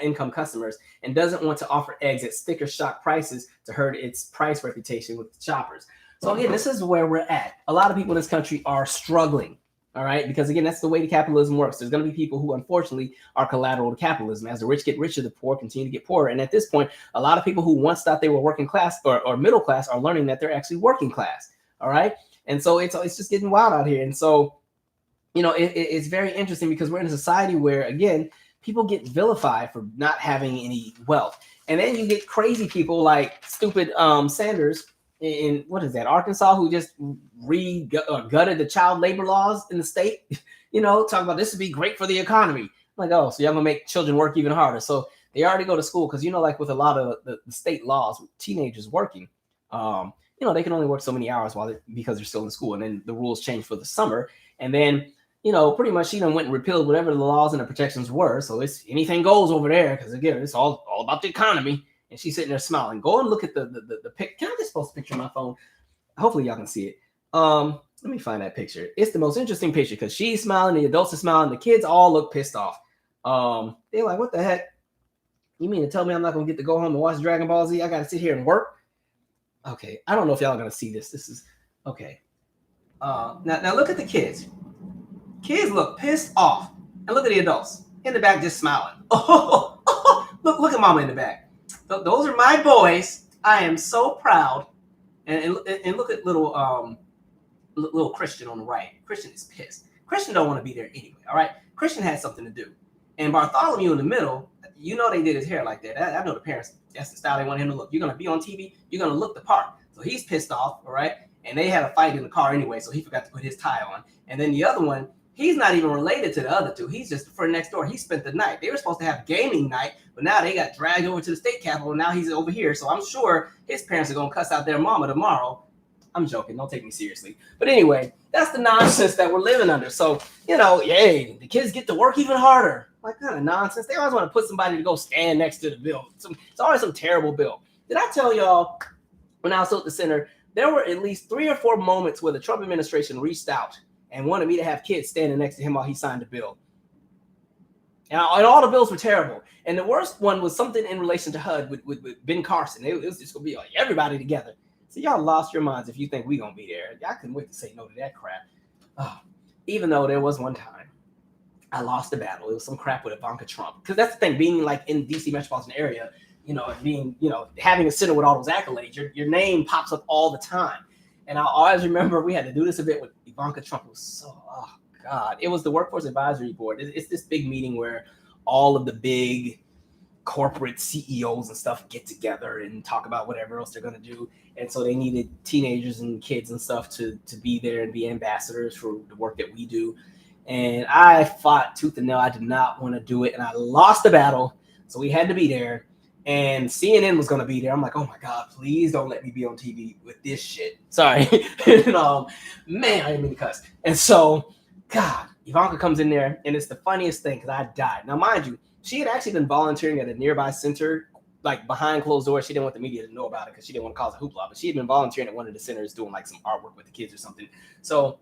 income customers and doesn't want to offer eggs at sticker shock prices to hurt its price reputation with shoppers. So again, this is where we're at. A lot of people in this country are struggling, all right? Because again, that's the way the capitalism works. There's going to be people who unfortunately are collateral to capitalism. As the rich get richer, the poor continue to get poorer. And at this point, a lot of people who once thought they were working class or middle class are learning that they're actually working class, all right? And so it's just getting wild out here. And so, you know, it's very interesting because we're in a society where, again, people get vilified for not having any wealth. And then you get crazy people like stupid Sanders in Arkansas, who just gutted the child labor laws in the state, you know, talking about this would be great for the economy. I'm like, oh, so y'all gonna make children work even harder. So they already go to school because, you know, like with a lot of the state laws, with teenagers working, you know, they can only work so many hours because they're still in school. And then the rules change for the summer. And then, you know, pretty much she done went and repealed whatever the laws and the protections were. So it's anything goes over there because, again, it's all about the economy. And she's sitting there smiling. Go and look at the pic. Can I just post a picture on my phone? Hopefully y'all can see it. Let me find that picture. It's the most interesting picture because she's smiling, the adults are smiling, the kids all look pissed off. They're like, what the heck? You mean to tell me I'm not gonna get to go home and watch Dragon Ball Z? I gotta sit here and work? Okay, I don't know if y'all are gonna see this. This is okay. Now look at the kids. Kids look pissed off. And look at the adults in the back just smiling. Look at mama in the back. Those are my boys. I am so proud. And look at little Christian on the right. Christian is pissed. Christian don't want to be there anyway, all right? Christian had something to do. And Bartholomew in the middle, you know they did his hair like that. I know the parents, that's the style they want him to look. You're going to be on TV, you're going to look the part. So he's pissed off, all right? And they had a fight in the car anyway, so he forgot to put his tie on. And then the other one, he's not even related to the other two. He's just the friend next door. He spent the night. They were supposed to have gaming night, but now they got dragged over to the state capitol, and now he's over here. So I'm sure his parents are going to cuss out their mama tomorrow. I'm joking. Don't take me seriously. But anyway, that's the nonsense that we're living under. So, you know, yay, the kids get to work even harder. What kind of nonsense? They always want to put somebody to go stand next to the bill. It's always some terrible bill. Did I tell y'all when I was at the center, there were at least 3 or 4 moments where the Trump administration reached out and wanted me to have kids standing next to him while he signed a bill. And all the bills were terrible. And the worst one was something in relation to HUD with Ben Carson. It was just going to be like everybody together. So y'all lost your minds if you think we're going to be there. I couldn't wait to say no to that crap. Even though there was one time I lost a battle. It was some crap with Ivanka Trump. Because that's the thing, being like in D.C. metropolitan area, you know, and being, you know, having a center with all those accolades, your name pops up all the time. And I always remember we had to do this event with Ivanka Trump. It was so, oh God. It was the Workforce Advisory Board. It's this big meeting where all of the big corporate CEOs and stuff get together and talk about whatever else they're going to do. And so they needed teenagers and kids and stuff to be there and be ambassadors for the work that we do. And I fought tooth and nail. I did not want to do it. And I lost the battle. So we had to be there. And CNN was going to be there. I'm like, oh my God, please don't let me be on TV with this shit. Sorry. And, man, I didn't mean to cuss. And so, God, Ivanka comes in there, and it's the funniest thing because I died. Now, mind you, she had actually been volunteering at a nearby center, like behind closed doors. She didn't want the media to know about it because she didn't want to cause a hoopla. But she had been volunteering at one of the centers doing like some artwork with the kids or something. So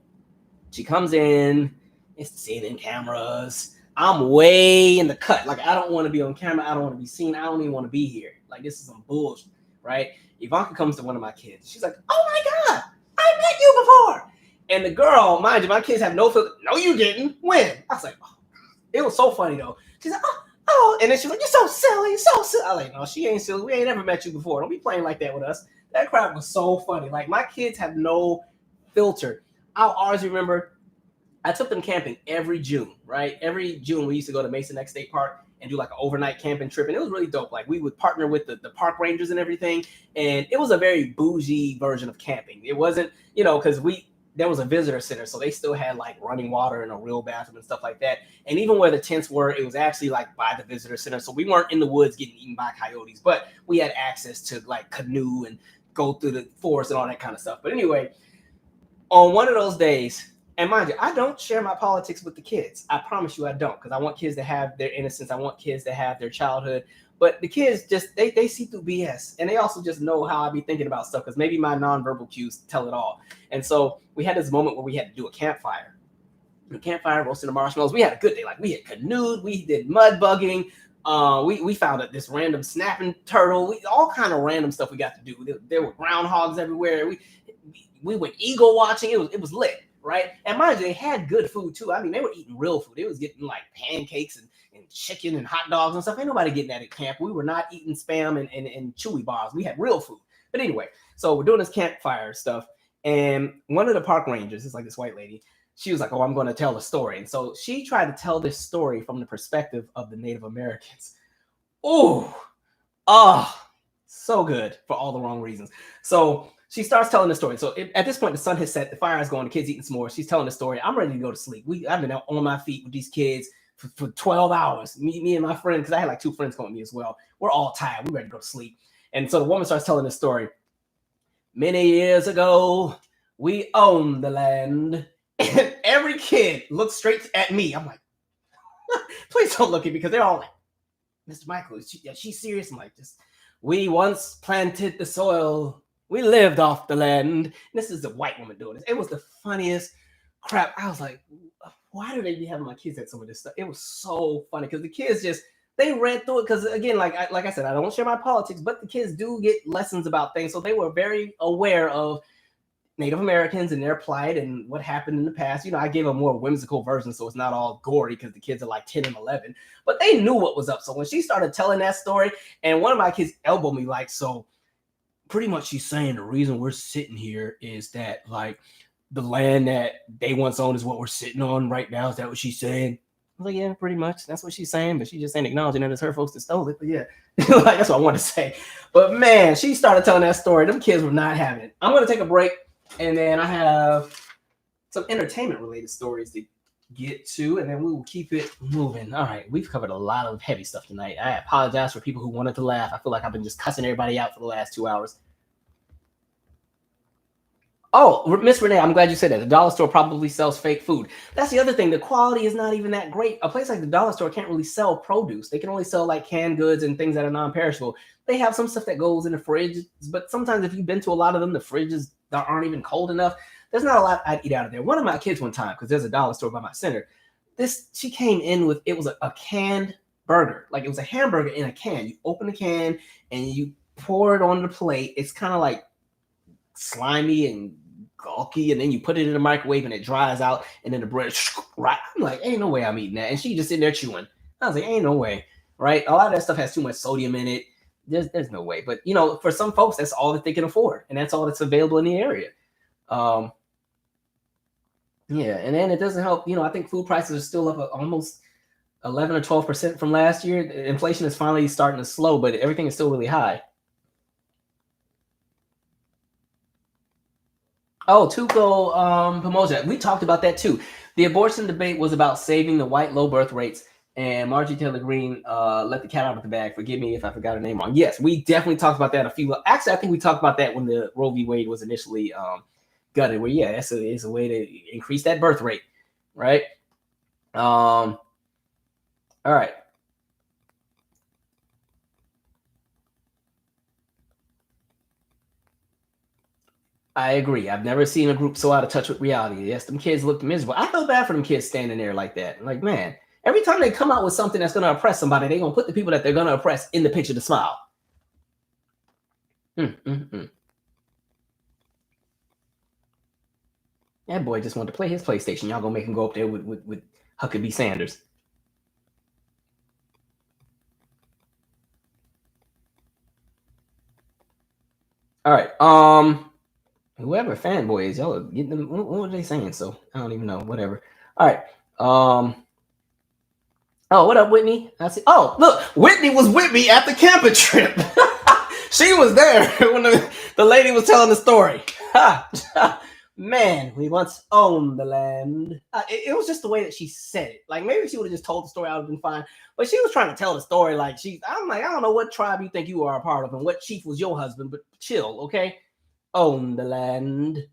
she comes in, it's the CNN cameras. I'm way in the cut. Like, I don't want to be on camera. I don't want to be seen. I don't even want to be here. Like, this is some bullshit, right? Ivanka comes to one of my kids. She's like, oh my God, I met you before. And the girl, mind you, my kids have no filter. No, you didn't. When? I was like, oh. It was so funny though. She's like, oh. And then she's like, you're so silly. You're so silly. I was like, no, she ain't silly. We ain't ever met you before. Don't be playing like that with us. That crap was so funny. Like, my kids have no filter. I'll always remember, I took them camping every June, right? Every June, we used to go to Mason Neck State Park and do like an overnight camping trip. And it was really dope. Like, we would partner with the park rangers and everything. And it was a very bougie version of camping. It wasn't, because there was a visitor center. So they still had like running water and a real bathroom and stuff like that. And even where the tents were, it was actually like by the visitor center. So we weren't in the woods getting eaten by coyotes, but we had access to like canoe and go through the forest and all that kind of stuff. But anyway, on one of those days, and mind you, I don't share my politics with the kids. I promise you I don't, because I want kids to have their innocence. I want kids to have their childhood. But the kids just, they see through BS. And they also just know how I be thinking about stuff, because maybe my nonverbal cues tell it all. And so we had this moment where we had to do a campfire. The campfire, roasting the marshmallows. We had a good day. Like, we had canoed. We did mud bugging. We found this random snapping turtle. All kind of random stuff we got to do. There were groundhogs everywhere. We went eagle watching. It was lit. Right. And mind you, they had good food too. I mean, they were eating real food. They was getting like pancakes and chicken and hot dogs and stuff. Ain't nobody getting that at camp. We were not eating Spam and chewy bars. We had real food. But anyway, so we're doing this campfire stuff. And one of the park rangers, it's like this white lady, she was like, oh, I'm going to tell a story. And so she tried to tell this story from the perspective of the Native Americans. Oh, so good for all the wrong reasons. So she starts telling the story. So at this point, the sun has set. The fire is going. The kids eating s'mores. She's telling the story. I'm ready to go to sleep. I've been out on my feet with these kids for 12 hours. Me and my friend, because I had like 2 friends going with me as well. We're all tired. We're ready to go to sleep. And so the woman starts telling the story. Many years ago, we owned the land. And every kid looks straight at me. I'm like, please don't look at me, because they're all like, Mr. Michael, is she serious? I'm like, we once planted the soil. We lived off the land. This is a white woman doing this. It was the funniest crap. I was like, why do they be having my kids at some of this stuff? It was so funny, because the kids they read through it. Because again, like I said, I don't share my politics, but the kids do get lessons about things. So they were very aware of Native Americans and their plight and what happened in the past. I gave a more whimsical version, so it's not all gory, because the kids are like 10 and 11. But they knew what was up. So when she started telling that story, and one of my kids elbowed me like, so pretty much she's saying the reason we're sitting here is that like the land that they once owned is what we're sitting on right now. Is that what she's saying? I was like, yeah, pretty much. That's what she's saying, but she just ain't acknowledging that it's her folks that stole it. But yeah, like, that's what I want to say. But man, she started telling that story. Them kids were not having it. I'm going to take a break, and then I have some entertainment related stories to get to, and then we will keep it moving. All right, we've covered a lot of heavy stuff tonight. I apologize for people who wanted to laugh. I feel like I've been just cussing everybody out for the last 2 hours. Oh, Miss Renee, I'm glad you said that. The dollar store probably sells fake food. That's the other thing. The quality is not even that great. A place like the dollar store can't really sell produce. They can only sell like canned goods and things that are non-perishable. They have some stuff that goes in the fridge, but sometimes if you've been to a lot of them, the fridges aren't even cold enough. There's not a lot I'd eat out of there. One of my kids one time, because there's a dollar store by my center, she came in with, it was a canned burger. Like, it was a hamburger in a can. You open the can and you pour it on the plate. It's kind of like slimy and gawky, and then you put it in the microwave and it dries out, and then the bread, right? I'm like, ain't no way I'm eating that. And she just sitting there chewing. I was like, ain't no way, right? A lot of that stuff has too much sodium in it. There's no way. But for some folks, that's all that they can afford, and that's all that's available in the area. Yeah, and then it doesn't help. I think food prices are still up almost 11 or 12% from last year. Inflation is finally starting to slow, but everything is still really high. Oh, Tuco Pomoja. We talked about that too. The abortion debate was about saving the white low birth rates, and Marjorie Taylor Greene let the cat out of the bag. Forgive me if I forgot her name wrong. Yes, we definitely talked about that a few. Actually, I think we talked about that when the Roe v. Wade was initially gutted. Where yeah, it's a way to increase that birth rate, right? All right. I agree. I've never seen a group so out of touch with reality. Yes, them kids looked miserable. I feel bad for them kids standing there like that. Like, man, every time they come out with something that's going to oppress somebody, they're going to put the people that they're going to oppress in the picture to smile. That boy just wanted to play his PlayStation. Y'all going to make him go up there with Huckabee Sanders. All right. Whoever fanboy is, y'all getting them. What are they saying? So I don't even know. Whatever. All right. Oh, what up, Whitney? I see. Oh, look, Whitney was with me at the camping trip. She was there when the lady was telling the story. Man, we once owned the land. It was just the way that she said it. Like maybe she would have just told the story, I would have been fine. But she was trying to tell the story like I'm like, I don't know what tribe you think you are a part of and what chief was your husband, but chill, okay? Own the land.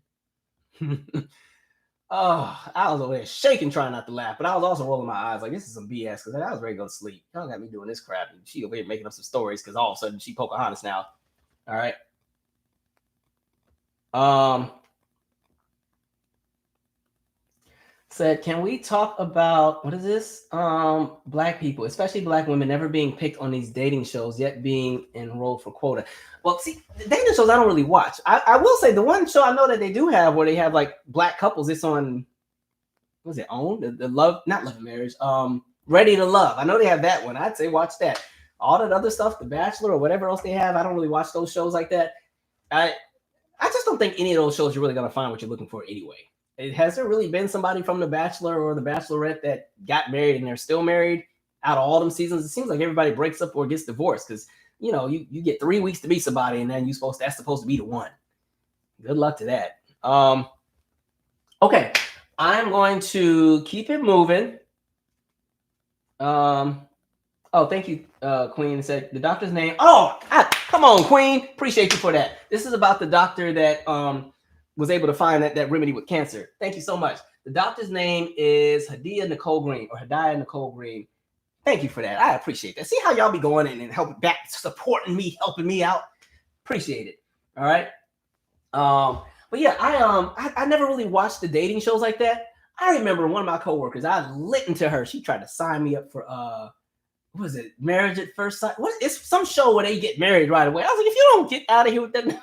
Oh, I was over there shaking, trying not to laugh, but I was also rolling my eyes like this is some BS because I was ready to go to sleep. Y'all got me doing this crap, and she over here making up some stories because all of a sudden she Pocahontas now. All right. Said, can we talk about what is this? Black people, especially black women, never being picked on these dating shows yet being enrolled for quota. Well, see, the dating shows I don't really watch. I will say the one show I know that they do have where they have like black couples. It's on. Was it OWN? The Love, not Love and Marriage. Ready to Love. I know they have that one. I'd say watch that. All that other stuff, The Bachelor or whatever else they have, I don't really watch those shows like that. I just don't think any of those shows you're really gonna find what you're looking for anyway. Has there really been somebody from The Bachelor or The Bachelorette that got married and they're still married out of all them seasons? It seems like everybody breaks up or gets divorced because you know you get 3 weeks to meet somebody and then that's supposed to be the one. Good luck to that. Okay, I'm going to keep it moving. Oh, thank you, Queen. Said the doctor's name. Oh, come on, Queen. Appreciate you for that. This is about the doctor that was able to find that remedy with cancer. Thank you so much. The doctor's name is Hadiya Nicole Green or Hadiya Nicole Green. Thank you for that. I appreciate that. See how y'all be going in and helping back, supporting me, helping me out. Appreciate it. All right. But yeah, I never really watched the dating shows like that. I remember one of my coworkers, I lit into her. She tried to sign me up for what was it, Marriage at First Sight? What? It's some show where they get married right away. I was like, if you don't get out of here with that,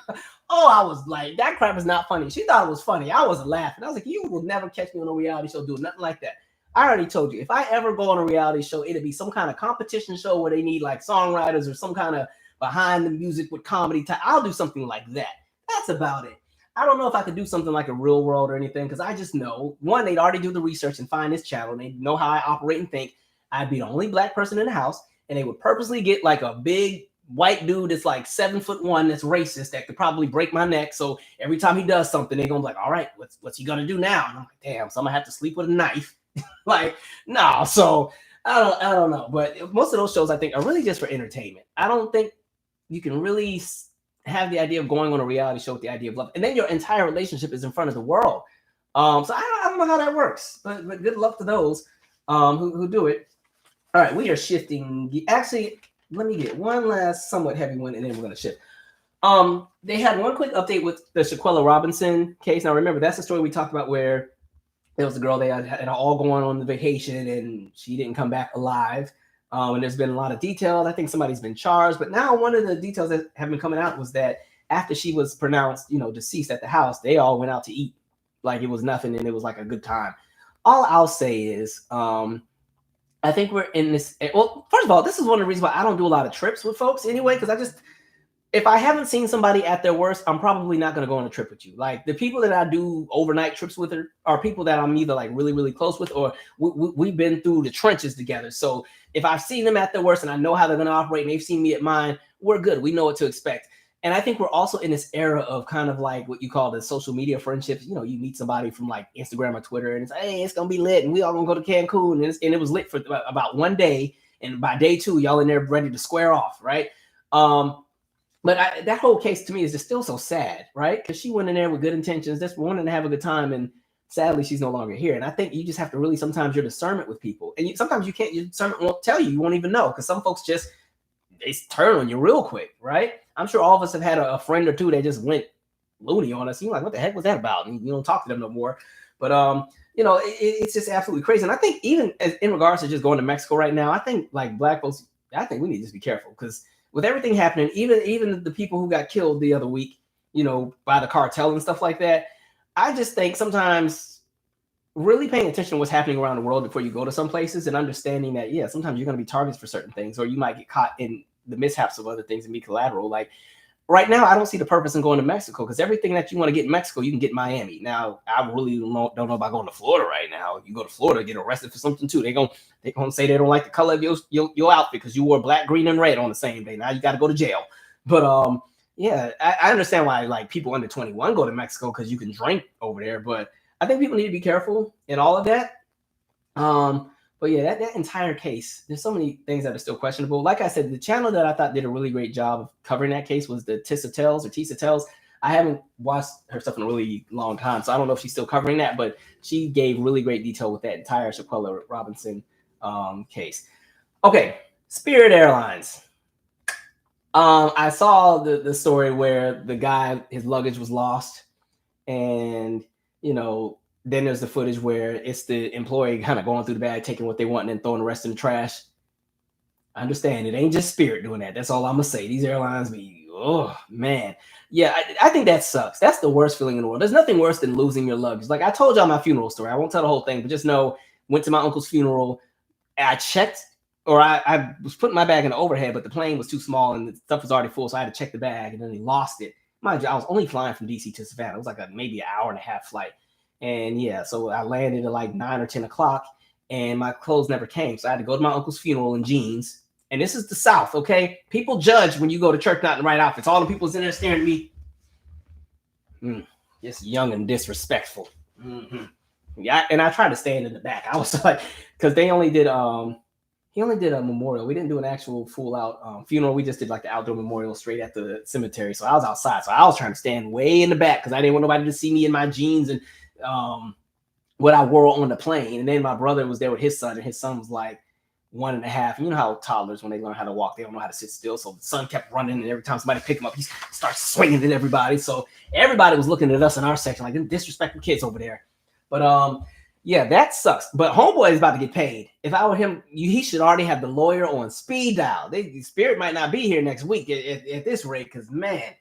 oh, I was like, that crap is not funny. She thought it was funny. I wasn't laughing. I was like, you will never catch me on a reality show doing nothing like that. I already told you, if I ever go on a reality show, it'd be some kind of competition show where they need like songwriters or some kind of behind the music with comedy type. I'll do something like that. That's about it. I don't know if I could do something like a Real World or anything because I just know, one, they'd already do the research and find this channel. And they know how I operate and think. I'd be the only black person in the house, and they would purposely get like a big white dude that's like 7'1" that's racist that could probably break my neck. So every time he does something, they're gonna be like, all right, what's he gonna do now? And I'm like, damn, so I'm gonna have to sleep with a knife. Like, no, so I don't know. But most of those shows I think are really just for entertainment. I don't think you can really have the idea of going on a reality show with the idea of love, and then your entire relationship is in front of the world. So I don't know how that works, but good luck to those who do it. All right, we are shifting. Actually, let me get one last somewhat heavy one, and then we're gonna shift. They had one quick update with the Shaquella Robinson case. Now, remember, that's the story we talked about where there was a girl they had all going on the vacation, and she didn't come back alive. And there's been a lot of details. I think somebody's been charged, but now one of the details that have been coming out was that after she was pronounced, deceased at the house, they all went out to eat like it was nothing, and it was like a good time. All I'll say is, I think we're in this. Well, first of all, this is one of the reasons why I don't do a lot of trips with folks anyway, because if I haven't seen somebody at their worst, I'm probably not going to go on a trip with you. Like the people that I do overnight trips with are people that I'm either like really, really close with, or we've been through the trenches together. So if I've seen them at their worst and I know how they're going to operate and they've seen me at mine, we're good. We know what to expect. And I think we're also in this era of kind of like what you call the social media friendships. You know, you meet somebody from like Instagram or Twitter and it's, hey, it's going to be lit and we all going to go to Cancun. And it was lit for about one day. And by day 2, y'all in there ready to square off, right? But that whole case to me is just still so sad, right? Because she went in there with good intentions, just wanting to have a good time. And sadly, she's no longer here. And I think you just have to really sometimes your discernment with people. And sometimes you can't, your discernment won't tell you. You won't even know because some folks just, they turn on you real quick, right? I'm sure all of us have had a friend or two that just went loony on us. You're like, what the heck was that about? And you don't talk to them no more. But, it's just absolutely crazy. And I think even in regards to just going to Mexico right now, I think like Black folks, I think we need to just be careful because with everything happening, even the people who got killed the other week, by the cartel and stuff like that, I just think sometimes really paying attention to what's happening around the world before you go to some places and understanding that, yeah, sometimes you're going to be targets for certain things, or you might get caught in the mishaps of other things and be collateral. Like right now, I don't see the purpose in going to Mexico because everything that you want to get in Mexico, you can get in Miami. Now, I really don't know about going to Florida right now. You go to Florida, get arrested for something too. They're gonna say they don't like the color of your outfit because you wore black, green, and red on the same day. Now you got to go to jail. But yeah, I understand why like people under 21 go to Mexico because you can drink over there. But I think people need to be careful in all of that. But yeah, that entire case, there's so many things that are still questionable. Like I said, the channel that I thought did a really great job of covering that case was the Tissa Tells. I haven't watched her stuff in a really long time, so I don't know if she's still covering that, but she gave really great detail with that entire Shaquella Robinson case. Okay, Spirit Airlines. I saw the story where the guy, his luggage was lost, and then there's the footage where it's the employee kind of going through the bag, taking what they want, and then throwing the rest in the trash. I understand it ain't just Spirit doing that. That's all I'm gonna say. These airlines be, oh man, yeah. I think that sucks. That's the worst feeling in the world. There's nothing worse than losing your luggage. Like I told y'all my funeral story. I won't tell the whole thing, but just know went to my uncle's funeral. I checked, or I was putting my bag in the overhead, but the plane was too small and the stuff was already full, so I had to check the bag, and then they lost it. Mind you, I was only flying from DC to Savannah. It was like maybe an hour and a half flight. And yeah, so I landed at like 9 or 10 o'clock and my clothes never came. So I had to go to my uncle's funeral in jeans. And this is the South, okay? People judge when you go to church not in the right outfits. All the people in there staring at me. Just young and disrespectful. Mm-hmm. Yeah, and I tried to stand in the back. I was like, because they only did he only did a memorial. We didn't do an actual full out funeral. We just did like the outdoor memorial straight at the cemetery. So I was outside. So I was trying to stand way in the back because I didn't want nobody to see me in my jeans and what I wore on the plane. And then my brother was there with his son, and his son was like 1.5. You know how toddlers, when they learn how to walk, they don't know how to sit still. So the son kept running, and every time somebody picked him up, he starts swinging at everybody. So everybody was looking at us in our section like, them disrespectful kids over there. But yeah, that sucks. But homeboy is about to get paid. If I were him, he should already have the lawyer on speed dial. Spirit might not be here next week at this rate, because man,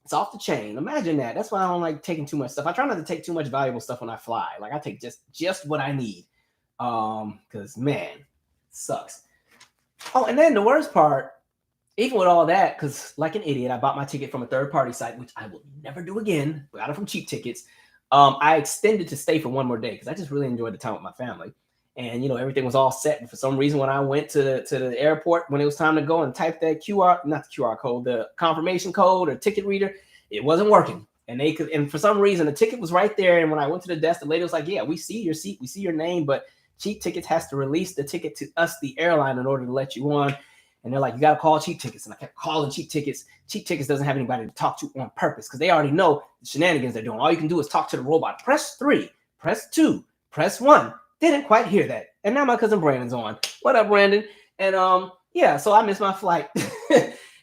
it's off the chain. Imagine that. That's why I don't like taking too much stuff. I try not to take too much valuable stuff when I fly. Like I take just what I need. Because man, it sucks. Oh, and then the worst part, even with all that, because like an idiot, I bought my ticket from a third-party site, which I will never do again. Got it from Cheap Tickets. I extended to stay for one more day because I just really enjoyed the time with my family. And, everything was all set. And for some reason, when I went to the airport, when it was time to go and type that not the QR code, the confirmation code or ticket reader, it wasn't working. And for some reason, the ticket was right there. And when I went to the desk, the lady was like, yeah, we see your seat. We see your name. But Cheap Tickets has to release the ticket to us, the airline, in order to let you on. And they're like, you got to call Cheap Tickets. And I kept calling Cheap Tickets. Cheap Tickets doesn't have anybody to talk to on purpose because they already know the shenanigans they're doing. All you can do is talk to the robot. Press 3, press 2, press 1. Didn't quite hear that. And now my cousin Brandon's on. What up, Brandon? And yeah, so I missed my flight.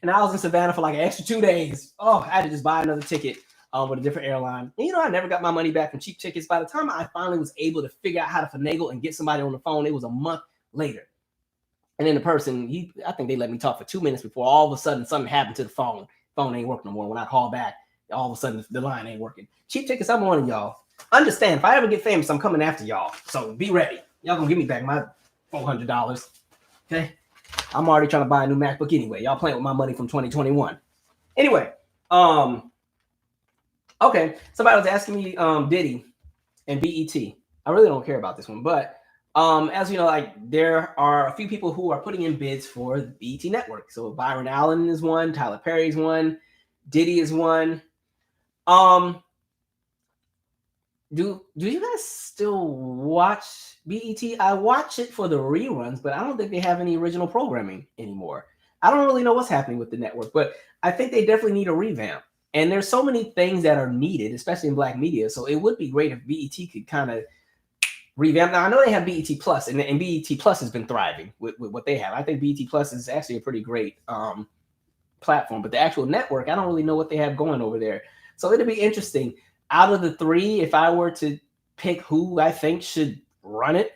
And I was in Savannah for like an extra 2 days. Oh, I had to just buy another ticket with a different airline. And I never got my money back from Cheap Tickets. By the time I finally was able to figure out how to finagle and get somebody on the phone, it was a month later. And then the person, I think they let me talk for 2 minutes before all of a sudden something happened to the phone. Phone ain't working no more. When I call back, all of a sudden the line ain't working. Cheap Tickets, I'm one of y'all. Understand, if I ever get famous, I'm coming after y'all. So be ready. Y'all gonna give me back my $400. Okay? I'm already trying to buy a new MacBook anyway. Y'all playing with my money from 2021. Anyway, okay. Somebody was asking me Diddy and BET. I really don't care about this one, but as you know, like there are a few people who are putting in bids for the BET network. So Byron Allen is one, Tyler Perry's one, Diddy is one. Do you guys still watch BET? I watch it for the reruns, but I don't think they have any original programming anymore. I don't really know what's happening with the network, but I think they definitely need a revamp. And there's so many things that are needed, especially in Black media. So it would be great if BET could kind of revamp. Now I know they have BET Plus, and BET Plus has been thriving with what they have. I think BET Plus is actually a pretty great platform, but the actual network, I don't really know what they have going over there. So it'll be interesting. Out of the three, if I were to pick who I think should run it,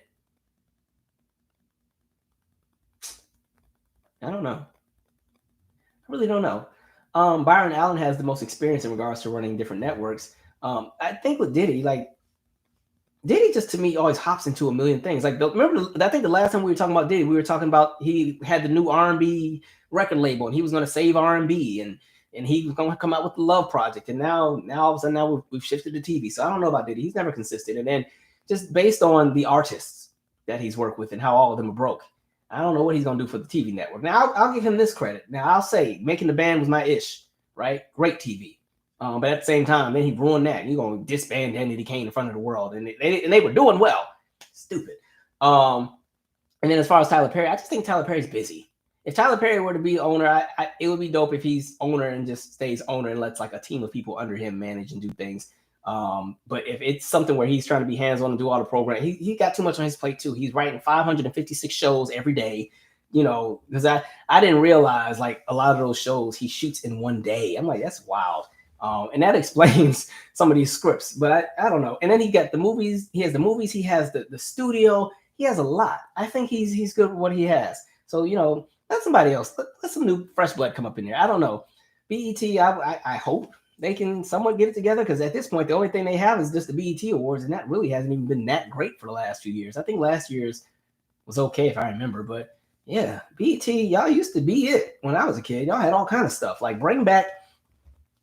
I don't know. I really don't know. Byron Allen has the most experience in regards to running different networks. I think with Diddy, like Diddy just to me always hops into a million things. Like remember, I think the last time we were talking about Diddy, we were talking about he had the new R&B record label and he was going to save R&B and he was going to come out with the Love Project. And now all of a sudden we've shifted to TV. So I don't know about Diddy. He's never consistent. And then just based on the artists that he's worked with and how all of them are broke, I don't know what he's going to do for the TV network. Now I'll give him this credit. Now I'll say Making the Band was my ish, right? Great TV. But at the same time, then he ruined that. You're going to disband Danny Kane in front of the world. And they were doing well. Stupid. And then as far as Tyler Perry, I just think Tyler Perry's busy. If Tyler Perry were to be owner, it would be dope if he's owner and just stays owner and lets like a team of people under him manage and do things. But if it's something where he's trying to be hands-on and do all the program, he got too much on his plate too. He's writing 556 shows every day. You know, because I didn't realize like a lot of those shows he shoots in one day. I'm like, that's wild. And that explains some of these scripts, but I don't know. And then he got the movies. He has the movies. He has the studio. He has a lot. I think he's good with what he has. So, you know, let somebody else, let some new fresh blood come up in there. I don't know. BET, I hope they can somewhat get it together because at this point, the only thing they have is just the BET Awards, and that really hasn't even been that great for the last few years. I think last year's was okay if I remember, but yeah, BET, y'all used to be it when I was a kid. Y'all had all kind of stuff. Like bring back,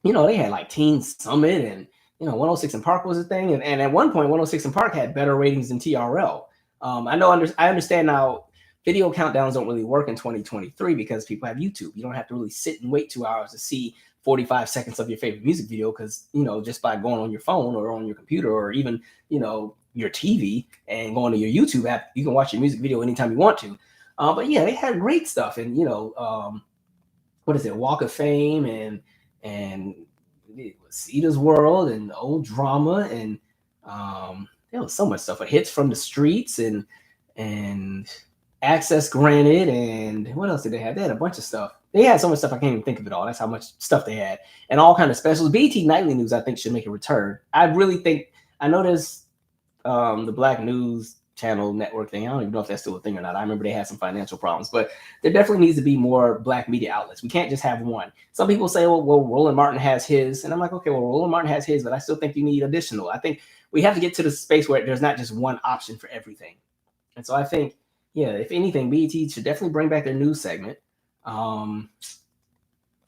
you know, they had like Teen Summit and, you know, 106 and Park was a thing. And at one point, 106 and Park had better ratings than TRL. I understand now video countdowns don't really work in 2023 because people have YouTube. You don't have to really sit and wait 2 hours to see 45 seconds of your favorite music video because, you know, just by going on your phone or on your computer or even, you know, your TV and going to your YouTube app, you can watch your music video anytime you want to. But yeah, they had great stuff. And, you know, what is it? Walk of Fame and Cedar's World and Old Drama. And there was so much stuff. Hits from the Streets and Access Granted. And what else did they have? They had a bunch of stuff. They had so much stuff I can't even think of it all. That's how much stuff they had. And all kind of specials. BET Nightly News, I think, should make a return. I really think, I know there's the Black News Channel network thing. I don't even know if that's still a thing or not. I remember they had some financial problems, but there definitely needs to be more Black media outlets. We can't just have one. Some people say, well, Roland Martin has his. And I'm like, okay, well, Roland Martin has his, but I still think you need additional. I think we have to get to the space where there's not just one option for everything. And so I think, yeah, if anything, BET should definitely bring back their news segment.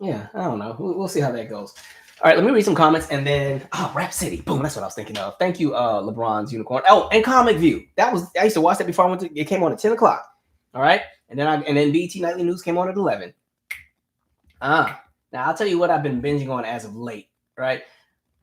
Yeah, I don't know. We'll see how that goes. All right, let me read some comments and then Rap City. Boom, that's what I was thinking of. Thank you, LeBron's Unicorn. Oh, and Comic View. I used to watch that before I went to. It came on at 10 o'clock. All right, and then BET Nightly News came on at 11. Now I'll tell you what I've been binging on as of late. Right,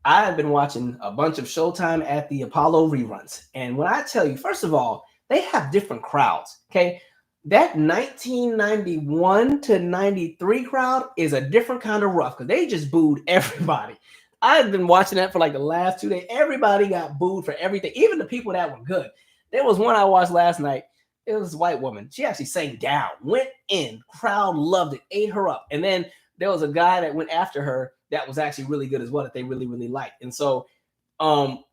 I have been watching a bunch of Showtime at the Apollo reruns, and when I tell you, first of all, they have different crowds. Okay. That 1991 to 93 crowd is a different kind of rough because they just booed everybody. I've been watching that for like the last 2 days. Everybody got booed for everything, even the people that were good. There was one I watched last night. It was a white woman. She actually sang down, went in, crowd loved it, ate her up. And then there was a guy that went after her that was actually really good as well that they really, really liked. And so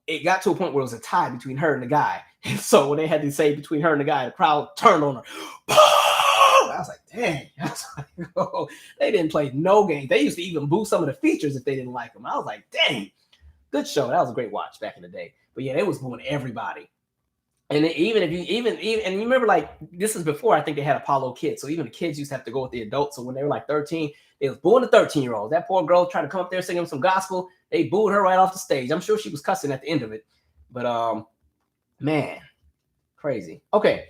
it got to a point where it was a tie between her and the guy. And so when they had to say between her and the guy, the crowd turned on her. I was like, dang. I was like, oh, they didn't play no games. They used to even boo some of the features if they didn't like them. I was like, dang. Good show. That was a great watch back in the day. But yeah, they was booing everybody. And even if you even and you remember, like, this is before I think they had Apollo Kids, so even the kids used to have to go with the adults. So when they were like 13, they was booing the 13-year-olds. That poor girl trying to come up there singing some gospel, they booed her right off the stage. I'm sure she was cussing at the end of it, but man, crazy. Okay,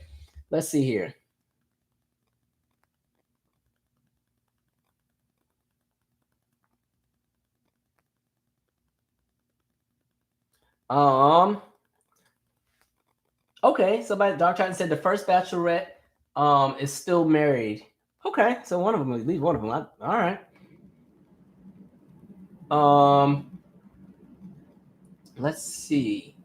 let's see here. Okay, so by Dark Titan said the first Bachelorette is still married. Okay, so one of them, at least one of them. All right. Let's see.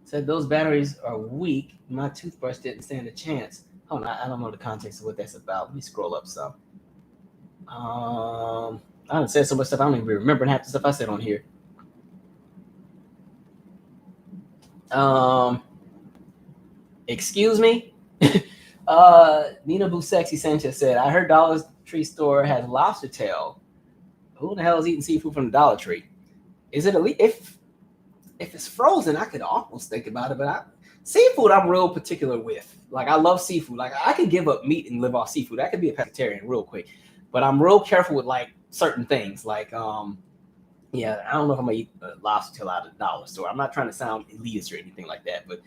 Said those batteries are weak. My toothbrush didn't stand a chance. Hold on, I don't know the context of what that's about. Let me scroll up some. I done said so much stuff I don't even remember half the stuff I said on here. Excuse me. Nina Busexy Sanchez said, I heard Dollar Tree store has lobster tail. Who the hell is eating seafood from the Dollar Tree? Is it elite? If it's frozen, I could almost think about it, but seafood I'm real particular with. Like, I love seafood. Like, I could give up meat and live off seafood. I could be a pescatarian real quick, but I'm real careful with like certain things. Like, yeah, I don't know if I'm gonna eat a lobster tail out of the dollar store. I'm not trying to sound elitist or anything like that, but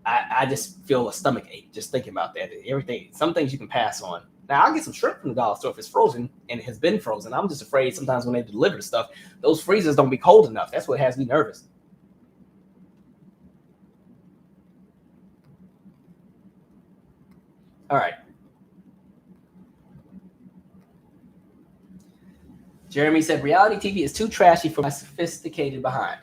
I just feel a stomach ache just thinking about that. Everything, some things you can pass on. Now, I'll get some shrimp from the dollar store if it's frozen and it has been frozen. I'm just afraid sometimes when they deliver the stuff, those freezers don't be cold enough. That's what has me nervous. All right. Jeremy said, reality TV is too trashy for my sophisticated behind.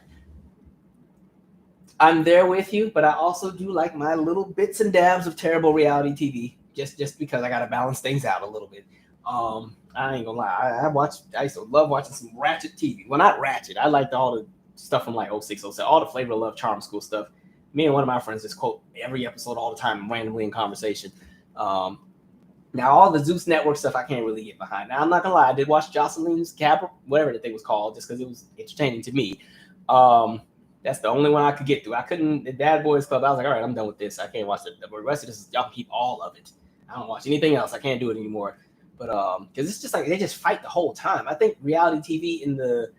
I'm there with you, but I also do like my little bits and dabs of terrible reality TV, just because I got to balance things out a little bit. I ain't gonna lie. I used to love watching some ratchet TV. Well, not ratchet. I liked all the stuff from like 06, 07, all the Flavor of Love, Charm School stuff. Me and one of my friends just quote every episode all the time, randomly in conversation. Now, all the Zeus Network stuff I can't really get behind. Now, I'm not gonna lie, I did watch Jocelyn's Cab, whatever the thing was called, just because it was entertaining to me. That's the only one I could get through. I couldn't, the Dad Boys Club, I was like, all right, I'm done with this. I can't watch the rest of this. Y'all can keep all of it. I don't watch anything else. I can't do it anymore. But because it's just like they just fight the whole time. I think reality TV in the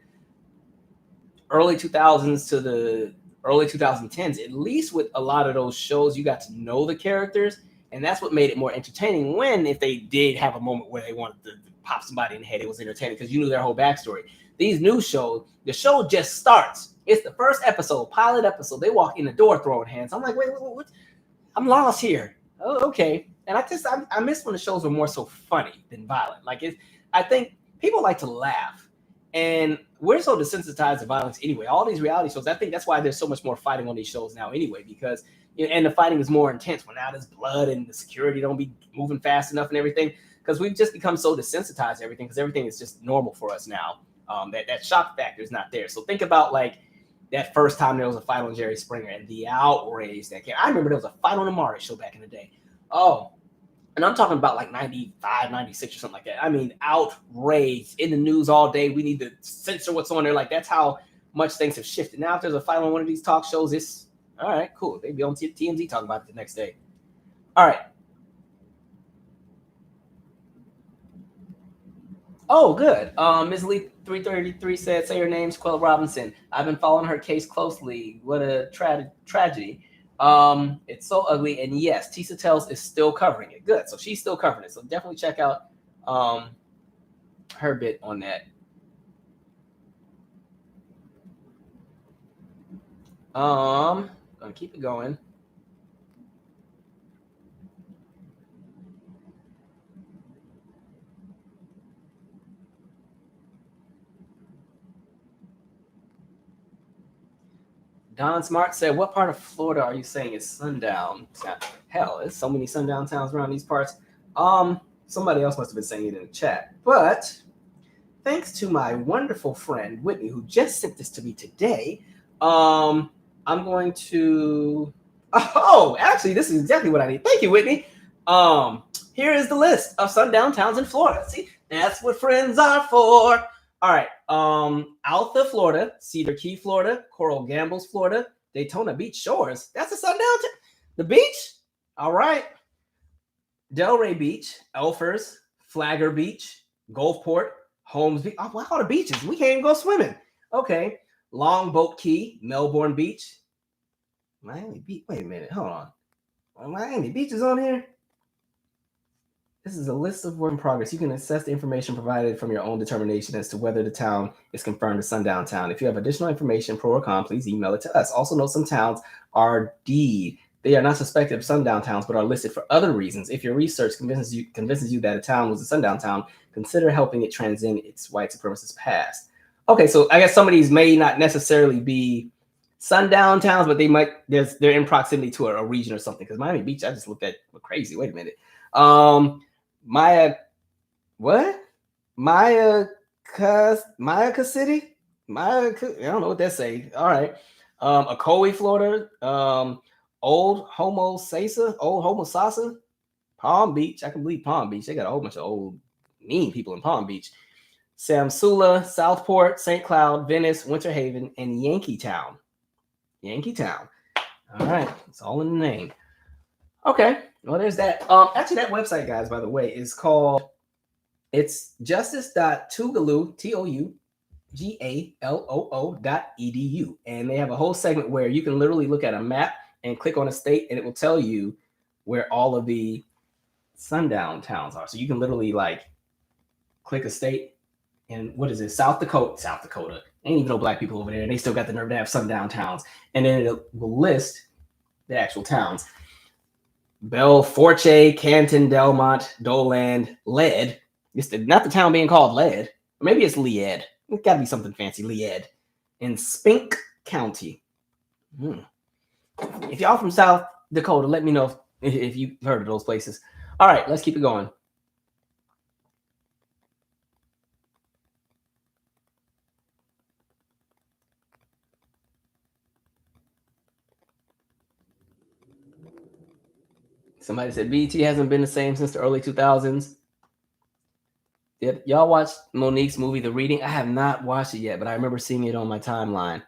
early 2000s to the early 2010s, at least with a lot of those shows, you got to know the characters. And that's what made it more entertaining when, if they did have a moment where they wanted to pop somebody in the head, it was entertaining because you knew their whole backstory. These new shows, the show just starts. It's the first episode, pilot episode. They walk in the door throwing hands. I'm like, wait, what? I'm lost here. Oh, okay. And I miss when the shows were more so funny than violent. Like, I think people like to laugh. And we're so desensitized to violence anyway. All these reality shows, I think that's why there's so much more fighting on these shows now anyway, because and the fighting is more intense when now there's blood and the security don't be moving fast enough and everything, because we've just become so desensitized to everything because everything is just normal for us now. That shock factor is not there. So think about like that first time there was a fight on Jerry Springer and the outrage that came. I remember there was a fight on the Maury show back in the day. Oh, and I'm talking about like 95, 96 or something like that. I mean, outrage in the news all day. We need to censor what's on there. Like, that's how much things have shifted. Now, if there's a fight on one of these talk shows, it's all right, cool. They'd be on TMZ talking about it the next day. All right. Oh, good. Ms. Lee 333 said, say her name, Shaquella Robinson. I've been following her case closely. What a tragedy. It's so ugly. And yes, Tisa Tells is still covering it. Good. So she's still covering it. So definitely check out her bit on that. Gonna keep it going. Don Smart said, what part of Florida are you saying is Sundown? Hell, there's so many Sundown towns around these parts. Somebody else must have been saying it in the chat. But thanks to my wonderful friend, Whitney, who just sent this to me today, I'm going to... Oh, actually, this is exactly what I need. Thank you, Whitney. Here is the list of Sundown towns in Florida. See, that's what friends are for. All right. Alpha, Florida, Cedar Key, Florida, Coral Gables, Florida, Daytona Beach Shores. That's a Sundown. The beach. All right. Delray Beach, Elfers, Flagler Beach, Gulfport, Holmes Beach. Oh, wow, all the beaches. We can't even go swimming. Okay. Longboat Key, Melbourne Beach, Miami Beach. Wait a minute. Hold on. Miami Beach is on here. This is a list of work in progress. You can assess the information provided from your own determination as to whether the town is confirmed as Sundown Town. If you have additional information, pro or con, please email it to us. Also note some towns are D. They are not suspected of sundown towns, but are listed for other reasons. If your research convinces you that a town was a sundown town, consider helping it transcend its white supremacist past. Okay, so I guess some of these may not necessarily be sundown towns, but they're in proximity to a region or something. Because Miami Beach, I just looked at crazy. Wait a minute. Maya City? I don't know what that say. All right. Ocoee, Florida. Old Homosassa, Palm Beach. I can believe Palm Beach. They got a whole bunch of old mean people in Palm Beach. Samsula, Southport, St. Cloud, Venice, Winter Haven, and Yankeetown. All right. It's all in the name. Okay. Well, there's that. Actually, that website, guys, by the way, is called, it's justice.tougaloo, TOUGALOO.edu. And they have a whole segment where you can literally look at a map and click on a state, and it will tell you where all of the sundown towns are. So you can literally click a state, and what is it? South Dakota. Ain't even no black people over there, and they still got the nerve to have sundown towns. And then it will list the actual towns. Belforche, Canton, Delmont, Doland, Lead. Not the town being called Lead. Maybe it's Lead. It's got to be something fancy. Lead. In Spink County. If y'all from South Dakota, let me know if you've heard of those places. All right, let's keep it going. Somebody said BET hasn't been the same since the early 2000s. Did y'all watch Monique's movie, The Reading? I have not watched it yet, but I remember seeing it on my timeline.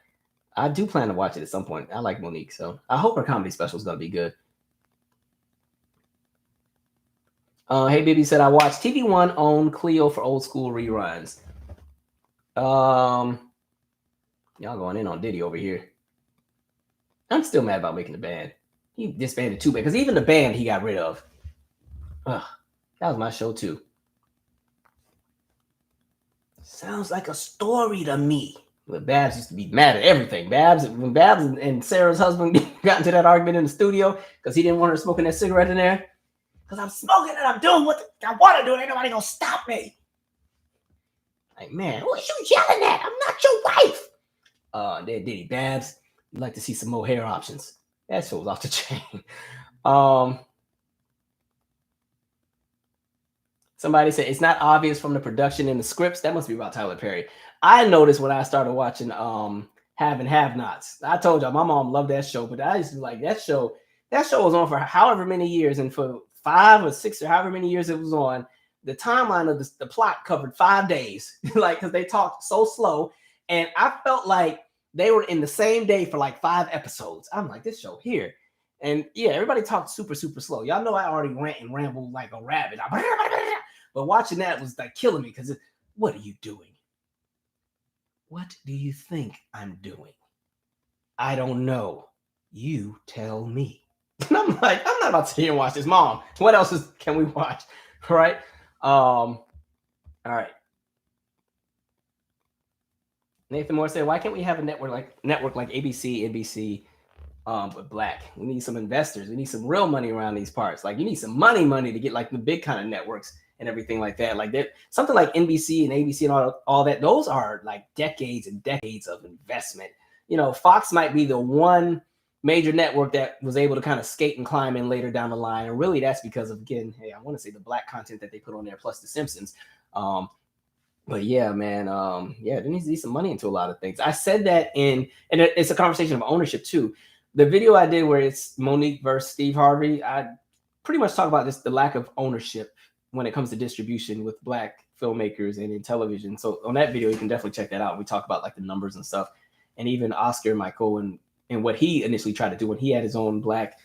I do plan to watch it at some point. I like Monique, so I hope her comedy special is going to be good. Hey, Baby said, I watched TV One on Clio for old school reruns. Y'all going in on Diddy over here. I'm still mad about making the band. He disbanded too bad, because even the band he got rid of. Ugh, that was my show too. Sounds like a story to me. But Babs used to be mad at everything. When Babs and Sarah's husband got into that argument in the studio because he didn't want her smoking that cigarette in there. Because I'm smoking and I'm doing what I want to do. Ain't nobody gonna stop me. Like, man, who is you yelling at? I'm not your wife. Then Diddy, Babs, you'd like to see some more hair options. That show was off the chain. Somebody said it's not obvious from the production and the scripts. That must be about Tyler Perry. I noticed when I started watching Have and Have Nots. I told y'all my mom loved that show, but I used to like that show. That show was on for however many years, and for 5 or 6 or however many years it was on, the timeline of the plot covered 5 days, because they talked so slow, and I felt like they were in the same day for 5 episodes. I'm like, this show here. And yeah, everybody talked super, super slow. Y'all know I already rant and ramble like a rabbit. But watching that was killing me, because what are you doing? What do you think I'm doing? I don't know. You tell me. And I'm like, I'm not about to sit here and watch this. Mom, what else can we watch? Right? All right. Nathan Moore said, why can't we have a network like ABC, NBC, but black? We need some investors. We need some real money around these parts. You need some money to get the big kind of networks and everything like that. Something like NBC and ABC and all that, those are decades and decades of investment. Fox might be the one major network that was able to kind of skate and climb in later down the line. And really that's because of, again, I want to say the black content that they put on there, plus The Simpsons. But yeah, man, there needs to be some money into a lot of things. I said that and it's a conversation of ownership too. The video I did where it's Monique versus Steve Harvey, I pretty much talk about the lack of ownership when it comes to distribution with black filmmakers and in television. So on that video, you can definitely check that out. We talk about like the numbers and stuff, and even Oscar Michael and what he initially tried to do when he had his own black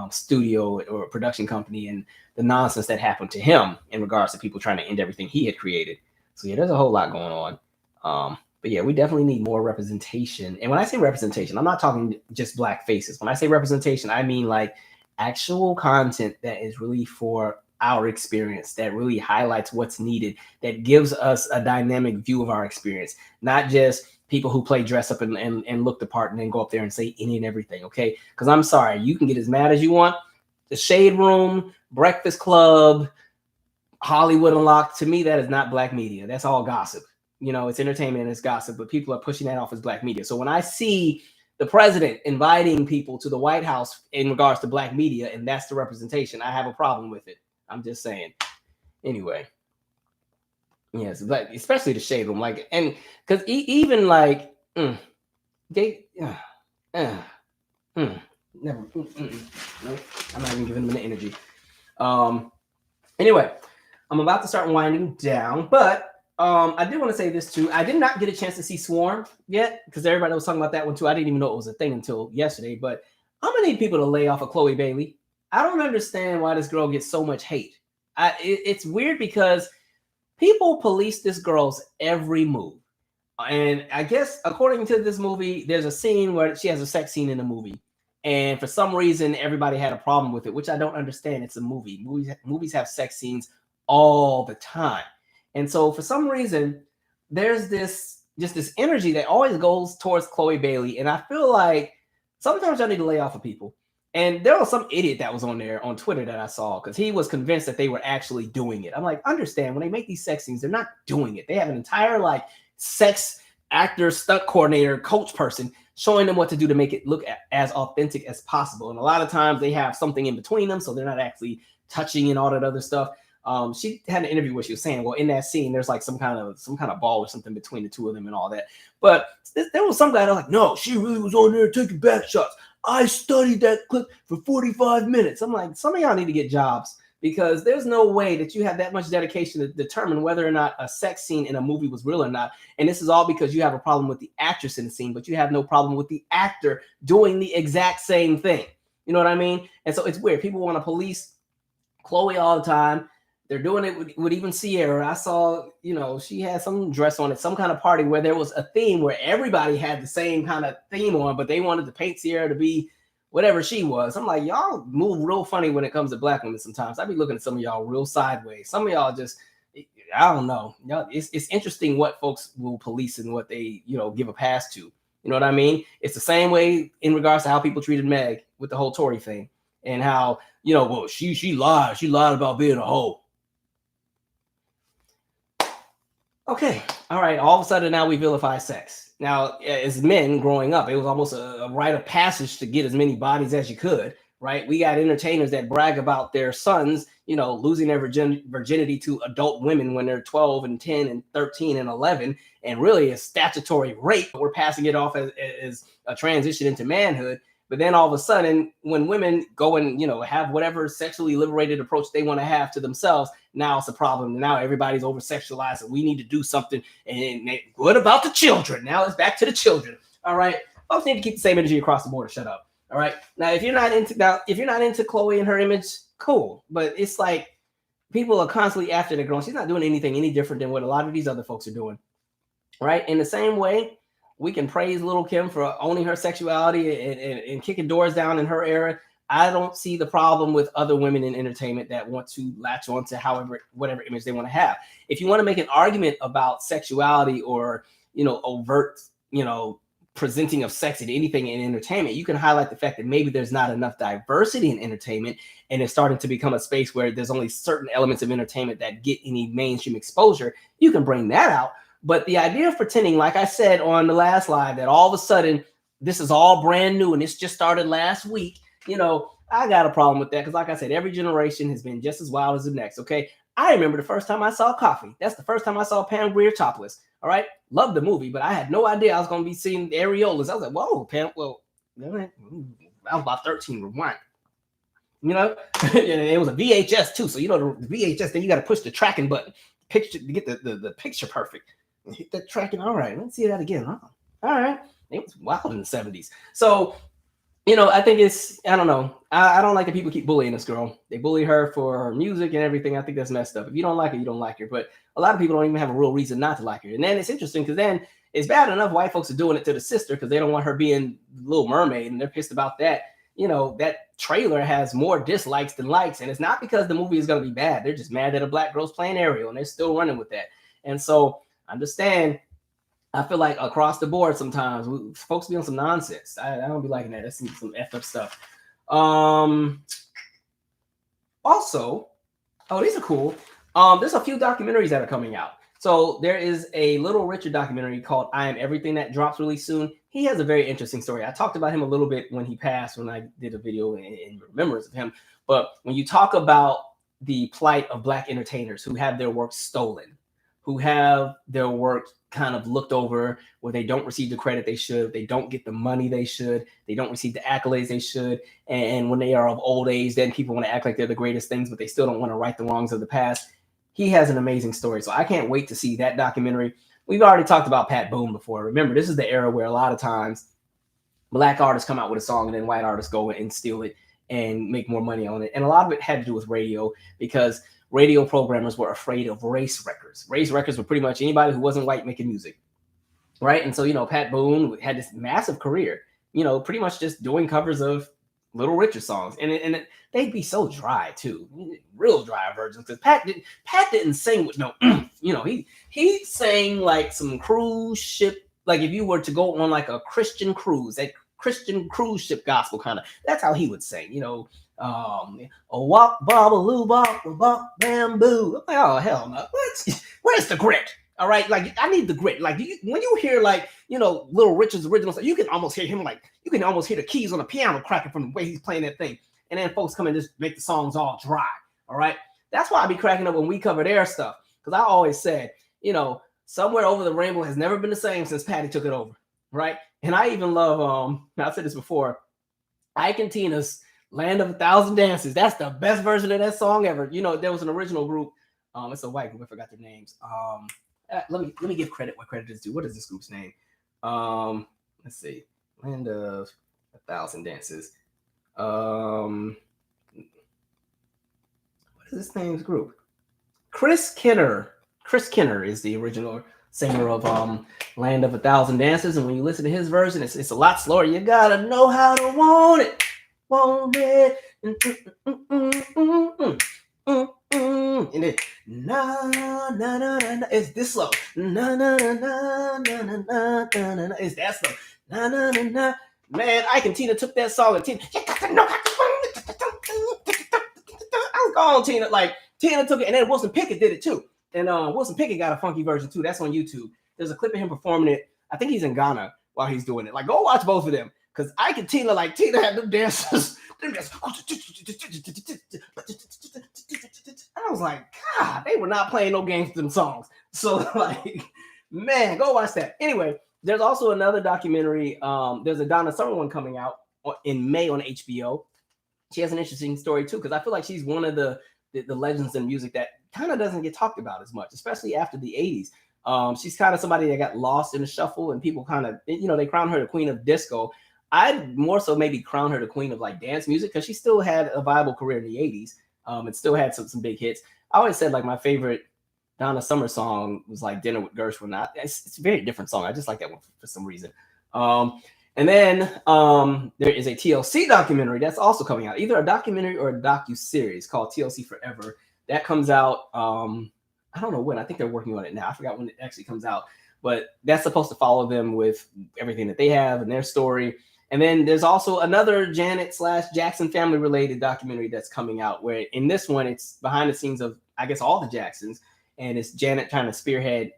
studio or production company, and the nonsense that happened to him in regards to people trying to end everything he had created. So yeah, there's a whole lot going on. But yeah, we definitely need more representation. And when I say representation, I'm not talking just black faces. When I say representation, I mean like actual content that is really for our experience, that really highlights what's needed, that gives us a dynamic view of our experience, not just people who play dress up and look the part and then go up there and say any and everything, okay? Because I'm sorry, you can get as mad as you want. The Shade Room, Breakfast Club, Hollywood Unlocked, to me, that is not black media. That's all gossip. You know, it's entertainment and it's gossip, but people are pushing that off as black media. So when I see the president inviting people to the White House in regards to black media, and that's the representation, I have a problem with it. I'm just saying. Anyway. Yes, but especially the Shade Room, like, and because even like they never. No, I'm not even giving them the energy. Anyway, I'm about to start winding down, but I did want to say this too. I did not get a chance to see Swarm yet because everybody was talking about that one too. I didn't even know it was a thing until yesterday. But I'm gonna need people to lay off of Chloe Bailey. I don't understand why this girl gets so much hate. It's weird because people police this girl's every move. And I guess according to this movie, there's a scene where she has a sex scene in the movie. And for some reason, everybody had a problem with it, which I don't understand. It's a movie. Movies have sex scenes all the time. And so for some reason, there's this energy that always goes towards Chloe Bailey. And I feel like sometimes I need to lay off of people. And there was some idiot that was on there on Twitter that I saw because he was convinced that they were actually doing it. I'm like, understand, when they make these sex scenes, they're not doing it. They have an entire like sex actor, stunt coordinator, coach person showing them what to do to make it look as authentic as possible. And a lot of times they have something in between them, so they're not actually touching and all that other stuff. She had an interview where she was saying, well, in that scene, there's like some kind of ball or something between the two of them and all that. But there was some guy that was like, no, she really was on there taking back shots. I studied that clip for 45 minutes. I'm like, some of y'all need to get jobs because there's no way that you have that much dedication to determine whether or not a sex scene in a movie was real or not. And this is all because you have a problem with the actress in the scene, but you have no problem with the actor doing the exact same thing. You know what I mean? And so it's weird. People want to police Chloe all the time. They're doing it with even Sierra. I saw, she had some dress on at some kind of party where there was a theme where everybody had the same kind of theme on, but they wanted to paint Sierra to be whatever she was. I'm like, y'all move real funny when it comes to black women sometimes. I be looking at some of y'all real sideways. Some of y'all just, I don't know. It's interesting what folks will police and what they, give a pass to. You know what I mean? It's the same way in regards to how people treated Meg with the whole Tory thing and how, well, she lied. She lied about being a hoe. Okay, all right. All of a sudden now we vilify sex. Now, as men growing up, it was almost a rite of passage to get as many bodies as you could, right? We got entertainers that brag about their sons, losing their virginity to adult women when they're 12 and 10 and 13 and 11, and really a statutory rape. We're passing it off as a transition into manhood. But then all of a sudden, when women go and, have whatever sexually liberated approach they want to have to themselves, now it's a problem. Now everybody's over-sexualized and we need to do something. And what about the children? Now it's back to the children. All right. Folks need to keep the same energy across the board. Shut up. All right. Now, if you're not into Chloe and her image, cool. But it's like people are constantly after the girl. She's not doing anything any different than what a lot of these other folks are doing. Right. In the same way, we can praise Lil' Kim for owning her sexuality and kicking doors down in her era. I don't see the problem with other women in entertainment that want to latch on to whatever image they want to have. If you want to make an argument about sexuality or, overt, presenting of sex in anything in entertainment, you can highlight the fact that maybe there's not enough diversity in entertainment and it's starting to become a space where there's only certain elements of entertainment that get any mainstream exposure. You can bring that out. But the idea of pretending, like I said on the last live, that all of a sudden this is all brand new and it's just started last week, I got a problem with that because, like I said, every generation has been just as wild as the next. Okay, I remember the first time I saw Coffee. That's the first time I saw Pam Grier topless. All right, loved the movie, but I had no idea I was going to be seeing areolas. I was like, whoa, Pam. Well, I was about 13. Rewind. It was a VHS too, so the VHS. Then you got to push the tracking button. picture to get the picture perfect. Hit that track and all right, let's see that again. Oh, all right. It was wild in the 70s. So, I think I don't know. I don't like that people keep bullying this girl. They bully her for her music and everything. I think that's messed up. If you don't like her, you don't like her. But a lot of people don't even have a real reason not to like her. And then it's interesting because then it's bad enough white folks are doing it to the sister because they don't want her being Little Mermaid and they're pissed about that. That trailer has more dislikes than likes. And it's not because the movie is going to be bad. They're just mad that a black girl's playing Ariel and they're still running with that. And so understand, I feel like across the board sometimes folks be on some nonsense. I don't be liking that. That's some effed up stuff. Also, these are cool. There's a few documentaries that are coming out. So there is a Little Richard documentary called I Am Everything that drops really soon. He has a very interesting story. I talked about him a little bit when he passed, when I did a video in remembrance of him. But when you talk about the plight of black entertainers who have their work stolen, who have their work kind of looked over, where they don't receive the credit they should, they don't get the money they should, they don't receive the accolades they should, and when they are of old age, then people want to act like they're the greatest things, but they still don't want to right the wrongs of the past. He has an amazing story, so I can't wait to see that documentary. We've already talked about Pat Boone before. Remember, this is the era where a lot of times black artists come out with a song and then white artists go and steal it and make more money on it, and a lot of it had to do with radio, because radio programmers were afraid of race records. Race records were pretty much anybody who wasn't white making music, right? And so, Pat Boone had this massive career, pretty much just doing covers of Little Richard songs. And they'd be so dry, too. Real dry versions. Because Pat didn't sing with no, he sang like some cruise ship, like if you were to go on like a Christian cruise, that Christian cruise ship gospel kind of, that's how he would sing, a wop bobbaloo bop bop bamboo. I'm like, oh hell no! Where's the grit? All right, like I need the grit. Like when you hear like Little Richard's original stuff, you can almost hear him like you can almost hear the keys on the piano cracking from the way he's playing that thing. And then folks come and just make the songs all dry. All right, that's why I be cracking up when we cover their stuff, because I always said, Somewhere Over the Rainbow has never been the same since Patty took it over, right? And I even love I've said this before, Ike and Tina's Land of 1,000 Dances. That's the best version of that song ever. There was an original group. It's a white group. I forgot their names. Let me give credit where credit is due. What is this group's name? Let's see. Land of 1,000 Dances. What is this name's group? Chris Kenner. Chris Kenner is the original singer of Land of 1,000 Dances. And when you listen to his version, it's a lot slower. You gotta know how to want it. Want it. And then na na na na na. It's this slow. Na na na na na na na na na. It's that slow. Na na na na. Man, Ike and Tina took that song and Tina. You got to know how to. I was gone, Tina. Like Tina took it, and then Wilson Pickett did it too. And Wilson Pickett got a funky version too. That's on YouTube. There's a clip of him performing it. I think he's in Ghana while he's doing it. Like, go watch both of them. Because Ike and Tina, like Tina had them dances. I was like, God, they were not playing no games with them songs. So, like, man, go watch that. Anyway, there's also another documentary. There's a Donna Summer one coming out in May on HBO. She has an interesting story, too, because I feel like she's one of the legends in music that kind of doesn't get talked about as much, especially after the 80s. She's kind of somebody that got lost in the shuffle, and people kind of, they crown her the queen of disco. I'd more so maybe crown her the queen of like dance music, because she still had a viable career in the 80s. And still had some big hits. I always said like my favorite Donna Summer song was like Dinner with Gershwin. It's a very different song. I just like that one for some reason. And then there is a TLC documentary that's also coming out, either a documentary or a docu-series called TLC Forever. That comes out, I don't know when. I think they're working on it now. I forgot when it actually comes out. But that's supposed to follow them with everything that they have and their story. And then there's also another Janet/Jackson family related documentary that's coming out, where in this one, it's behind the scenes of, I guess, all the Jacksons. And it's Janet trying to spearhead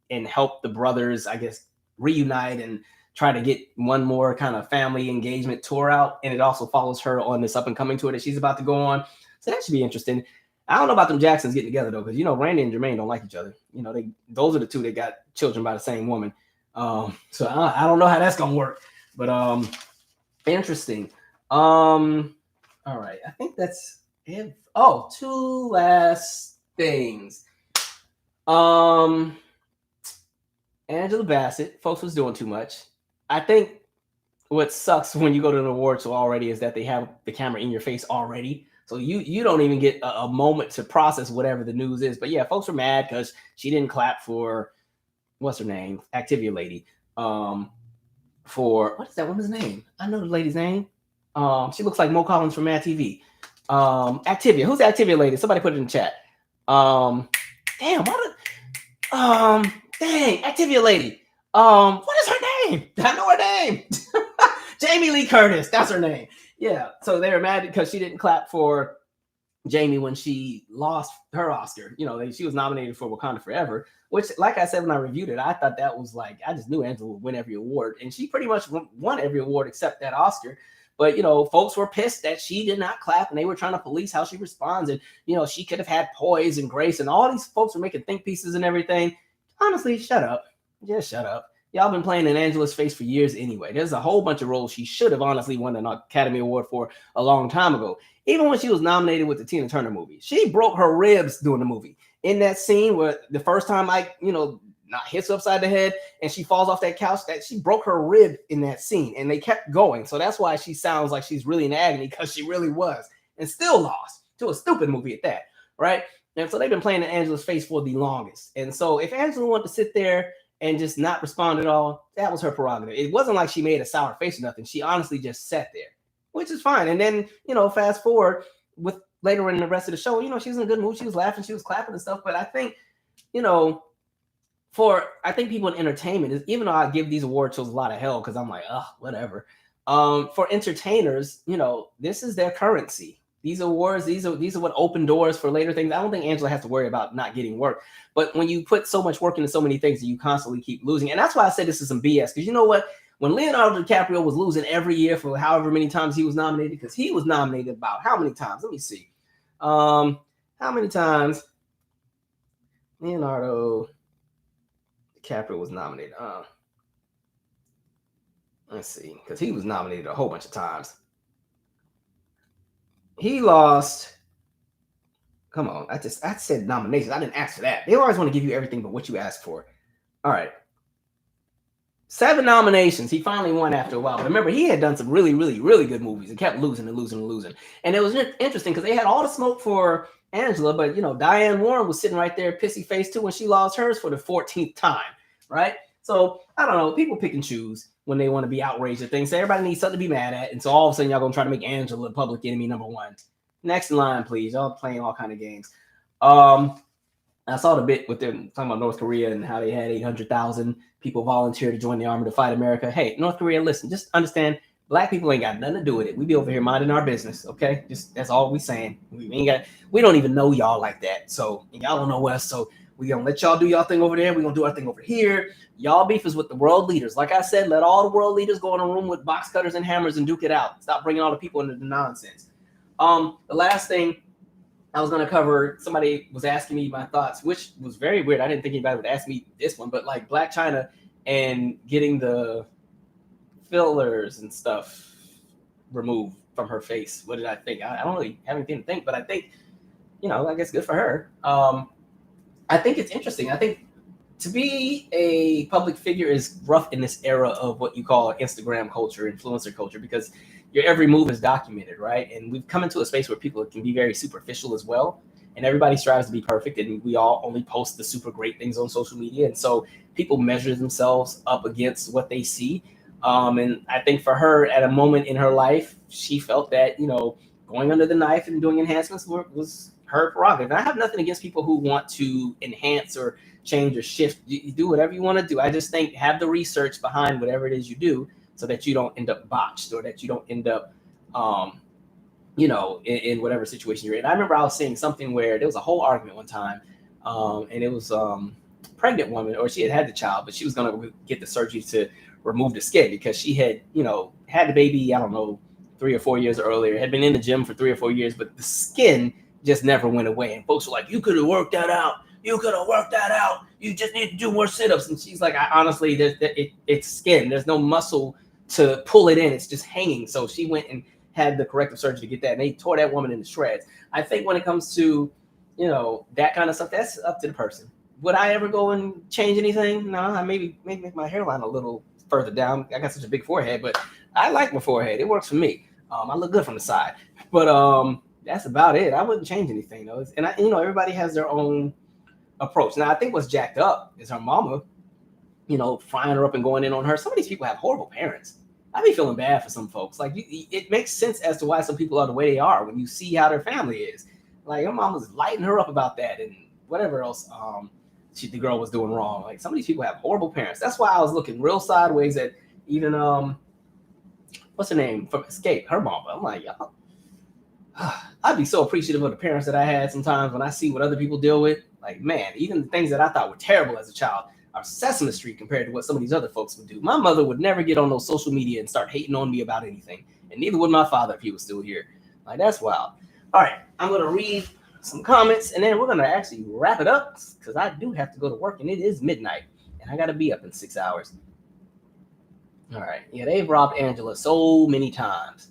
and help the brothers, I guess, reunite and try to get one more kind of family engagement tour out. And it also follows her on this up and coming tour that she's about to go on. So that should be interesting. I don't know about them Jacksons getting together, though, because, Randy and Jermaine don't like each other. Those are the two that got children by the same woman. So I don't know how that's going to work. But interesting. All right. I think that's it. Oh, two last things. Angela Bassett, folks was doing too much. I think what sucks when you go to an award show already is that they have the camera in your face already. So you don't even get a moment to process whatever the news is. But yeah, folks were mad because she didn't clap for what's her name? Activia lady. For what is that woman's name? I know the lady's name. She looks like Mo Collins from Mad TV. Activia. Who's the Activia lady? Somebody put it in the chat. Damn, dang, Activia lady. What is her name? I know her name. Jamie Lee Curtis. That's her name. Yeah. So they were mad because she didn't clap for Jamie when she lost her Oscar. You know, she was nominated for Wakanda Forever, which, like I said when I reviewed it, I thought that was like, I just knew Angela would win every award. And she pretty much won every award except that Oscar. But, you know, folks were pissed that she did not clap and they were trying to police how she responds. And, you know, she could have had poise and grace. And all these folks were making think pieces and everything. Honestly, shut up. Just shut up. Y'all been playing in Angela's face for years anyway. There's a whole bunch of roles she should have honestly won an Academy Award for a long time ago. Even when she was nominated with the Tina Turner movie, she broke her ribs doing the movie. In that scene where the first time not hits upside the head and she falls off that couch, that she broke her rib in that scene and they kept going. So that's why she sounds like she's really in agony, because she really was, and still lost to a stupid movie at that, right? And so they've been playing in Angela's face for the longest. And so if Angela wanted to sit there and just not respond at all, that was her prerogative. It wasn't like she made a sour face or nothing. She honestly just sat there, which is fine. And then, fast forward with later in the rest of the show, she was in a good mood. She was laughing, she was clapping and stuff. But I think, I think people in entertainment, even though I give these award shows a lot of hell because I'm like, whatever. For entertainers, this is their currency. These awards, these are what open doors for later things. I don't think Angela has to worry about not getting work. But when you put so much work into so many things, you constantly keep losing. And that's why I said this is some BS. Because you know what? When Leonardo DiCaprio was losing every year for however many times he was nominated, because he was nominated about how many times? Let me see. How many times Leonardo DiCaprio was nominated? Let's see. Because he was nominated a whole bunch of times. He lost. Come on. I said nominations. I didn't ask for that. They always want to give you everything but what you asked for. All right. 7 nominations. He finally won after a while. But remember, he had done some really, really, really good movies and kept losing and losing and losing. And it was interesting because they had all the smoke for Angela, but Diane Warren was sitting right there, pissy face too, when she lost hers for the 14th time, right? So I don't know. People pick and choose when they want to be outraged at things. So everybody needs something to be mad at, and so all of a sudden y'all gonna try to make Angela public enemy number 1. Next in line, please. Y'all playing all kind of games. I saw the bit with them talking about North Korea and how they had 800,000 people volunteer to join the army to fight America. Hey, North Korea, listen, just understand, black people ain't got nothing to do with it. We be over here minding our business, okay? Just that's all we saying. We don't even know y'all like that. So y'all don't know us. So we gonna let y'all do y'all thing over there. We gonna do our thing over here. Y'all beef is with the world leaders. Like I said, let all the world leaders go in a room with box cutters and hammers and duke it out. Stop bringing all the people into the nonsense. The last thing I was going to cover, somebody was asking me my thoughts, which was very weird. I didn't think anybody would ask me this one, but like Black Chyna and getting the fillers and stuff removed from her face. What did I think? I don't really have anything to think, but I think, I guess good for her. I think it's interesting. I think to be a public figure is rough in this era of what you call Instagram culture, influencer culture, because your every move is documented, right? And we've come into a space where people can be very superficial as well. And everybody strives to be perfect. And we all only post the super great things on social media. And so people measure themselves up against what they see. And I think for her, at a moment in her life, she felt that, going under the knife and doing enhancements was her prerogative. And I have nothing against people who want to enhance or change or shift. You do whatever you want to do. I just think have the research behind whatever it is you do, so that you don't end up botched, or that you don't end up, in whatever situation you're in. I remember I was seeing something where there was a whole argument one time, and it was a pregnant woman, or she had the child, but she was going to get the surgery to remove the skin because she had, had the baby, I don't know, 3 or 4 years earlier, had been in the gym for 3 or 4 years, but the skin just never went away. And folks were like, you could have worked that out. You could have worked that out. You just need to do more sit-ups. And she's like, honestly, it's skin. There's no muscle to pull it in. It's just hanging. So she went and had the corrective surgery to get that. And they tore that woman into shreds. I think when it comes to, that kind of stuff, that's up to the person. would I ever go and change anything? No, I maybe make my hairline a little further down. I got such a big forehead, but I like my forehead. It works for me. I look good from the side, but that's about it. I wouldn't change anything though. And everybody has their own approach. Now, I think what's jacked up is her mama, frying her up and going in on her. Some of these people have horrible parents. I be feeling bad for some folks. Like, it makes sense as to why some people are the way they are when you see how their family is. Like, her mom was lighting her up about that and whatever else the girl was doing wrong. Like, some of these people have horrible parents. That's why I was looking real sideways at even what's her name from Xscape, her mom. I'm like, y'all, I'd be so appreciative of the parents that I had sometimes when I see what other people deal with. Like, man, even the things that I thought were terrible as a child are Sesame Street compared to what some of these other folks would do. My mother would never get on those social media and start hating on me about anything. And neither would my father if he was still here. Like, that's wild. All right, I'm going to read some comments, and then we're going to actually wrap it up because I do have to go to work, and it is midnight, and I got to be up in 6 hours. All right. Yeah, they've robbed Angela so many times.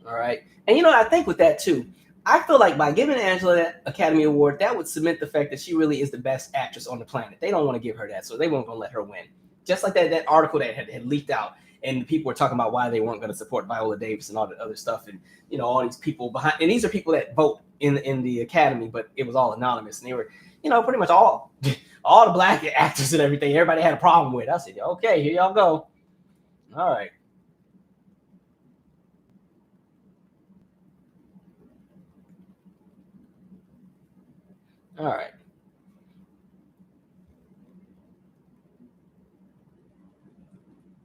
All right. And, I think with that, too, I feel like by giving Angela that Academy Award, that would cement the fact that she really is the best actress on the planet. They don't want to give her that, so they won't going to let her win. Just like that article that had leaked out, and people were talking about why they weren't going to support Viola Davis and all the other stuff, and all these people behind. And these are people that vote in the Academy, but it was all anonymous, and they were, pretty much all the black actors and everything. Everybody had a problem with. I said, okay, here y'all go. All right. All right.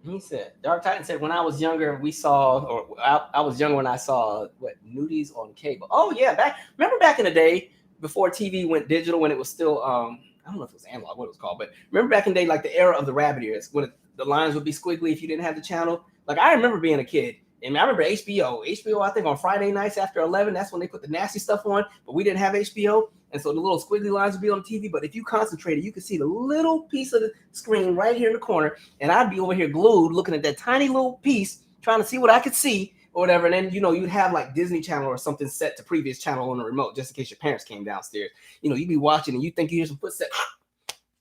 He said, Dark Titan said, when I was younger, I was younger when I saw nudies on cable. Oh yeah, remember back in the day before TV went digital, when it was still I don't know if it was analog, what it was called, but remember back in the day, like the era of the rabbit ears, when the lines would be squiggly if you didn't have the channel. Like, I remember being a kid, and I remember HBO. I think on Friday nights after 11, that's when they put the nasty stuff on, but we didn't have HBO. And so the little squiggly lines would be on the TV, but if you concentrated, you could see the little piece of the screen right here in the corner, and I'd be over here glued looking at that tiny little piece, trying to see what I could see or whatever. And then, you'd have like Disney Channel or something set to previous channel on the remote, just in case your parents came downstairs. You'd be watching, and you think you hear some footsteps,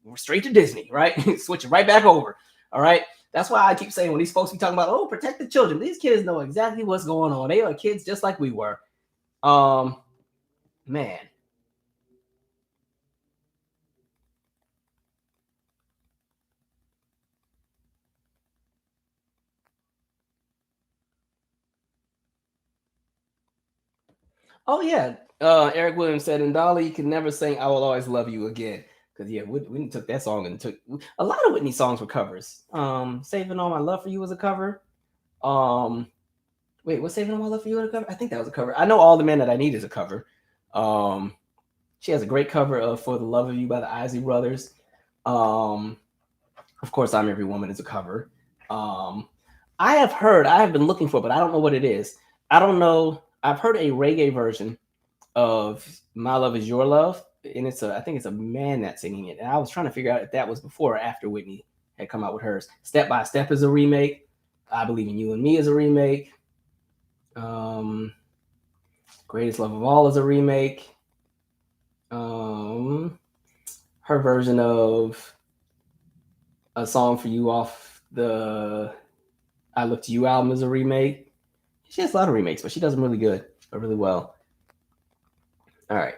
we're straight to Disney, right? Switch it right back over, all right? That's why I keep saying when these folks be talking about, protect the children, these kids know exactly what's going on. They are kids just like we were. Man. Oh yeah, Eric Williams said, "And Dolly can never sing 'I Will Always Love You Again.'" Because Whitney took that song and took a lot of Whitney songs were covers. "Saving All My Love for You" was a cover. Wait, what's "Saving All My Love for You" was a cover? I think that was a cover. I know "All the Men That I Need" is a cover. She has a great cover of "For the Love of You" by the Isley Brothers. Of course, "I'm Every Woman" is a cover. I have been looking for it, but I don't know what it is. I don't know. I've heard a reggae version of "My Love Is Your Love," and I think it's a man that's singing it. And I was trying to figure out if that was before or after Whitney had come out with hers. "Step by Step" is a remake. "I Believe in You and Me" is a remake. "Greatest Love of All" is a remake. Her version of "A Song for You" off the "I Look to You" album is a remake. She has a lot of remakes, but she does them really good or really well. All right.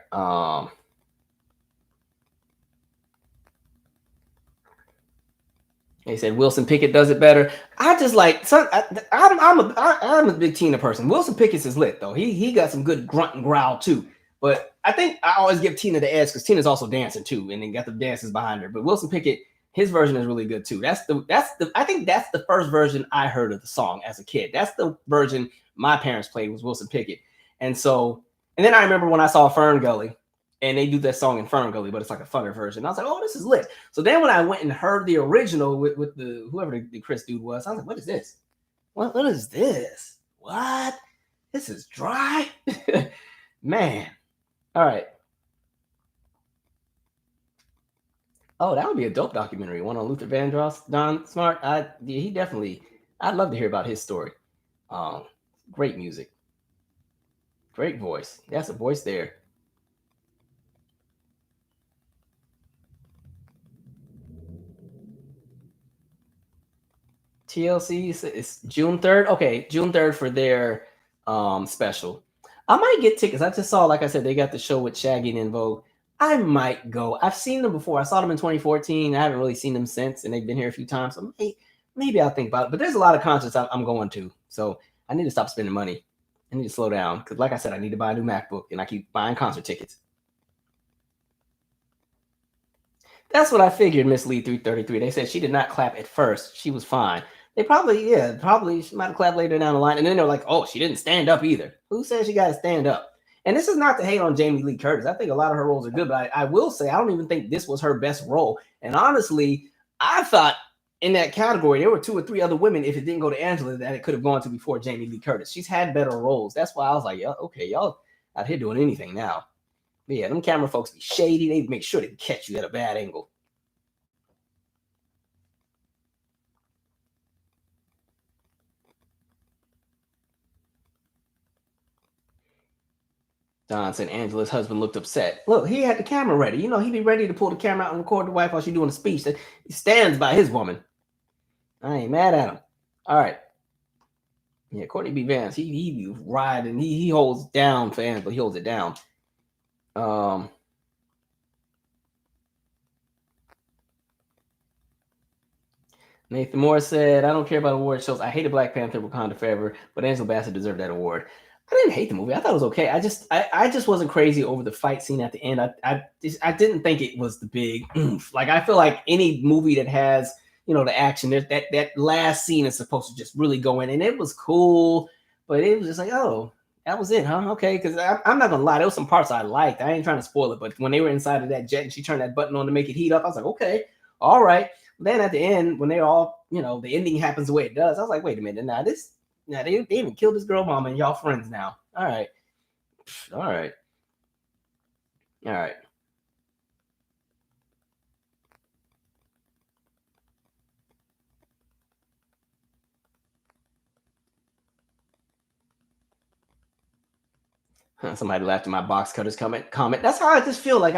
He said Wilson Pickett does it better. I just like I'm a big Tina person. Wilson Pickett's is lit though. He got some good grunt and growl too. But I think I always give Tina the edge because Tina's also dancing too, and then got the dancers behind her. But Wilson Pickett, his version is really good too. I think that's the first version I heard of the song as a kid. That's the version my parents played was Wilson Pickett. And then I remember when I saw Fern Gully, and they do that song in Fern Gully, but it's like a funner version. I was like, oh, this is lit. So then when I went and heard the original with the whoever the Chris dude was, I was like, what is this? What is this? What? This is dry. Man. All right. Oh, that would be a dope documentary. One on Luther Vandross, Don Smart. I'd love to hear about his story. Great music. Great voice. That's a voice there. TLC is June 3rd. Okay, June 3rd for their special. I might get tickets. I just saw, like I said, they got the show with Shaggy and En Vogue. I might go. I've seen them before. I saw them in 2014. I haven't really seen them since, and they've been here a few times. So maybe I'll think about it. But there's a lot of concerts I'm going to. So I need to stop spending money. I need to slow down. Because like I said, I need to buy a new MacBook, and I keep buying concert tickets. That's what I figured, Miss Lee 333. They said she did not clap at first. She was fine. They probably she might have clapped later down the line. And then they're like, oh, she didn't stand up either. Who says she got to stand up? And this is not to hate on Jamie Lee Curtis. I think a lot of her roles are good, but I will say I don't even think this was her best role. And honestly, I thought in that category, there were 2 or 3 other women, if it didn't go to Angela, that it could have gone to before Jamie Lee Curtis. She's had better roles. That's why I was like, yeah, okay, y'all out here doing anything now. But yeah, them camera folks be shady. They make sure they catch you at a bad angle. Don said Angela's husband looked upset. Look, he had the camera ready. You know, he'd be ready to pull the camera out and record the wife while she's doing a speech. That he stands by his woman. I ain't mad at him. All right. Yeah, Courtney B. Vance, he ride and he holds down for Angela. He holds it down. Nathan Moore said, I don't care about award shows. I hated Black Panther, Wakanda Forever, but Angela Bassett deserved that award. I didn't hate the movie. I thought it was okay. I just wasn't crazy over the fight scene at the end. I didn't think it was the big oomph. Like I feel like any movie that has, you know, the action, there's that last scene is supposed to just really go in, and it was cool, but it was just like, oh, that was it, huh? Okay, because I'm not gonna lie, there was some parts I liked. I ain't trying to spoil it, but when they were inside of that jet and she turned that button on to make it heat up, I was like, okay, all right. Then at the end, when they're all, you know, the ending happens the way it does, I was like, wait a minute, now they even killed this girl mama and y'all friends now. All right. All right. All right. Somebody laughed at my box cutters comment. That's how I just feel. Like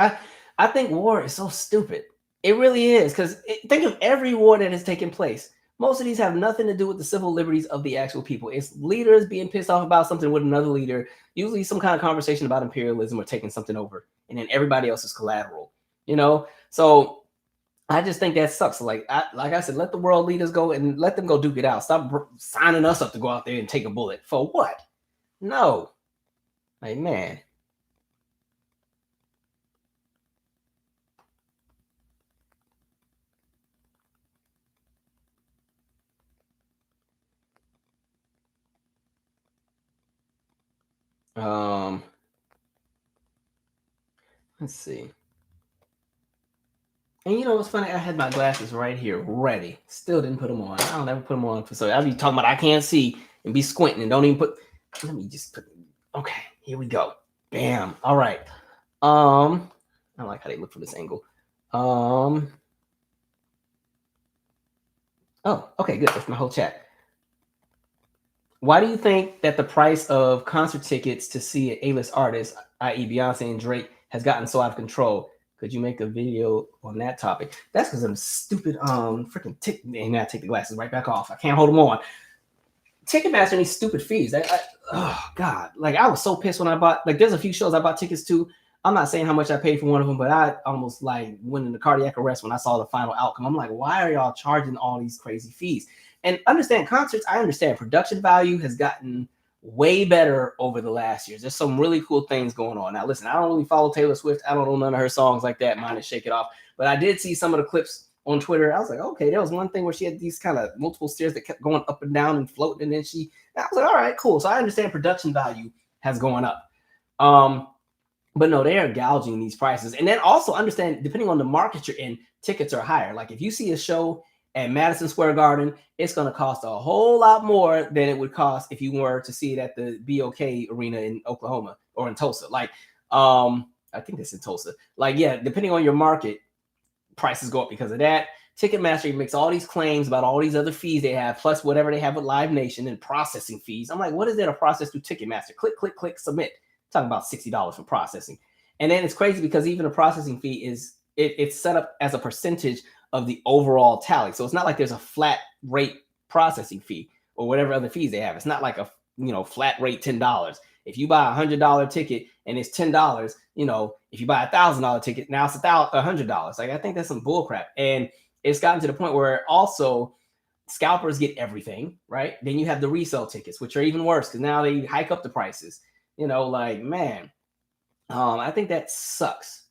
I think war is so stupid. It really is. Because think of every war that has taken place. Most of these have nothing to do with the civil liberties of the actual people. It's leaders being pissed off about something with another leader, usually some kind of conversation about imperialism or taking something over, and then everybody else is collateral, you know? So I just think that sucks. Like I said, let the world leaders go and let them go duke it out. Stop signing us up to go out there and take a bullet. For what? No. Like, man. Let's see. And you know what's funny? I had my glasses right here, ready. Still didn't put them on. I don't ever put them on for so I'll be talking about I can't see and be squinting and don't even put. Let me just put. Okay, here we go. Bam. All right. I like how they look from this angle. Oh, okay, good. That's my whole chat. Why do you think that the price of concert tickets to see an A-list artist, i.e. Beyonce and Drake, has gotten so out of control? Could you make a video on that topic? That's because I'm stupid freaking and now I take the glasses right back off. I can't hold them on. Ticketmaster needs stupid fees. Oh God. Like I was so pissed when I bought, like there's a few shows I bought tickets to. I'm not saying how much I paid for one of them, but I almost like went into cardiac arrest when I saw the final outcome. I'm like, why are y'all charging all these crazy fees? And understand concerts, I understand production value has gotten way better over the last years. There's some really cool things going on. Now, listen, I don't really follow Taylor Swift. I don't know none of her songs like that. Mine is Shake It Off. But I did see some of the clips on Twitter. I was like, okay, there was one thing where she had these kind of multiple stairs that kept going up and down and floating. And then I was like, all right, cool. So I understand production value has gone up. But no, they are gouging these prices. And then also understand, depending on the market you're in, tickets are higher. Like if you see a show at Madison Square Garden, it's going to cost a whole lot more than it would cost if you were to see it at the BOK Arena in Oklahoma or in Tulsa. Like, I think it's in Tulsa. Like, yeah, depending on your market, prices go up because of that. Ticketmaster makes all these claims about all these other fees they have, plus whatever they have with Live Nation and processing fees. I'm like, what is there to process through Ticketmaster? Click, click, click, submit. I'm talking about $60 for processing. And then it's crazy because even a processing fee it's set up as a percentage of the overall tally. So it's not like there's a flat rate processing fee or whatever other fees they have. It's not like a flat rate $10. If you buy $100 ticket and it's $10, if you buy $1,000 ticket, now it's $100. Like, I think that's some bullcrap. And it's gotten to the point where also scalpers get everything, right? Then you have the resale tickets, which are even worse because now they hike up the prices. Man, I think that sucks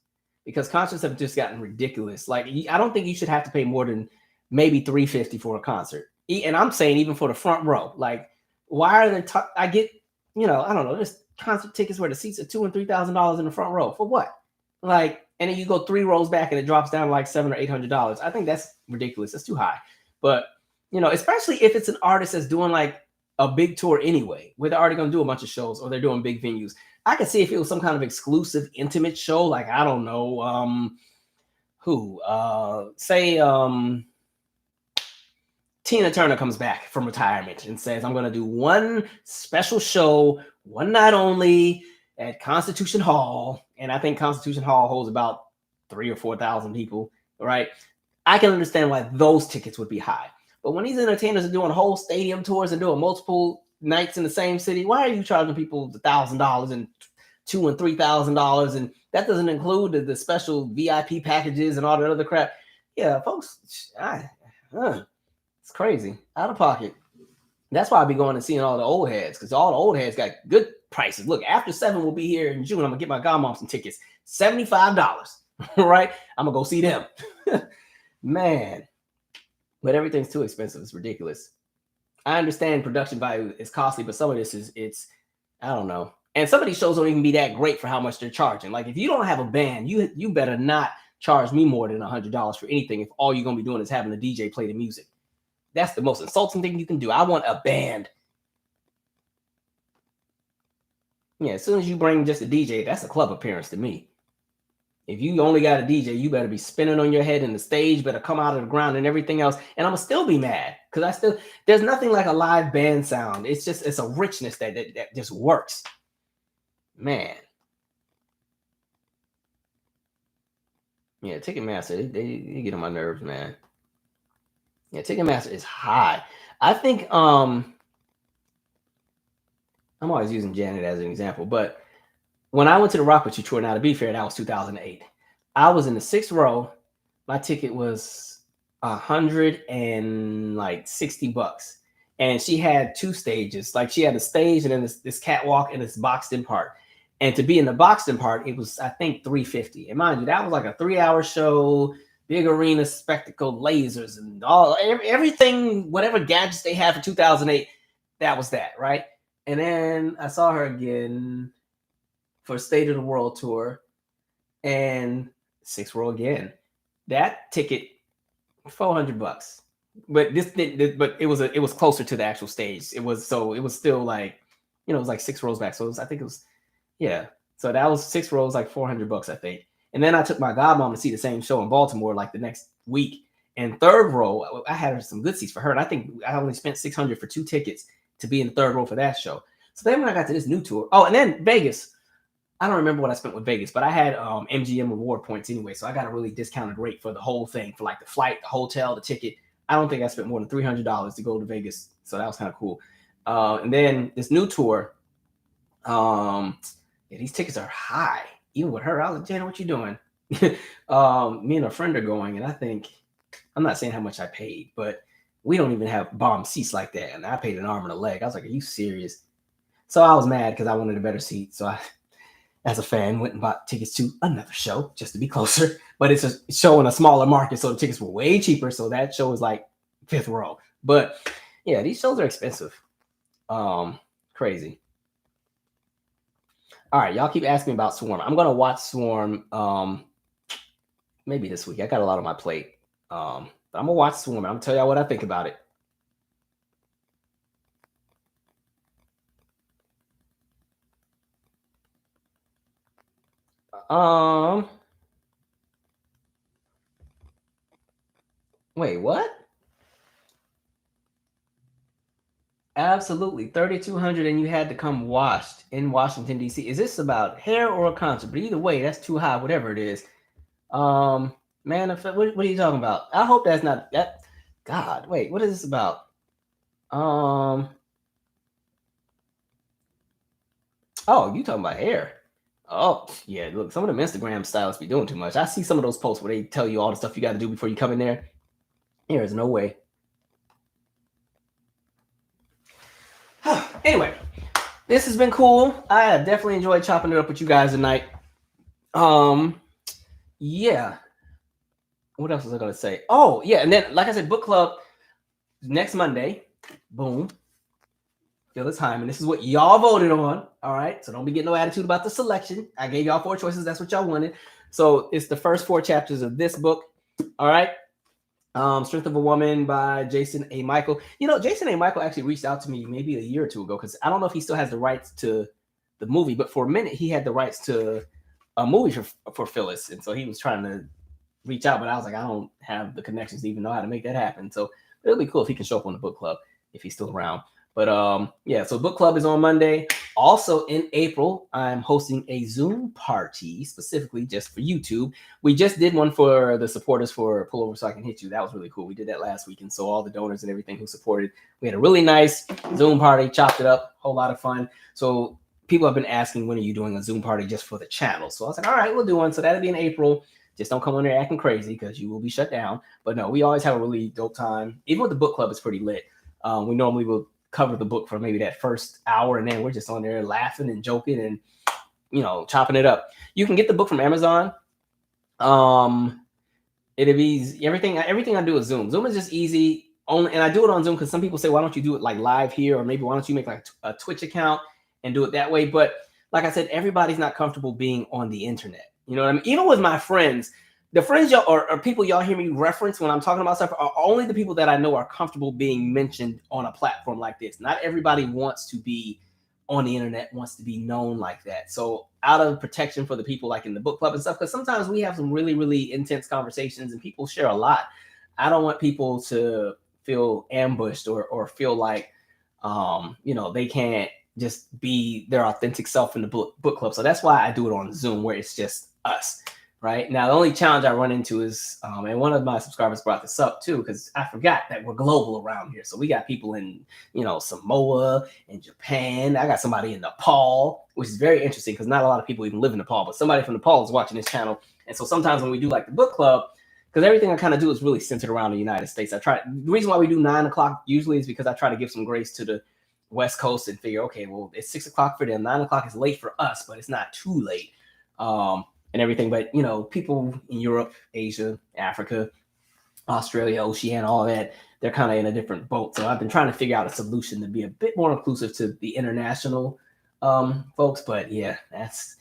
because concerts have just gotten ridiculous. Like, I don't think you should have to pay more than maybe $350 for a concert. And I'm saying even for the front row. Like, why are they? I get, I don't know. There's concert tickets where the seats are $2,000 and $3,000 in the front row for what? Like, and then you go 3 rows back and it drops down to like $700 or $800. I think that's ridiculous. That's too high. But especially if it's an artist that's doing like a big tour anyway, where they're already going to do a bunch of shows or they're doing big venues. I could see if it was some kind of exclusive, intimate show, like, I don't know, Tina Turner comes back from retirement and says, I'm going to do one special show, one night only at Constitution Hall. And I think Constitution Hall holds about 3,000 or 4,000 people, right? I can understand why those tickets would be high. But when these entertainers are doing whole stadium tours and doing multiple nights in the same city, why are you charging people $1,000 and $2,000 and $3,000? And that doesn't include the special VIP packages and all that other crap. Yeah, folks, it's crazy. Out of pocket. That's why I be going and seeing all the old heads, because all the old heads got good prices. Look, After 7 will be here in June. I'm going to get my godmom some tickets. $75. Right? I'm going to go see them. Man. But everything's too expensive. It's ridiculous. I understand production value is costly, but some of this it's I don't know. And some of these shows don't even be that great for how much they're charging. Like, if you don't have a band, you better not charge me more than $100 for anything if all you're going to be doing is having a DJ play the music. That's the most insulting thing you can do. I want a band. Yeah, as soon as you bring just a DJ, that's a club appearance to me. If you only got a DJ, you better be spinning on your head and the stage better come out of the ground and everything else. And I'm going to still be mad because there's nothing like a live band sound. It's a richness that just works. Man. Yeah, Ticketmaster, they get on my nerves, man. Yeah, Ticketmaster is high. I think I'm always using Janet as an example, but when I went to the Rock With You tour, now to be fair, that was 2008. I was in the 6th row. My ticket was $160, and she had 2 stages. Like, she had a stage and then this catwalk and this boxed-in part. And to be in the boxed-in part, it was, I think, $350. And mind you, that was like a 3-hour show, big arena spectacle, lasers, and everything, whatever gadgets they had for 2008. That was that, right? And then I saw her again for State of the World tour, and 6th row again. That ticket, $400. But it was closer to the actual stage. It was still like, it was like 6 rows back. So So that was 6 rows, like $400, I think. And then I took my godmom to see the same show in Baltimore like the next week. And 3rd row, I had some good seats for her. And I think I only spent $600 for 2 tickets to be in the 3rd row for that show. So then when I got to this new tour, and then Vegas. I don't remember what I spent with Vegas, but I had MGM reward points anyway, so I got a really discounted rate for the whole thing, for like the flight, the hotel, the ticket. I don't think I spent more than $300 to go to Vegas, so that was kind of cool. And then this new tour, these tickets are high. Even with her, I was like, Jenna, what you doing? Me and a friend are going, and I think, I'm not saying how much I paid, but we don't even have bomb seats like that, and I paid an arm and a leg. I was like, are you serious? So I was mad because I wanted a better seat, so I, as a fan, went and bought tickets to another show just to be closer. But it's a show in a smaller market, so the tickets were way cheaper. So that show was like 5th row. But yeah, these shows are expensive. Crazy. All right, y'all keep asking about Swarm. I'm gonna watch Swarm maybe this week. I got a lot on my plate. But I'm gonna watch Swarm. I'm gonna tell y'all what I think about it. Wait, what? Absolutely, 3,200, and you had to come washed in Washington D.C. Is this about hair or a concert? But either way, that's too high. Whatever it is, man. What are you talking about? I hope that's not that. God, wait, what is this about? Oh, you talking about hair? Oh, yeah. Look, some of them Instagram stylists be doing too much. I see some of those posts where they tell you all the stuff you got to do before you come in there. There is no way. Anyway, this has been cool. I have definitely enjoyed chopping it up with you guys tonight. Yeah. What else was I gonna say? Oh, yeah, and then like I said, book club next Monday. Boom. Phyllis Hyman. This is what y'all voted on. All right. So don't be getting no attitude about the selection. I gave y'all 4 choices. That's what y'all wanted. So it's the first 4 chapters of this book. All right. Strength of a Woman by Jason A. Michael. You know, Jason A. Michael actually reached out to me maybe a year or 2 ago because I don't know if he still has the rights to the movie, but for a minute he had the rights to a movie for Phyllis. And so he was trying to reach out, but I was like, I don't have the connections to even know how to make that happen. So it'll be cool if he can show up on the book club if he's still around. But yeah, so book club is on Monday. Also in April, I'm hosting a Zoom party specifically just for YouTube. We just did one for the supporters for Pull Over So I Can Hit You. That was really cool. We did that last week. And so all the donors and everything who supported, we had a really nice Zoom party, chopped it up, whole lot of fun. So people have been asking, when are you doing a Zoom party just for the channel? So I was like, all right, we'll do one. So that'll be in April. Just don't come on there acting crazy because you will be shut down. But no, we always have a really dope time. Even with the book club, it's pretty lit. We normally will cover the book for maybe that first hour, and then we're just on there laughing and joking and, you know, chopping it up. You can get the book from Amazon. It'll be everything I do is Zoom. Zoom is just easy. And I do it on Zoom because some people say, why don't you do it like live here? Or maybe why don't you make like a Twitch account and do it that way? But like I said, everybody's not comfortable being on the internet. You know what I mean? Even with my friends, the friends y'all or people y'all hear me reference when I'm talking about stuff are only the people that I know are comfortable being mentioned on a platform like this. Not everybody wants to be on the internet, wants to be known like that. So out of protection for the people like in the book club and stuff, because sometimes we have some really, really intense conversations and people share a lot. I don't want people to feel ambushed or feel like, you know, they can't just be their authentic self in the book club. So that's why I do it on Zoom, where it's just us. Right now, the only challenge I run into is, and one of my subscribers brought this up too, because I forgot that we're global around here. So we got people in, you know, Samoa and Japan. I got somebody in Nepal, which is very interesting because not a lot of people even live in Nepal, but somebody from Nepal is watching this channel. And so sometimes when we do like the book club, because everything I kind of do is really centered around the United States. The reason why we do 9 o'clock usually is because I try to give some grace to the West Coast and figure, okay, well, it's 6 o'clock for them. 9 o'clock is late for us, but it's not too late. And everything. But, you know, people in Europe, Asia, Africa, Australia, Oceania, all that, they're kind of in a different boat. So I've been trying to figure out a solution to be a bit more inclusive to the international folks. But yeah, that's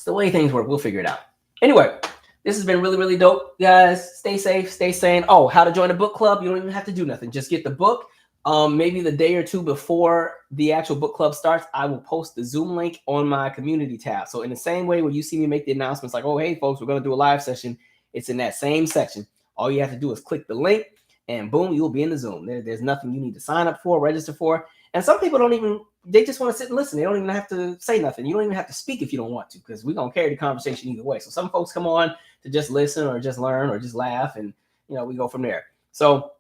the way things work. We'll figure it out. Anyway, this has been really, really dope. Guys, stay safe, stay sane. Oh, how to join a book club. You don't even have to do nothing. Just get the book. Maybe the day or 2 before the actual book club starts, I will post the Zoom link on my community tab. So in the same way when you see me make the announcements like, oh, hey, folks, we're going to do a live session, it's in that same section. All you have to do is click the link and boom, you'll be in the Zoom. There's nothing you need to sign up for, register for. And some people don't even, they just want to sit and listen. They don't even have to say nothing. You don't even have to speak if you don't want to, because we're going to carry the conversation either way. So some folks come on to just listen or just learn or just laugh, and, you know, we go from there. So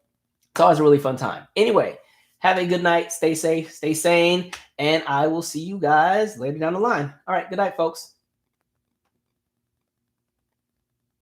it's always a really fun time. Anyway, have a good night. Stay safe, stay sane, and I will see you guys later down the line. All right, good night, folks.